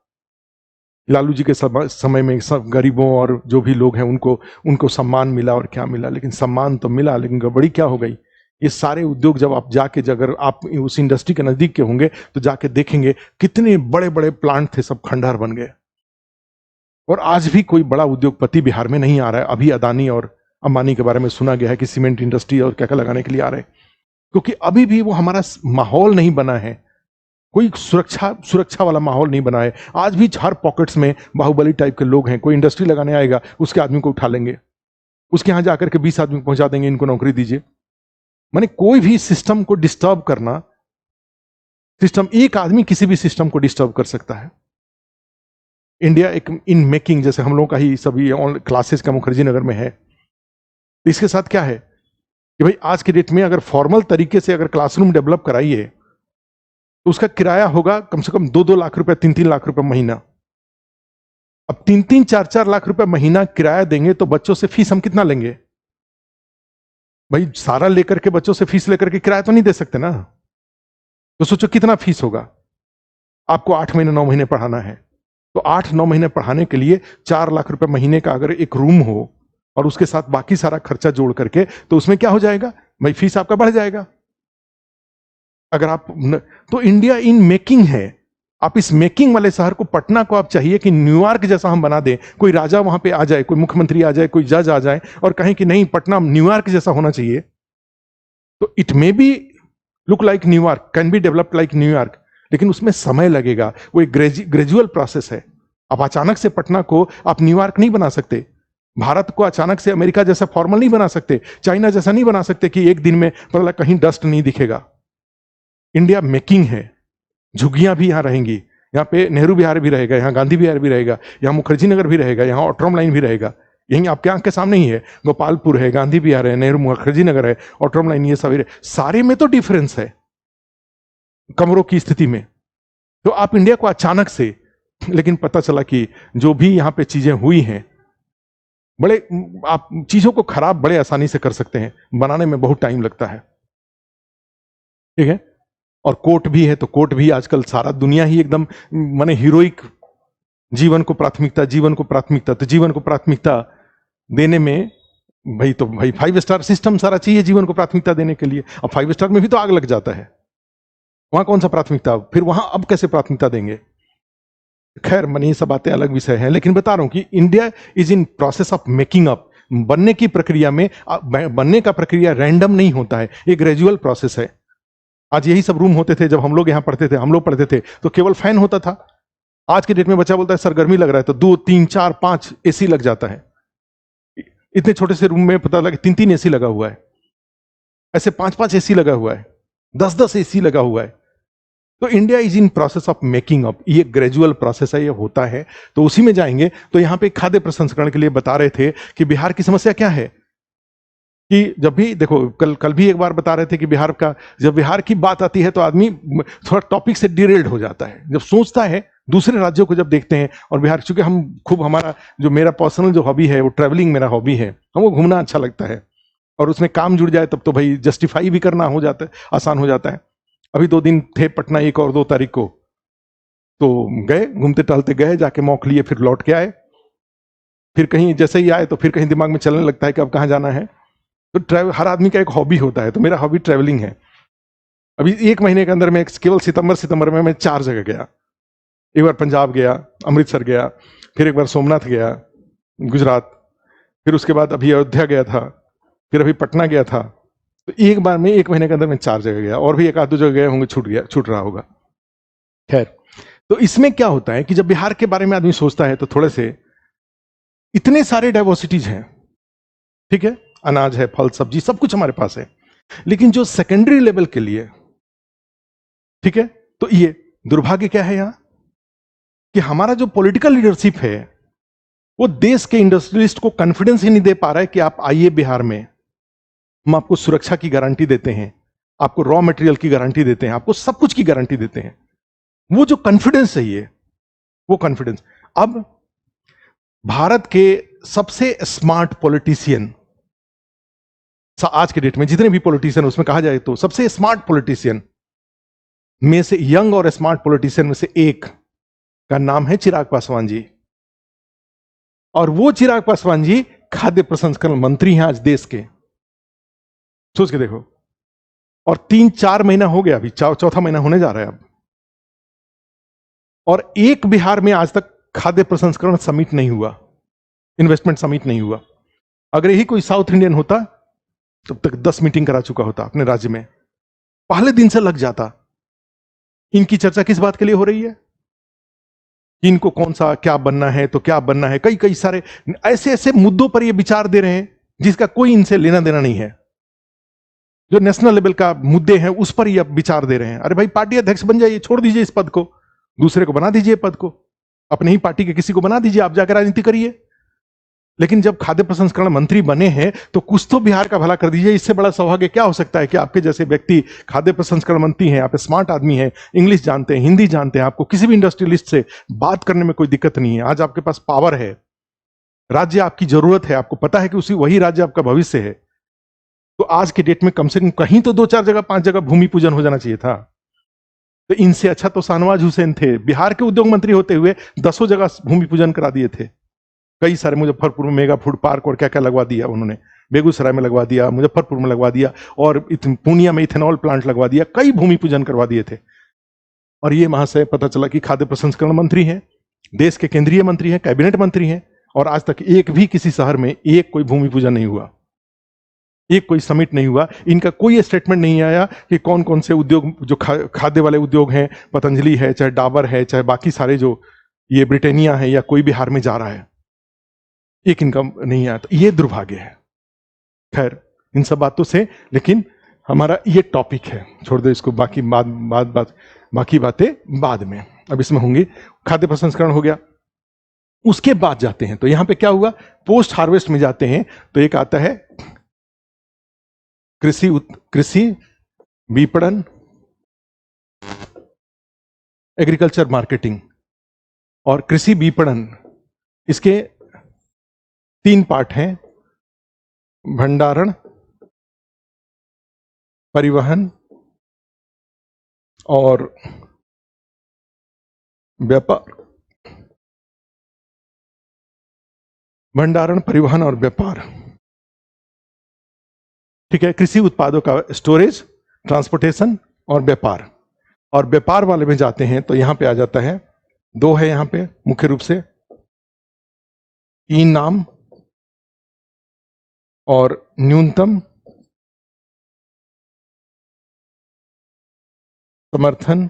लालू जी के समय में सब गरीबों और जो भी लोग हैं उनको उनको सम्मान मिला, और क्या मिला, लेकिन सम्मान तो मिला, लेकिन गड़बड़ी क्या हो गई। ये सारे उद्योग जब आप जाके, अगर आप उस इंडस्ट्री के नजदीक के होंगे तो जाके देखेंगे कितने बड़े बड़े प्लांट थे, सब खंडहर बन गए। और आज भी कोई बड़ा उद्योगपति बिहार में नहीं आ रहा है। अभी अदानी और अंबानी के बारे में सुना गया है कि सीमेंट इंडस्ट्री और क्या क्या लगाने के लिए आ रहे हैं, क्योंकि अभी भी वो हमारा माहौल नहीं बना है, कोई सुरक्षा वाला माहौल नहीं बना है। आज भी हर पॉकेट्स में बाहुबली टाइप के लोग हैं। कोई इंडस्ट्री लगाने आएगा, उसके आदमी को उठा लेंगे, उसके यहां जाकर के 20 आदमी पहुंचा देंगे, इनको नौकरी दीजिए। माने कोई भी सिस्टम को डिस्टर्ब करना, सिस्टम, एक आदमी किसी भी सिस्टम को डिस्टर्ब कर सकता है। इंडिया एक इन मेकिंग, जैसे हम लोगों का ही सभी क्लासेस का मुखर्जी नगर में है, तो इसके साथ क्या है कि भाई आज के डेट में अगर फॉर्मल तरीके से अगर क्लासरूम डेवलप कराइए तो उसका किराया होगा कम से कम 2-2 लाख रुपए, 3-3 लाख रुपए महीना। अब 3-3, 4-4 लाख रुपए महीना किराया देंगे तो बच्चों से फीस हम कितना लेंगे भाई? सारा लेकर के, बच्चों से फीस लेकर के किराया तो नहीं दे सकते ना। तो सोचो कितना फीस होगा। आपको 8 महीने 9 महीने पढ़ाना है, तो 8-9 महीने पढ़ाने के लिए 4 लाख रुपए महीने का अगर एक रूम हो और उसके साथ बाकी सारा खर्चा जोड़ करके, तो उसमें क्या हो जाएगा भाई? फीस आपका बढ़ जाएगा। अगर आप तो इंडिया इन मेकिंग है। आप इस मेकिंग वाले शहर को, पटना को आप चाहिए कि न्यूयॉर्क जैसा हम बना दें, कोई राजा वहां पे आ जाए, कोई मुख्यमंत्री आ जाए, कोई जज आ जाए और कहें कि नहीं, पटना न्यूयॉर्क जैसा होना चाहिए। तो it may be look like New York, can be developed like New York, लेकिन उसमें समय लगेगा। वो एक ग्रेजुअल प्रोसेस है। आप अचानक से पटना को आप न्यूयॉर्क नहीं बना सकते। भारत को अचानक से अमेरिका जैसा फॉर्मल नहीं बना सकते, चाइना जैसा नहीं बना सकते कि एक दिन में मतलब कहीं डस्ट नहीं दिखेगा। इंडिया मेकिंग है। झुग्गियां भी यहां रहेंगी, यहाँ पे नेहरू विहार भी रहेगा, यहाँ गांधी विहार भी रहेगा, यहाँ मुखर्जी नगर भी रहेगा, यहाँ ऑटोम लाइन भी रहेगा। यही आपके आंख के सामने ही है। गोपालपुर है, गांधी विहार है, नेहरू मुखर्जी नगर है, ऑटोम लाइन, ये सभी सारे में तो डिफरेंस है कमरों की स्थिति में। तो आप इंडिया को अचानक से, लेकिन पता चला कि जो भी यहाँ पे चीजें हुई हैं, बड़े, आप चीजों को खराब बड़े आसानी से कर सकते हैं, बनाने में बहुत टाइम लगता है। ठीक है, और कोर्ट भी है, तो कोर्ट भी आजकल सारा दुनिया ही एकदम माने हीरोइक, जीवन को प्राथमिकता, जीवन को प्राथमिकता, तो जीवन को प्राथमिकता देने में भाई, तो भाई 5 स्टार सिस्टम सारा चाहिए जीवन को प्राथमिकता देने के लिए। अब 5 स्टार में भी तो आग लग जाता है, वहां कौन सा प्राथमिकता, फिर वहां अब कैसे प्राथमिकता देंगे? खैर, मन ये सब बातें अलग विषय है, लेकिन बता रहा हूं कि India is in process of making up. बनने की प्रक्रिया में, बनने का प्रक्रिया रैंडम नहीं होता है, एक ग्रेजुअल प्रोसेस है। आज यही सब रूम होते थे जब हम लोग यहाँ पढ़ते थे, हम लोग पढ़ते थे तो केवल फैन होता था। आज के डेट में बच्चा बोलता है सर गर्मी लग रहा है, तो 2, 3, 4, 5 एसी लग जाता है। इतने छोटे से रूम में पता लगा 3-3 एसी लगा हुआ है, ऐसे 5-5 एसी लगा हुआ है, 10-10 एसी लगा हुआ है। तो India is in process of making up. ये ग्रेजुअल प्रोसेस है, ये होता है, तो उसी में जाएंगे। तो यहां पे खाद्य प्रसंस्करण के लिए बता रहे थे कि बिहार की समस्या क्या है कि जब भी देखो, कल भी एक बार बता रहे थे कि बिहार का, जब बिहार की बात आती है तो आदमी थोड़ा टॉपिक से डिरेल्ड हो जाता है, जब सोचता है दूसरे राज्यों को जब देखते हैं। और बिहार, चूंकि हम खूब, हमारा जो मेरा पर्सनल जो हॉबी है वो ट्रैवलिंग मेरा हॉबी है, हमको घूमना अच्छा लगता है, और उसमें काम जुड़ जाए तब तो भाई जस्टिफाई भी करना हो जाता है, आसान हो जाता है। अभी 2 दिन थे पटना, 1 और 2 तारीख को, तो गए, घूमते टहलते गए, जाके मौक लिए, फिर लौट के आए। फिर कहीं जैसे ही आए तो फिर कहीं दिमाग में चलने लगता है कि अब कहाँ जाना है। तो ट्रैवल हर आदमी का एक हॉबी होता है, तो मेरा हॉबी ट्रैवलिंग है। अभी 1 महीने के अंदर मैं केवल सितंबर में मैं 4 जगह गया। एक बार पंजाब गया, अमृतसर गया, फिर एक बार सोमनाथ गया, गुजरात, फिर उसके बाद अभी अयोध्या गया था, फिर अभी पटना गया था। तो एक बार में 1 महीने के अंदर मैं 4 जगह गया, और भी 1 आध 2 जगह गए होंगे, छूट रहा होगा। खैर, तो इसमें क्या होता है कि जब बिहार के बारे में आदमी सोचता है तो थोड़े से इतने सारे डाइवर्सिटीज हैं, ठीक है, अनाज है, फल सब्जी सब कुछ हमारे पास है, लेकिन जो सेकेंडरी लेवल के लिए, ठीक है, तो ये दुर्भाग्य क्या है यहां कि हमारा जो पॉलिटिकल लीडरशिप है वो देश के इंडस्ट्रियलिस्ट को कॉन्फिडेंस ही नहीं दे पा रहा है कि आप आइए बिहार में, हम आपको सुरक्षा की गारंटी देते हैं, आपको रॉ मटेरियल की गारंटी देते हैं, आपको सब कुछ की गारंटी देते हैं। वो जो कॉन्फिडेंस चाहिए, वो कॉन्फिडेंस। अब भारत के सबसे स्मार्ट पॉलिटिशियन आज के डेट में जितने भी पॉलिटिशियन उसमें कहा जाए तो सबसे स्मार्ट पॉलिटिशियन में से, यंग और स्मार्ट पॉलिटिशियन में से एक का नाम है चिराग पासवान जी। और वो चिराग पासवान जी खाद्य प्रसंस्करण मंत्री हैं आज देश के। सोच के देखो। और 3-4 महीना हो गया, अभी चौथा महीना होने जा रहा है अब, और एक बिहार में आज तक खाद्य प्रसंस्करण समिट नहीं हुआ, इन्वेस्टमेंट समिट नहीं हुआ। अगर यही कोई साउथ इंडियन होता तब तक 10 मीटिंग करा चुका होता अपने राज्य में, पहले दिन से लग जाता। इनकी चर्चा किस बात के लिए हो रही है? इनको कौन सा क्या बनना है, तो क्या बनना है, कई कई सारे ऐसे ऐसे मुद्दों पर ये विचार दे रहे हैं जिसका कोई इनसे लेना देना नहीं है। जो नेशनल लेवल का मुद्दे हैं उस पर ये विचार दे रहे हैं। अरे भाई, पार्टी अध्यक्ष बन जाइए, छोड़ दीजिए इस पद को, दूसरे को बना दीजिए पद को, अपने ही पार्टी के किसी को बना दीजिए, आप जाकर राजनीति करिए। लेकिन जब खाद्य प्रसंस्करण मंत्री बने हैं तो कुछ तो बिहार का भला कर दीजिए। इससे बड़ा सौभाग्य क्या हो सकता है कि आपके जैसे व्यक्ति खाद्य प्रसंस्करण मंत्री हैं, आप स्मार्ट आदमी हैं, इंग्लिश जानते हैं, हिंदी जानते हैं, आपको किसी भी इंडस्ट्रियलिस्ट से बात करने में कोई दिक्कत नहीं है। आज आपके पास पावर है, राज्य आपकी जरूरत है, आपको पता है कि उसी वही राज्य आपका भविष्य है। तो आज के डेट में कम से कम कहीं तो 2-4 जगह 5 जगह भूमि पूजन हो जाना चाहिए था। तो इनसे अच्छा तो शाहनवाज हुसैन थे, बिहार के उद्योग मंत्री होते हुए 10 जगह भूमि पूजन करा दिए थे। कई सारे, मुजफ्फरपुर में मेगा फूड पार्क और क्या क्या लगवा दिया उन्होंने, बेगूसराय में लगवा दिया, मुजफ्फरपुर में लगवा दिया, और पूर्णिया में इथेनॉल प्लांट लगवा दिया, कई भूमि पूजन करवा दिए थे। और ये महाशय पता चला कि खाद्य प्रसंस्करण मंत्री हैं, देश के केंद्रीय मंत्री हैं, कैबिनेट मंत्री हैं, और आज तक एक भी किसी शहर में एक कोई भूमि पूजन नहीं हुआ, एक कोई समिट नहीं हुआ। इनका कोई स्टेटमेंट नहीं आया कि कौन कौन से उद्योग, जो खाद्य वाले उद्योग हैं, पतंजलि है, चाहे डाबर है, चाहे बाकी सारे जो ये ब्रिटानिया है, या कोई बिहार में जा रहा है, एक इनका नहीं आया। तो ये दुर्भाग्य है। खैर, इन सब बातों से, लेकिन हमारा ये टॉपिक है, छोड़ दो इसको, बाकी बाकी बातें बाद में, अब इसमें होंगी। खाद्य प्रसंस्करण हो गया, उसके बाद जाते हैं तो यहां पे क्या हुआ, पोस्ट हार्वेस्ट में जाते हैं तो एक आता है कृषि विपणन, एग्रीकल्चर मार्केटिंग। और कृषि विपणन, इसके 3 पार्ट हैं: भंडारण, परिवहन और व्यापार। भंडारण, परिवहन और व्यापार, ठीक है। कृषि उत्पादों का स्टोरेज, ट्रांसपोर्टेशन और व्यापार। और व्यापार वाले में जाते हैं तो यहां पे आ जाता है, 2 है यहां पे मुख्य रूप से, ई नाम और न्यूनतम समर्थन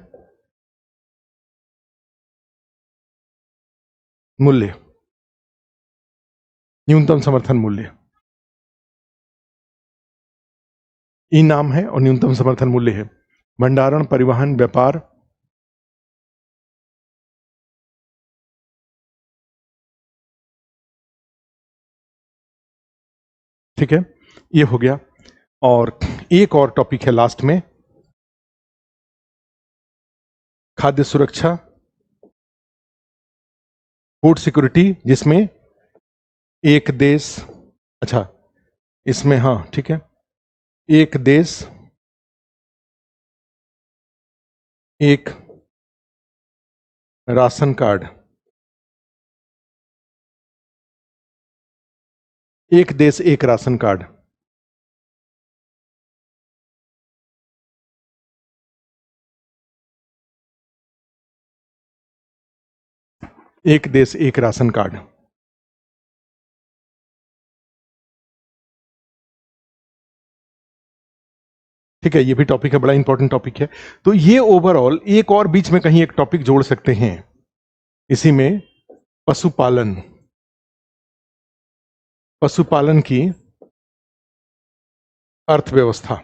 मूल्य, न्यूनतम समर्थन मूल्य, ई नाम है और न्यूनतम समर्थन मूल्य है। भंडारण, परिवहन, व्यापार, ठीक है, ये हो गया। और एक और टॉपिक है लास्ट में, खाद्य सुरक्षा, फूड सिक्योरिटी, जिसमें एक देश, अच्छा इसमें, हाँ ठीक है, एक देश एक राशन कार्ड, एक देश एक राशन कार्ड। एक देश एक राशन कार्ड। ठीक है, ये भी टॉपिक है, बड़ा इंपॉर्टेंट टॉपिक है। तो ये ओवरऑल एक और बीच में कहीं एक टॉपिक जोड़ सकते हैं इसी में, पशुपालन। पशुपालन की अर्थव्यवस्था।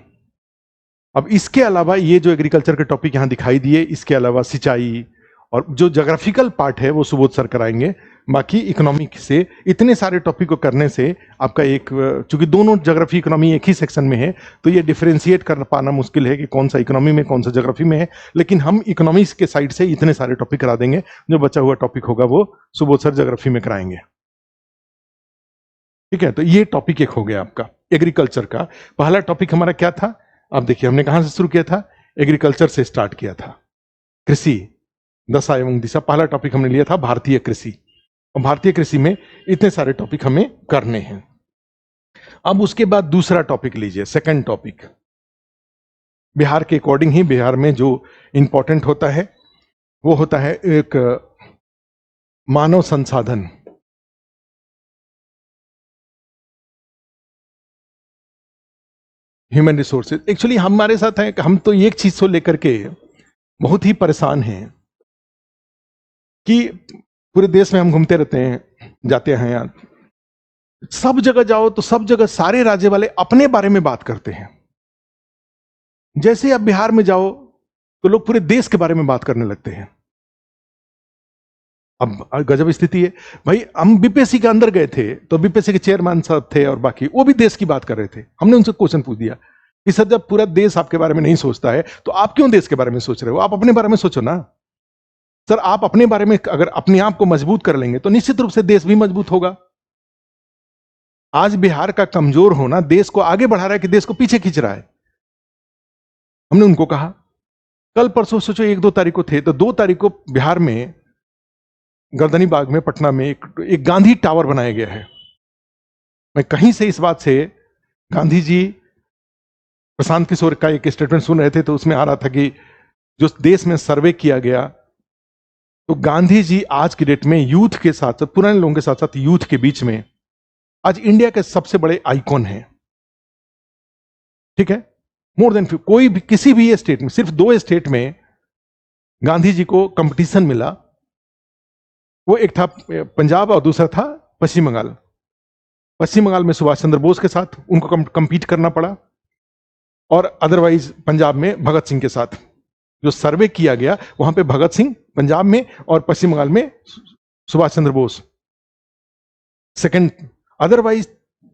अब इसके अलावा ये जो एग्रीकल्चर के टॉपिक यहां दिखाई दिए, इसके अलावा सिंचाई और जो ज्योग्राफिकल पार्ट है वो सुबोध सर कराएंगे। बाकी इकोनॉमिक से इतने सारे टॉपिक को करने से आपका एक, चूंकि दोनों ज्योग्राफी इकोनॉमी एक ही सेक्शन में है, तो ये डिफरेंशिएट कर पाना मुश्किल है कि कौन सा इकोनॉमी में कौन सा ज्योग्राफी में है। लेकिन हम इकोनॉमिक्स के साइड से इतने सारे टॉपिक करा देंगे, जो बचा हुआ टॉपिक होगा वो सुबोध सर ज्योग्राफी में कराएंगे। ठीक है, तो ये टॉपिक एक हो गया आपका एग्रीकल्चर का। पहला टॉपिक हमारा क्या था? अब देखिए, हमने कहां से शुरू किया था? एग्रीकल्चर से स्टार्ट किया था। कृषि दशा एवं दिशा, पहला टॉपिक हमने लिया था भारतीय कृषि। और भारतीय कृषि में इतने सारे टॉपिक हमें करने हैं। अब उसके बाद दूसरा टॉपिक लीजिए, सेकंड टॉपिक। बिहार के अकॉर्डिंग ही बिहार में जो इंपॉर्टेंट होता है वो होता है एक मानव संसाधन। Human resources. एक्चुअली हमारे साथ है, हम तो एक चीज को लेकर के बहुत ही परेशान हैं कि पूरे देश में हम घूमते रहते हैं, जाते हैं यार, सब जगह जाओ तो सब जगह सारे राज्य वाले अपने बारे में बात करते हैं। जैसे आप बिहार में जाओ तो लोग पूरे देश के बारे में बात करने लगते हैं। अब गजब स्थिति है भाई। हम बीपीएससी के अंदर गए थे तो बीपीएससी के चेयरमैन साहब थे और बाकी वो भी देश की बात कर रहे थे। हमने उनसे क्वेश्चन पूछ दिया कि सर, जब पूरा देश आपके बारे में नहीं सोचता है तो आप क्यों देश के बारे में सोच रहे हो? आप अपने बारे में सोचो ना। सर, आप अपने बारे में अगर अपने आप को मजबूत कर लेंगे तो निश्चित रूप से देश भी मजबूत होगा। आज बिहार का कमजोर होना देश को आगे बढ़ा रहा है कि देश को पीछे खींच रहा है? हमने उनको कहा, कल परसों सोचो 1-2 तारीख को थे, तो 2 तारीख को बिहार में गर्दनी बाग में, पटना में एक गांधी टावर बनाया गया है। मैं कहीं से इस बात से, गांधी जी, प्रशांत किशोर का एक स्टेटमेंट सुन रहे थे तो उसमें आ रहा था कि जो देश में सर्वे किया गया तो गांधी जी आज की डेट में यूथ के साथ साथ, पुराने लोगों के साथ साथ यूथ के बीच में आज इंडिया के सबसे बड़े आइकॉन हैं। ठीक है, मोर देन कोई भी, किसी भी स्टेट में, सिर्फ 2 स्टेट में गांधी जी को कंपटीशन मिला। वो एक था पंजाब और दूसरा था पश्चिम बंगाल। पश्चिम बंगाल में सुभाष चंद्र बोस के साथ उनको कंपीट करना पड़ा, और अदरवाइज पंजाब में भगत सिंह के साथ। जो सर्वे किया गया वहां पे भगत सिंह पंजाब में और पश्चिम बंगाल में सुभाष चंद्र बोस सेकंड। अदरवाइज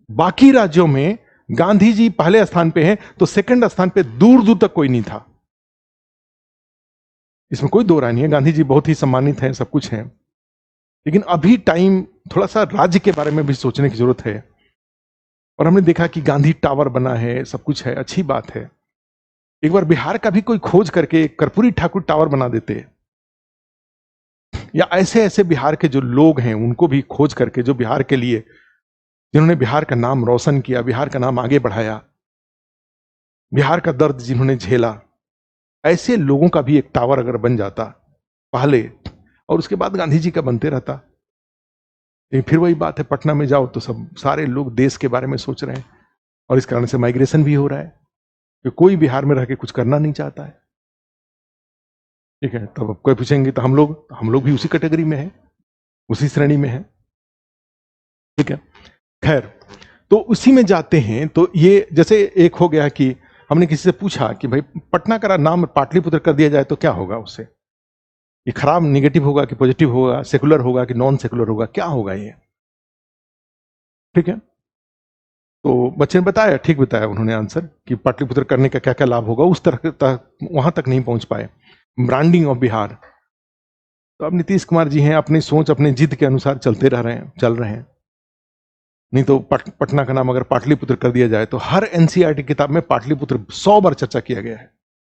बाकी राज्यों में गांधी जी पहले स्थान पे हैं, तो सेकंड स्थान पे दूर दूर तक कोई नहीं था। इसमें कोई दो राय नहीं है, गांधी जी बहुत ही सम्मानित हैं, सब कुछ है। लेकिन अभी टाइम थोड़ा सा राज्य के बारे में भी सोचने की जरूरत है। और हमने देखा कि गांधी टावर बना है, सब कुछ है, अच्छी बात है। एक बार बिहार का भी कोई खोज करके कर्पूरी ठाकुर टावर बना देते, या ऐसे ऐसे बिहार के जो लोग हैं उनको भी खोज करके, जो बिहार के लिए, जिन्होंने बिहार का नाम रोशन किया, बिहार का नाम आगे बढ़ाया, बिहार का दर्द जिन्होंने झेला, ऐसे लोगों का भी एक टावर अगर बन जाता पहले, और उसके बाद गांधी जी का बनते रहता। लेकिन फिर वही बात है, पटना में जाओ तो सब सारे लोग देश के बारे में सोच रहे हैं, और इस कारण से माइग्रेशन भी हो रहा है कि कोई बिहार में रह के कुछ करना नहीं चाहता है। ठीक है, तब कोई पूछेंगे तो हम लोग भी उसी कैटेगरी में है, उसी श्रेणी में है। ठीक है, खैर, तो उसी में जाते हैं। तो ये जैसे एक हो गया कि हमने किसी से पूछा कि भाई पटना का नाम पाटलिपुत्र कर दिया जाए तो क्या होगा उससे? ये खराब, निगेटिव होगा कि पॉजिटिव होगा, सेकुलर होगा कि नॉन सेकुलर होगा, क्या होगा ये? ठीक है, तो बच्चे ने बताया, ठीक बताया उन्होंने आंसर कि पाटलिपुत्र करने का क्या क्या लाभ होगा। उस तरह तक वहां तक नहीं पहुंच पाए। ब्रांडिंग ऑफ बिहार, तो अब नीतीश कुमार जी हैं, अपनी सोच अपनी जिद के अनुसार चल रहे हैं। नहीं तो पटना का नाम अगर पाटलिपुत्र कर दिया जाए तो हर एनसीईआरटी किताब में पाटलिपुत्र 100 बार चर्चा किया गया है।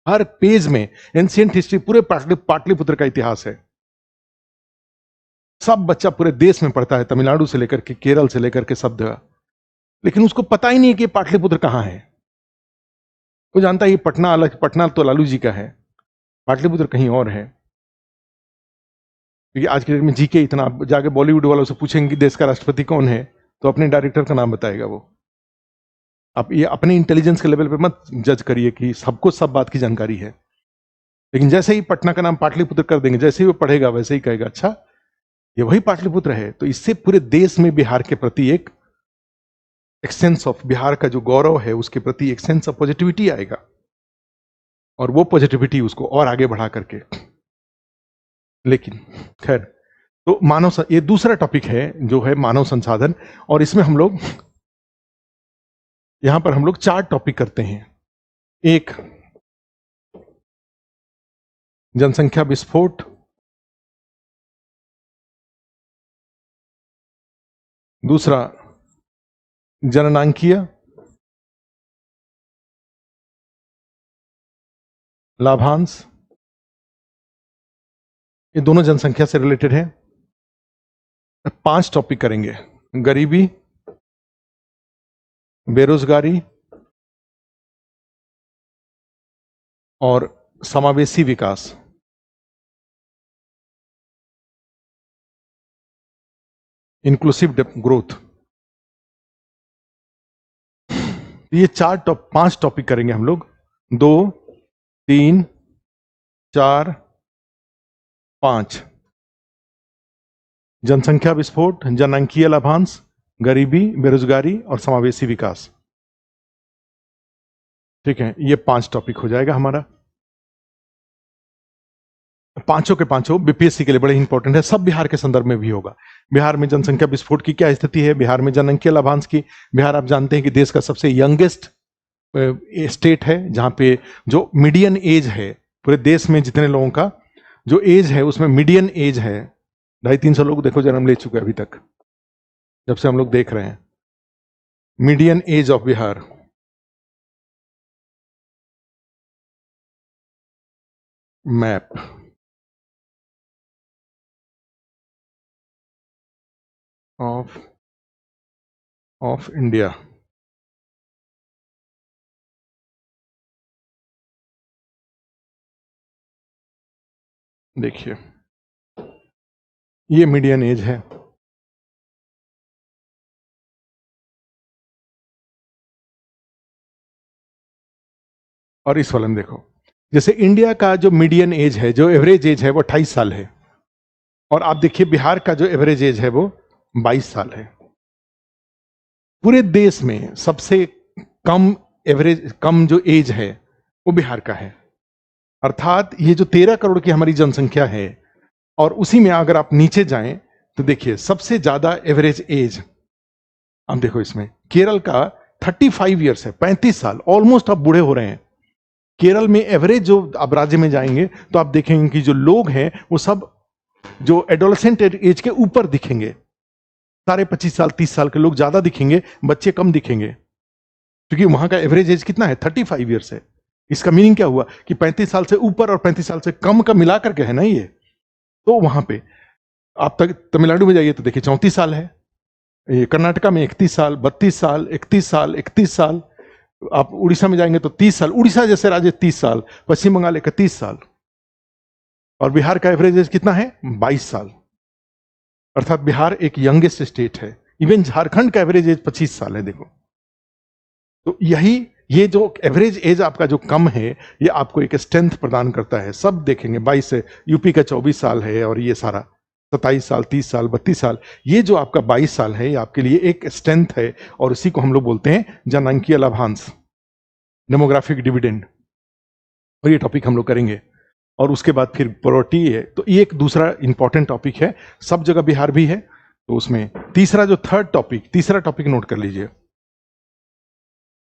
हर पेज में एंशिएंट हिस्ट्री, पूरे पाटलिपुत्र का इतिहास है। सब बच्चा पूरे देश में पढ़ता है, तमिलनाडु से लेकर के केरल से लेकर के सब जगह। लेकिन उसको पता ही नहीं है कि पाटलिपुत्र कहाँ है। वो जानता है ये पटना अलग, पटना तो लालू जी का है, पाटलिपुत्र कहीं और है। क्योंकि आज के डेट में जीके इतना, आप जाके बॉलीवुड वालों से पूछेंगे कि देश का राष्ट्रपति कौन है, तो अपने डायरेक्टर का नाम बताएगा वो। आप ये अपने इंटेलिजेंस के लेवल पे मत जज करिए कि सबको सब बात की जानकारी है। लेकिन जैसे ही पटना का नाम पाटलिपुत्र कर देंगे, जैसे ही वो पढ़ेगा वैसे ही कहेगा अच्छा ये वही पाटलिपुत्र है। तो इससे पूरे देश में बिहार के प्रति एक सेंस ऑफ, बिहार का जो गौरव है उसके प्रति एक सेंस ऑफ पॉजिटिविटी आएगा, और वो पॉजिटिविटी उसको और आगे बढ़ा करके। लेकिन खैर, तो ये दूसरा टॉपिक है जो है मानव संसाधन, और इसमें हम लोग यहां पर हम लोग 4 टॉपिक करते हैं। एक, जनसंख्या विस्फोट। दूसरा, जननांकीय, लाभांश, ये दोनों जनसंख्या से रिलेटेड है। 5 टॉपिक करेंगे, गरीबी, बेरोजगारी और समावेशी विकास। Inclusive growth. ये 5 टॉपिक करेंगे हम लोग, 2, 3, 4, 5। जनसंख्या विस्फोट, जनांकीय लाभांश, गरीबी, बेरोजगारी और समावेशी विकास। ठीक है, ये 5 टॉपिक हो जाएगा हमारा। पांचों के पांचों बीपीएससी के लिए बड़े इंपॉर्टेंट है, सब बिहार के संदर्भ में भी होगा। बिहार में जनसंख्या विस्फोट की क्या स्थिति है, बिहार में जनांकीय लाभांश की। बिहार आप जानते हैं कि देश का सबसे यंगेस्ट स्टेट है, जहां पे जो मीडियन एज है पूरे देश में जितने लोगों का जो एज है उसमें मीडियन एज है 250-300 लोग देखो जन्म ले चुके अभी तक, जब से हम लोग देख रहे हैं। Median age of Bihar, map of India. देखिए ये मीडियन एज है, और इस वाले में देखो जैसे इंडिया का जो मीडियन एज है, जो एवरेज एज है वो 28 साल है, और आप देखिए बिहार का जो एवरेज एज है वो 22 साल है। पूरे देश में सबसे कम जो एज है वो बिहार का है। अर्थात ये जो 13 करोड़ की हमारी जनसंख्या है, और उसी में अगर आप नीचे जाएं तो देखिए सबसे ज्यादा एवरेज एज आप देखो इसमें केरल का 35 ईयर्स है, 35 साल, ऑलमोस्ट आप बूढ़े हो रहे हैं। केरल में एवरेज जो आप राज्य में जाएंगे तो आप देखेंगे कि जो लोग हैं वो सब जो एडोलेसेंट एज के ऊपर दिखेंगे, सारे 25 साल 30 साल के लोग ज्यादा दिखेंगे, बच्चे कम दिखेंगे, क्योंकि वहां का एवरेज एज कितना है, 35 ईयर्स है। इसका मीनिंग क्या हुआ कि 35 साल से ऊपर और 35 साल से कम का मिला करके है ना ये। तो वहां पे आप तमिलनाडु में जाइए तो देखिए 34 साल है, ये कर्नाटका में 31 साल, 32 साल, 31 साल, 31 साल, आप उड़ीसा में जाएंगे तो 30 साल, उड़ीसा जैसे राज्य 30 साल, पश्चिम बंगाल 31 साल, और बिहार का एवरेज एज कितना है, 22 साल। अर्थात बिहार एक यंगेस्ट स्टेट है। इवन झारखंड का एवरेज एज 25 साल है देखो। तो ये जो एवरेज एज आपका जो कम है, ये आपको एक स्ट्रेंथ प्रदान करता है। सब देखेंगे 22 से, यूपी का 24 साल है, और ये सारा 27 साल, 30 साल, 32 साल, ये जो आपका 22 साल है ये आपके लिए एक स्ट्रेंथ है, और इसी को हम लोग बोलते हैं जनांकीय लाभांश, डेमोग्राफिक डिविडेंड। और ये टॉपिक हम लोग करेंगे, और उसके बाद फिर प्रोटी है। तो ये एक दूसरा इंपॉर्टेंट टॉपिक है, सब जगह बिहार भी है। तो उसमें तीसरा टॉपिक नोट कर लीजिए।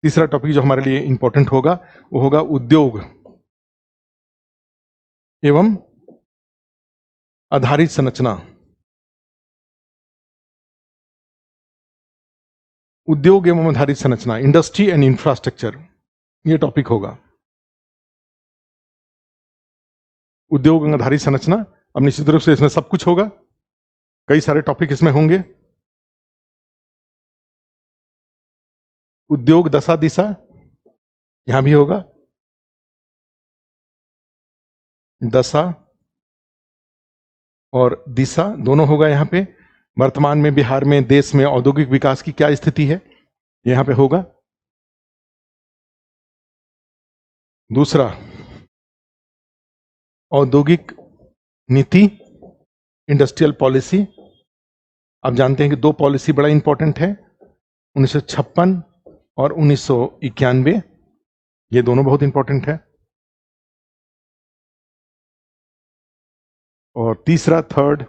तीसरा टॉपिक जो हमारे लिए इंपॉर्टेंट होगा वो होगा उद्योग एवं आधारित संरचना। उद्योग एवं आधारित संरचना, इंडस्ट्री एंड इंफ्रास्ट्रक्चर, ये टॉपिक होगा। उद्योग एवं आधारित संरचना, अब निश्चित रूप से इसमें सब कुछ होगा, कई सारे टॉपिक इसमें होंगे। उद्योग दशा दिशा यहां भी होगा, दशा और दिशा दोनों होगा यहां पे। वर्तमान में बिहार में, देश में औद्योगिक विकास की क्या स्थिति है, यहां पे होगा। दूसरा, औद्योगिक नीति, इंडस्ट्रियल पॉलिसी। आप जानते हैं कि दो पॉलिसी बड़ा इंपॉर्टेंट है, 1956 और 1991, ये दोनों बहुत इंपॉर्टेंट है। और तीसरा, थर्ड,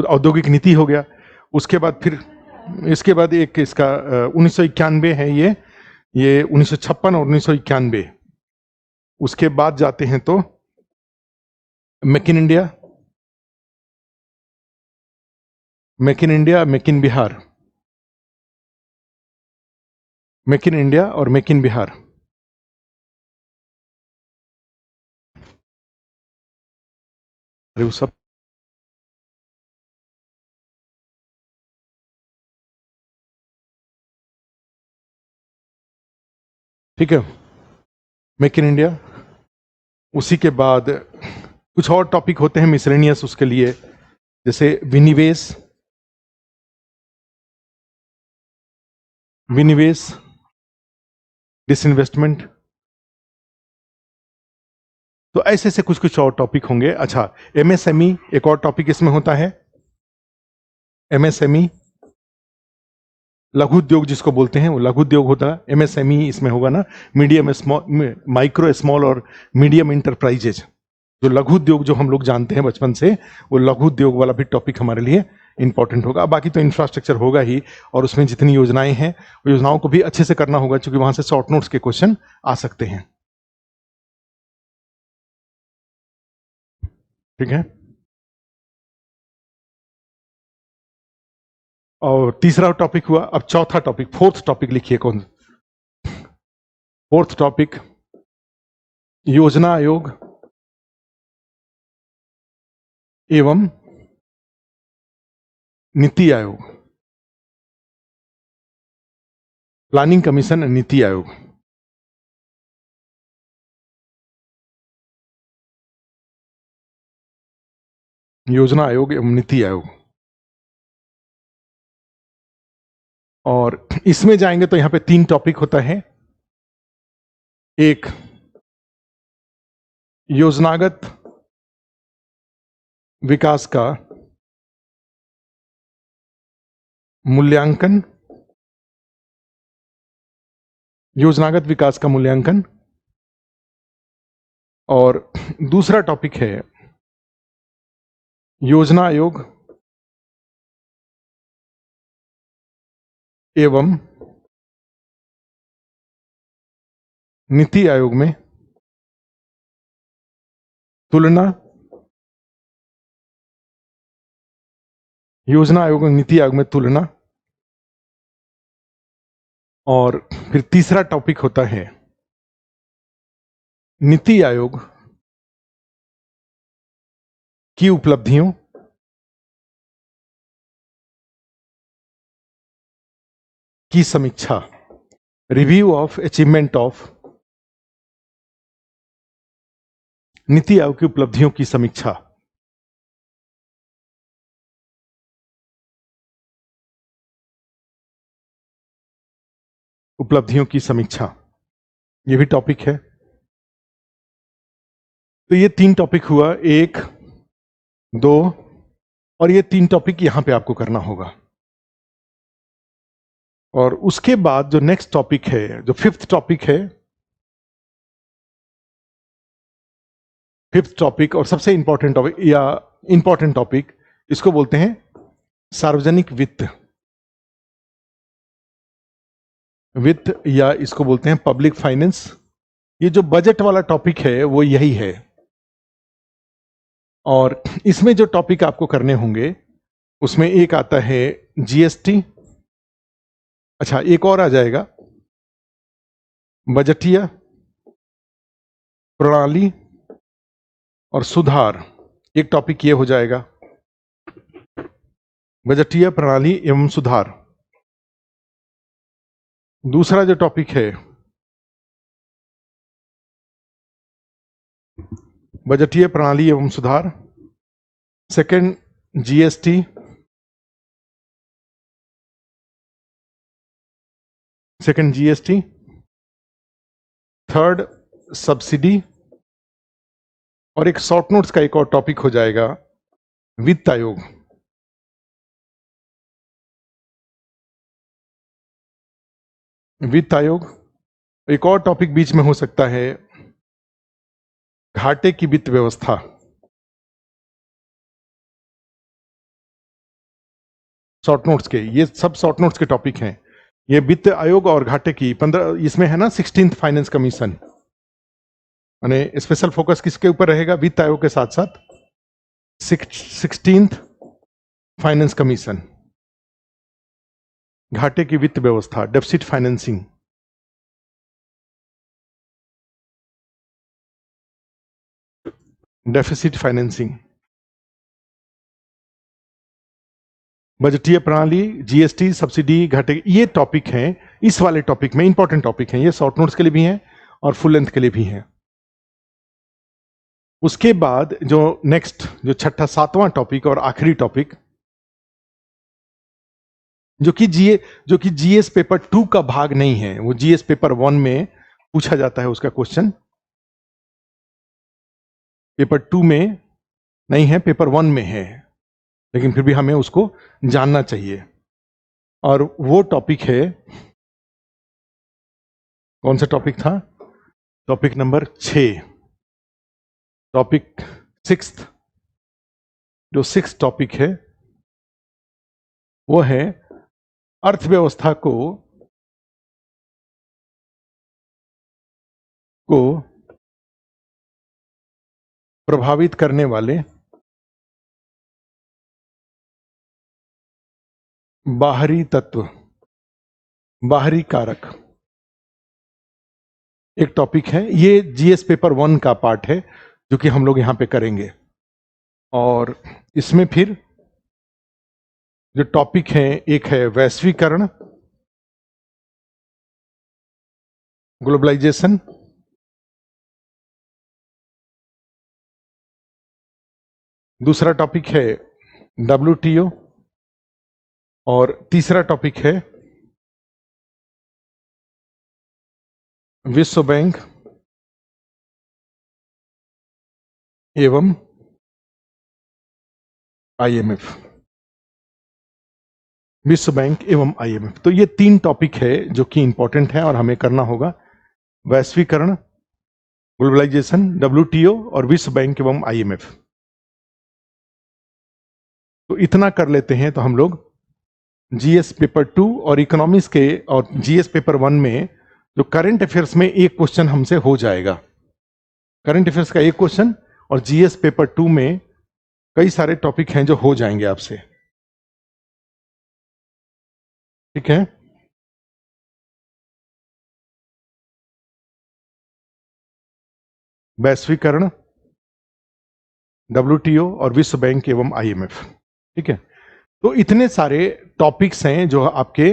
औद्योगिक नीति हो गया। उसके बाद फिर इसके बाद एक इसका 1991 है, ये 1956 और 1991। उसके बाद जाते हैं तो make in India, make in India, make in Bihar, make in India और मेक इन बिहार। अरे वो सब ठीक है, मेक इन इंडिया। उसी के बाद कुछ और टॉपिक होते हैं मिसलेनियस उसके लिए, जैसे विनिवेश, विनिवेश, डिसइन्वेस्टमेंट। तो ऐसे से कुछ कुछ और टॉपिक होंगे। अच्छा, एमएसएमई एक और टॉपिक इसमें होता है, एमएसएमई लघु उद्योग जिसको बोलते हैं, वो लघु उद्योग होता है। एमएसएमई इसमें होगा ना, मीडियम स्मॉल, माइक्रो स्मॉल और मीडियम इंटरप्राइजेज। जो लघु उद्योग जो हम लोग जानते हैं बचपन से, वो लघु उद्योग वाला भी टॉपिक हमारे लिए इंपॉर्टेंट होगा। बाकी तो इंफ्रास्ट्रक्चर होगा ही, और उसमें जितनी योजनाएं हैं वो योजनाओं को भी अच्छे से करना होगा, क्योंकि वहां से शॉर्ट नोट्स के क्वेश्चन आ सकते हैं। ठीक है। और तीसरा टॉपिक हुआ, अब चौथा टॉपिक, फोर्थ टॉपिक लिखिए कौन। फोर्थ टॉपिक, योजना आयोग एवं नीति आयोग, प्लानिंग कमीशन, नीति आयोग। योजना आयोग एवं नीति आयोग। और इसमें जाएंगे तो यहां पे 3 टॉपिक होता है। एक, योजनागत विकास का मूल्यांकन, योजनागत विकास का मूल्यांकन। और दूसरा टॉपिक है योजना आयोग एवं नीति आयोग में तुलना, योजना आयोग और नीति आयोग में तुलना। और फिर तीसरा टॉपिक होता है नीति आयोग की उपलब्धियों की समीक्षा, review of achievement of, NITI Aayog की उपलब्धियों की समीक्षा। उपलब्धियों की समीक्षा, ये भी टॉपिक है। तो ये 3 टॉपिक हुआ, 1, 2, और ये 3 टॉपिक यहां पे आपको करना होगा। और उसके बाद जो नेक्स्ट टॉपिक है, जो 5th टॉपिक है, 5th टॉपिक और सबसे इंपॉर्टेंट टॉपिक, या इंपॉर्टेंट टॉपिक, इसको बोलते हैं सार्वजनिक वित्त, वित्त, या इसको बोलते हैं पब्लिक फाइनेंस। ये जो बजट वाला टॉपिक है वो यही है। और इसमें जो टॉपिक आपको करने होंगे, उसमें एक आता है जीएसटी, अच्छा, एक और आ जाएगा, बजटीय प्रणाली और सुधार, एक टॉपिक ये हो जाएगा, बजटीय प्रणाली एवं सुधार। दूसरा जो टॉपिक है, बजटीय प्रणाली एवं सुधार, सेकंड जीएसटी, थर्ड सब्सिडी, और एक शॉर्ट नोट्स का एक और टॉपिक हो जाएगा, वित्त आयोग। वित्त आयोग, एक और टॉपिक बीच में हो सकता है, घाटे की वित्त व्यवस्था। शॉर्ट नोट्स के, ये सब शॉर्ट नोट्स के टॉपिक हैं। ये वित्त आयोग और घाटे की 15, इसमें है ना 16th फाइनेंस कमीशन, यानी स्पेशल फोकस किसके ऊपर रहेगा, वित्त आयोग के साथ साथ 16th फाइनेंस कमीशन, घाटे की वित्त व्यवस्था, डेफिसिट फाइनेंसिंग। बजटीय प्रणाली, जीएसटी, सब्सिडी, घाटे, ये टॉपिक हैं। इस वाले टॉपिक में इंपॉर्टेंट टॉपिक हैं, ये शॉर्ट नोट्स के लिए भी हैं और फुल लेंथ के लिए भी हैं। उसके बाद जो नेक्स्ट, जो छठा सातवां टॉपिक और आखिरी टॉपिक, जो कि जीएस पेपर 2 का भाग नहीं है, वो जीएस पेपर 1 में पूछा जाता है उसका क्वेश्चन, पेपर 2 में नहीं है, पेपर 1 में है, लेकिन फिर भी हमें उसको जानना चाहिए। और वो टॉपिक है, कौन सा टॉपिक था, टॉपिक नंबर 6, टॉपिक 6th, जो 6th टॉपिक है वो है अर्थव्यवस्था को प्रभावित करने वाले बाहरी तत्व, बाहरी कारक, एक टॉपिक है। ये जीएस पेपर 1 का पार्ट है जो कि हम लोग यहां पे करेंगे। और इसमें फिर जो टॉपिक है, एक है वैश्वीकरण, ग्लोबलाइजेशन, दूसरा टॉपिक है WTO, और तीसरा टॉपिक है विश्व बैंक एवं IMF, विश्व बैंक एवं IMF। तो ये 3 टॉपिक है जो कि इंपॉर्टेंट है और हमें करना होगा, वैश्वीकरण, ग्लोबलाइजेशन, WTO और विश्व बैंक एवं IMF। तो इतना कर लेते हैं तो हम लोग जीएस पेपर 2 और इकोनॉमिक्स के और जीएस पेपर 1 में जो करंट अफेयर्स में एक क्वेश्चन हमसे हो जाएगा, करंट अफेयर्स का एक क्वेश्चन, और जीएस पेपर 2 में कई सारे टॉपिक हैं जो हो जाएंगे आपसे, ठीक है। वैश्वीकरण, WTO और विश्व बैंक एवं IMF, ठीक है। तो इतने सारे टॉपिक्स हैं जो आपके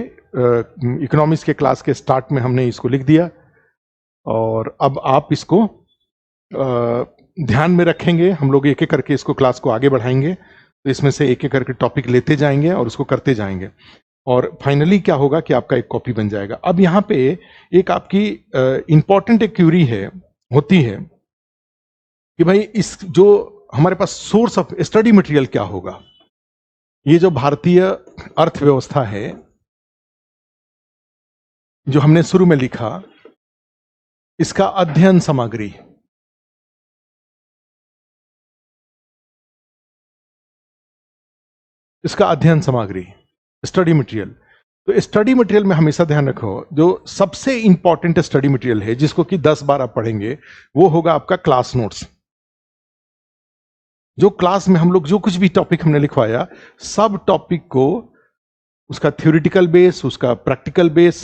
इकोनॉमिक्स के क्लास के स्टार्ट में हमने इसको लिख दिया, और अब आप इसको ध्यान में रखेंगे। हम लोग एक एक करके इसको क्लास को आगे बढ़ाएंगे, तो इसमें से एक एक करके टॉपिक लेते जाएंगे और उसको करते जाएंगे, और फाइनली क्या होगा कि आपका एक कॉपी बन जाएगा। अब यहाँ पे एक आपकी इंपॉर्टेंट एक क्यूरी है, होती है कि भाई इस जो हमारे पास सोर्स ऑफ स्टडी मटेरियल क्या होगा। ये जो भारतीय अर्थव्यवस्था है जो हमने शुरू में लिखा, इसका अध्ययन सामग्री, इसका अध्ययन सामग्री, स्टडी मटेरियल। तो स्टडी मटेरियल में हमेशा ध्यान रखो, जो सबसे इंपॉर्टेंट स्टडी मटेरियल है जिसको कि 10 बार आप पढ़ेंगे, वो होगा आपका क्लास नोट्स। जो क्लास में हम लोग जो कुछ भी टॉपिक हमने लिखवाया, सब टॉपिक को उसका थ्योरेटिकल बेस, उसका प्रैक्टिकल बेस,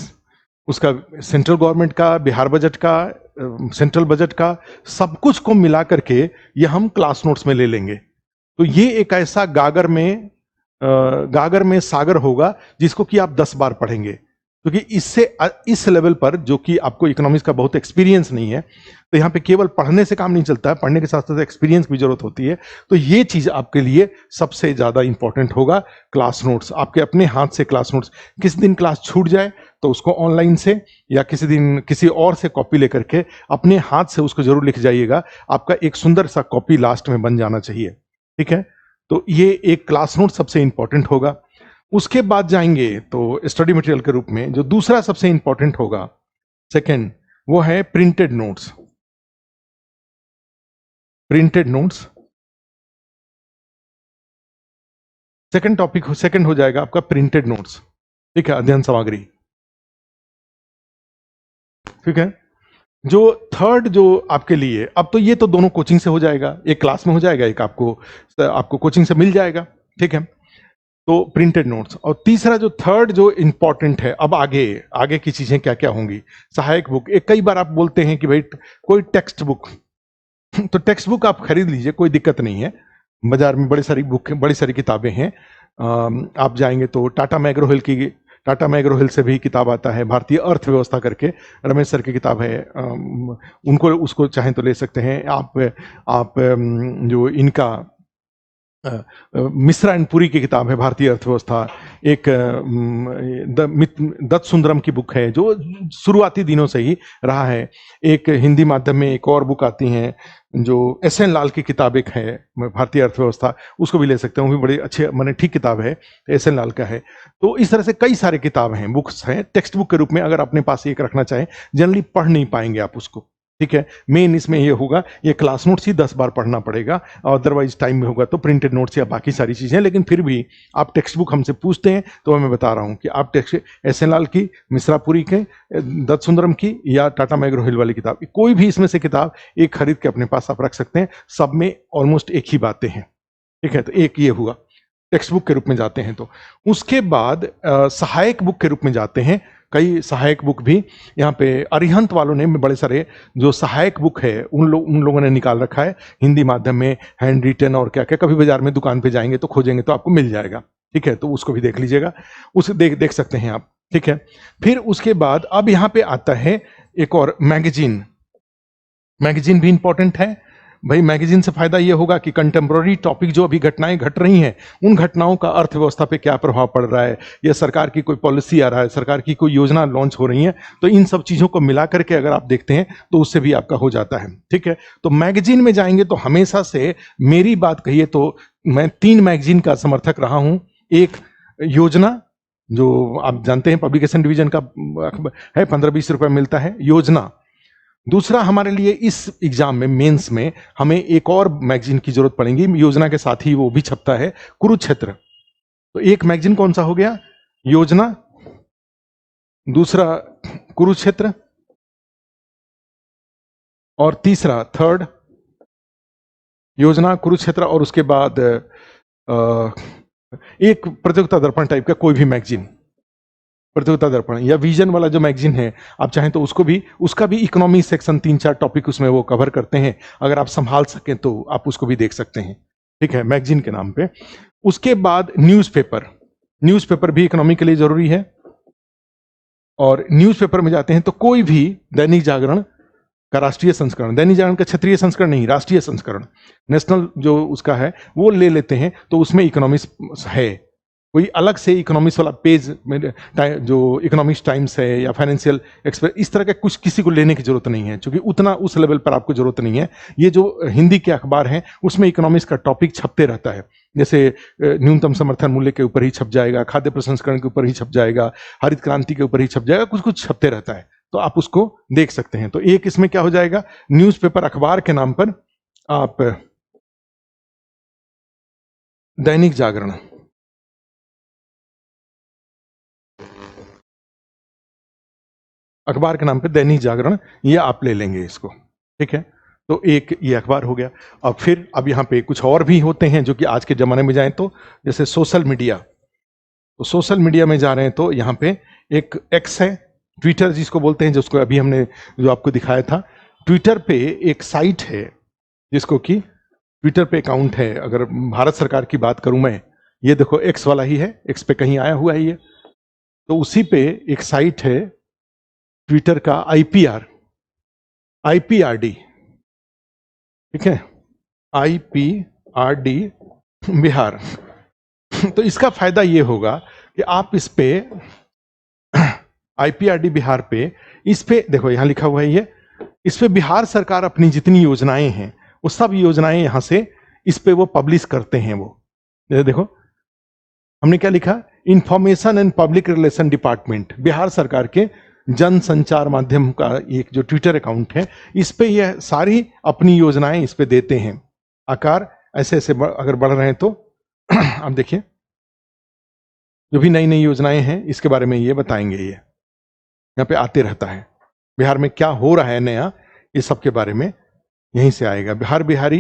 उसका सेंट्रल गवर्नमेंट का, बिहार बजट का, सेंट्रल बजट का, सब कुछ को मिला करके ये हम क्लास नोट्स में ले लेंगे। तो ये एक ऐसा गागर में सागर होगा जिसको कि आप 10 बार पढ़ेंगे, क्योंकि इससे इस लेवल पर जो कि आपको इकोनॉमिक्स का बहुत एक्सपीरियंस नहीं है, तो यहाँ पे केवल पढ़ने से काम नहीं चलता है, पढ़ने के साथ साथ एक्सपीरियंस की जरूरत होती है। तो ये चीज आपके लिए सबसे ज्यादा इंपॉर्टेंट होगा, क्लास नोट्स, आपके अपने हाथ से क्लास नोट्स। किस दिन क्लास छूट जाए तो उसको ऑनलाइन से या किसी दिन किसी और से कॉपी लेकर के अपने हाथ से उसको जरूर लिख जाइएगा। आपका एक सुंदर सा कॉपी लास्ट में बन जाना चाहिए, ठीक है। तो ये एक क्लास नोट सबसे इंपॉर्टेंट होगा। उसके बाद जाएंगे तो स्टडी मटेरियल के रूप में जो दूसरा सबसे इंपॉर्टेंट होगा, सेकंड, वो है printed notes. Printed notes second topic, second हो जाएगा आपका प्रिंटेड नोट्स, ठीक है, अध्ययन सामग्री, ठीक है। जो थर्ड जो आपके लिए, अब तो ये तो दोनों कोचिंग से हो जाएगा, एक क्लास में हो जाएगा, एक आपको कोचिंग से मिल जाएगा, ठीक है। तो प्रिंटेड नोट्स। और तीसरा जो थर्ड जो इंपॉर्टेंट है, अब आगे आगे की चीजें क्या क्या होंगी, सहायक बुक। एक कई बार आप बोलते हैं कि भाई कोई टेक्स्ट बुक, तो टेक्स्ट बुक आप खरीद लीजिए, कोई दिक्कत नहीं है। बाजार में बड़ी सारी बुक, बड़ी सारी किताबें हैं। आप जाएंगे तो टाटा मैग्रो हिल से भी किताब आता है, भारतीय अर्थव्यवस्था करके, रमेश सर की किताब है। उनको उसको चाहें तो ले सकते हैं आप जो इनका मिश्रा एंड पुरी की किताब है, भारतीय अर्थव्यवस्था। एक दत्त सुंदरम की बुक है जो शुरुआती दिनों से ही रहा है। एक हिंदी माध्यम में एक और बुक आती है जो एस.एन. लाल की किताब एक है, भारतीय अर्थव्यवस्था, उसको भी ले सकते हैं, वो भी बड़ी अच्छी माने ठीक किताब है, एस.एन. लाल का है। तो इस तरह से कई सारे किताब हैं, बुक्स हैं टेक्स्ट बुक के रूप में, अगर अपने पास एक रखना चाहें, जनरली पढ़ नहीं पाएंगे आप उसको, ठीक है। मेन इसमें ये होगा, ये क्लास नोट्स ही 10 बार पढ़ना पड़ेगा, अदरवाइज टाइम में होगा तो प्रिंटेड नोट्स या बाकी सारी चीजें। लेकिन फिर भी आप टेक्स्ट बुक हमसे पूछते हैं तो मैं बता रहा हूं कि आप टेक्स्ट एस.एन. लाल की, मिश्रापुरी के, दत्त सुंदरम की या टाटा मैग्रो हिल वाली किताब, कोई भी इसमें से किताब एक खरीद के अपने पास आप रख सकते हैं। सब में ऑलमोस्ट एक ही बातें हैं, ठीक है। तो एक ये हुआ, टेक्स्ट बुक के रूप में जाते हैं। तो उसके बाद सहायक बुक के रूप में जाते हैं। कई सहायक बुक भी यहाँ पे अरिहंत वालों ने बड़े सारे जो सहायक बुक है उन लोगों ने निकाल रखा है, हिंदी माध्यम में, हैंड रिटन और क्या क्या। कभी बाजार में दुकान पे जाएंगे तो खोजेंगे तो आपको मिल जाएगा, ठीक है। तो उसको भी देख लीजिएगा, उसे देख सकते हैं आप, ठीक है। फिर उसके बाद अब यहाँ पे आता है एक और मैगजीन। मैगजीन भी इंपॉर्टेंट है भाई। मैगजीन से फायदा ये होगा कि कंटेम्प्रोरी टॉपिक जो अभी घटनाएं घट रही हैं, उन घटनाओं का अर्थव्यवस्था पे क्या प्रभाव पड़ रहा है, या सरकार की कोई पॉलिसी आ रहा है, सरकार की कोई योजना लॉन्च हो रही है, तो इन सब चीजों को मिला करके अगर आप देखते हैं तो उससे भी आपका हो जाता है, ठीक है। तो मैगजीन में जाएंगे तो हमेशा से मेरी बात कहिए तो मैं 3 मैगजीन का समर्थक रहा हूं। एक योजना, जो आप जानते हैं पब्लिकेशन डिवीजन का है, 15-20 रुपए मिलता है, योजना। दूसरा, हमारे लिए इस एग्जाम में, मेंस में, हमें एक और मैगजीन की जरूरत पड़ेगी, योजना के साथ ही वो भी छपता है, कुरुक्षेत्र। तो एक मैगजीन कौन सा हो गया, योजना, दूसरा कुरुक्षेत्र, और तीसरा, थर्ड, योजना, कुरुक्षेत्र, और उसके बाद एक प्रतियोगिता दर्पण टाइप का कोई भी मैगजीन, प्रतियोगिता दर्पण या विजन वाला जो मैगजीन है, आप चाहें तो उसका भी इकोनॉमी सेक्शन 3-4 टॉपिक उसमें वो कवर करते हैं। अगर आप संभाल सकें तो आप उसको भी देख सकते हैं, ठीक है, मैगजीन के नाम पे। उसके बाद न्यूज़पेपर भी इकोनॉमी के लिए जरूरी है। और न्यूज़पेपर में जाते हैं तो कोई भी दैनिक जागरण का राष्ट्रीय संस्करण, दैनिक जागरण का क्षेत्रीय संस्करण नहीं, राष्ट्रीय संस्करण, नेशनल जो उसका है वो ले लेते हैं, तो उसमें इकोनॉमिक्स है। कोई अलग से इकोनॉमिक्स वाला पेज में जो इकोनॉमिक्स टाइम्स है या फाइनेंशियल एक्सप्रेस, इस तरह का कुछ किसी को लेने की जरूरत नहीं है, क्योंकि उतना उस लेवल पर आपको जरूरत नहीं है। ये जो हिंदी के अखबार हैं उसमें इकोनॉमिक्स का टॉपिक छपते रहता है, जैसे न्यूनतम समर्थन मूल्य के ऊपर ही छप जाएगा, खाद्य प्रसंस्करण के ऊपर ही छप जाएगा, हरित क्रांति के ऊपर ही छप जाएगा, कुछ कुछ छपते रहता है, तो आप उसको देख सकते हैं। तो एक इसमें क्या हो जाएगा, न्यूज़पेपर, अखबार के नाम पर आप दैनिक जागरण, अखबार के नाम पे दैनिक जागरण, ये आप ले लेंगे इसको, ठीक है। तो एक ये अखबार हो गया। अब यहाँ पे कुछ और भी होते हैं जो कि आज के जमाने में जाएं तो, जैसे सोशल मीडिया। तो सोशल मीडिया में जा रहे हैं तो यहाँ पे एक एक्स है, ट्विटर जिसको बोलते हैं, जिसको अभी हमने जो आपको दिखाया था। ट्विटर पे एक साइट है जिसको कि ट्विटर पे अकाउंट है, अगर भारत सरकार की बात करूं मैं, ये देखो एक्स वाला ही है, एक्स पे कहीं आया हुआ है ये, तो उसी पे एक साइट है ट्विटर का IPRD, ठीक है, IPRD बिहार। तो इसका फायदा ये होगा कि आप इस पे IPRD बिहार पे, इस पे देखो यहां लिखा हुआ है ये, इस पे बिहार सरकार अपनी जितनी योजनाएं हैं वो सब योजनाएं यहां से इस पे वो पब्लिश करते हैं। वो देखो हमने क्या लिखा, information and public relation department, Bihar सरकार के जन संचार माध्यम का एक जो ट्विटर अकाउंट है, इस पे यह सारी अपनी योजनाएं इस पे देते हैं। आकार ऐसे ऐसे अगर बढ़ रहे हैं तो आप देखिए जो भी नई नई योजनाएं हैं इसके बारे में ये बताएंगे, ये यहाँ पे आते रहता है। बिहार में क्या हो रहा है नया, इस सब के बारे में यहीं से आएगा। हर बिहारी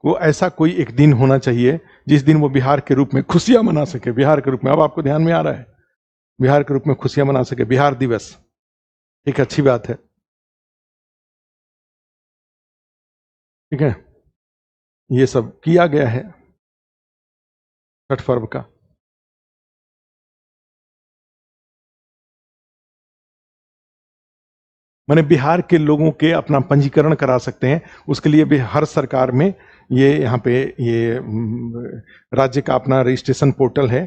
को ऐसा कोई एक दिन होना चाहिए जिस दिन वो बिहार के रूप में खुशियां मना सके। बिहार के रूप में, अब आपको ध्यान में आ रहा है, बिहार के रूप में खुशियां मना सके, बिहार दिवस, एक अच्छी बात है, ठीक है। ये सब किया गया है छठ पर्व का। माने बिहार के लोगों के अपना पंजीकरण करा सकते हैं, उसके लिए भी हर सरकार में ये यहाँ पे ये राज्य का अपना रजिस्ट्रेशन पोर्टल है,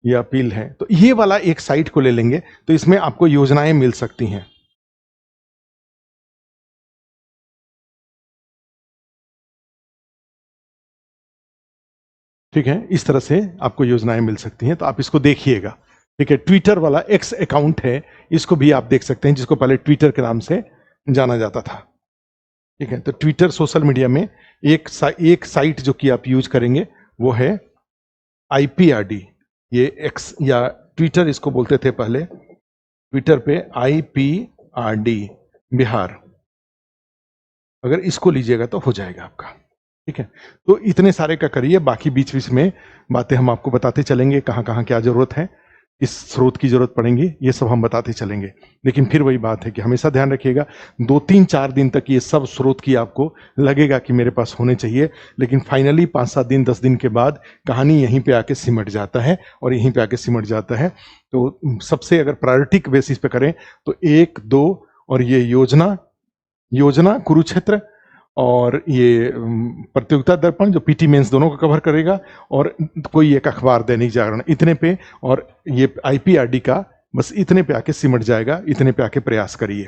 ये अपील है। तो ये वाला एक साइट को ले लेंगे तो इसमें आपको योजनाएं मिल सकती हैं, ठीक है, इस तरह से आपको योजनाएं मिल सकती हैं। तो आप इसको देखिएगा, ठीक है। ट्विटर वाला एक्स अकाउंट है, इसको भी आप देख सकते हैं, जिसको पहले ट्विटर के नाम से जाना जाता था, ठीक है। तो ट्विटर सोशल मीडिया में एक साइट जो कि आप यूज करेंगे वो है IPRD, ये एक्स या ट्विटर इसको बोलते थे पहले, ट्विटर पे IPRD बिहार, अगर इसको लीजिएगा तो हो जाएगा आपका, ठीक है। तो इतने सारे का करिए, बाकी बीच बीच में बातें हम आपको बताते चलेंगे, कहाँ कहाँ क्या जरूरत है, किस स्रोत की जरूरत पड़ेंगी, ये सब हम बताते चलेंगे। लेकिन फिर वही बात है कि हमेशा ध्यान रखिएगा, 2-3-4 दिन तक ये सब स्रोत की आपको लगेगा कि मेरे पास होने चाहिए, लेकिन फाइनली 5-7 दिन 10 दिन के बाद कहानी यहीं पे आके सिमट जाता है, और यहीं पे आके सिमट जाता है। तो सबसे अगर प्रायोरिटी के बेसिस पे करें तो 1, 2 और ये योजना कुरुक्षेत्र और ये प्रतियोगिता दर्पण जो PT मेंस दोनों को कवर करेगा, और कोई एक अखबार दैनिक जागरण, इतने पे, और ये IPRD का बस इतने पे आके सिमट जाएगा, इतने पे आके प्रयास करिए,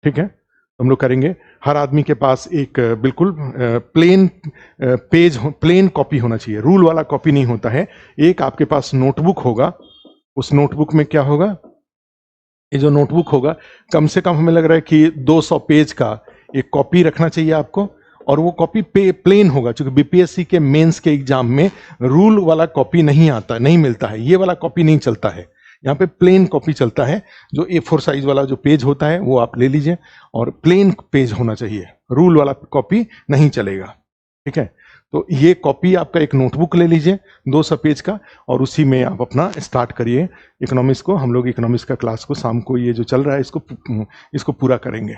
ठीक है। हम लोग करेंगे। हर आदमी के पास एक बिल्कुल प्लेन प्लेन कॉपी होना चाहिए, रूल वाला कॉपी नहीं होता है। एक आपके पास नोटबुक होगा, उस नोटबुक में क्या होगा, ये जो नोटबुक होगा कम से कम हमें लग रहा है कि 200 पेज का एक कॉपी रखना चाहिए आपको, और वो कॉपी प्लेन होगा, क्योंकि BPSC के मेंस के एग्जाम में रूल वाला कॉपी नहीं आता, नहीं मिलता है, ये वाला कॉपी नहीं चलता है, यहाँ पे प्लेन कॉपी चलता है। जो A4 साइज वाला जो पेज होता है वो आप ले लीजिए, और प्लेन पेज होना चाहिए, रूल वाला कॉपी नहीं चलेगा, ठीक है। तो ये कॉपी आपका एक नोटबुक ले लीजिए 200 पेज का, और उसी में आप अपना स्टार्ट करिए इकोनॉमिक्स को। हम लोग इकोनॉमिक्स का क्लास को शाम को ये जो चल रहा है इसको पूरा करेंगे।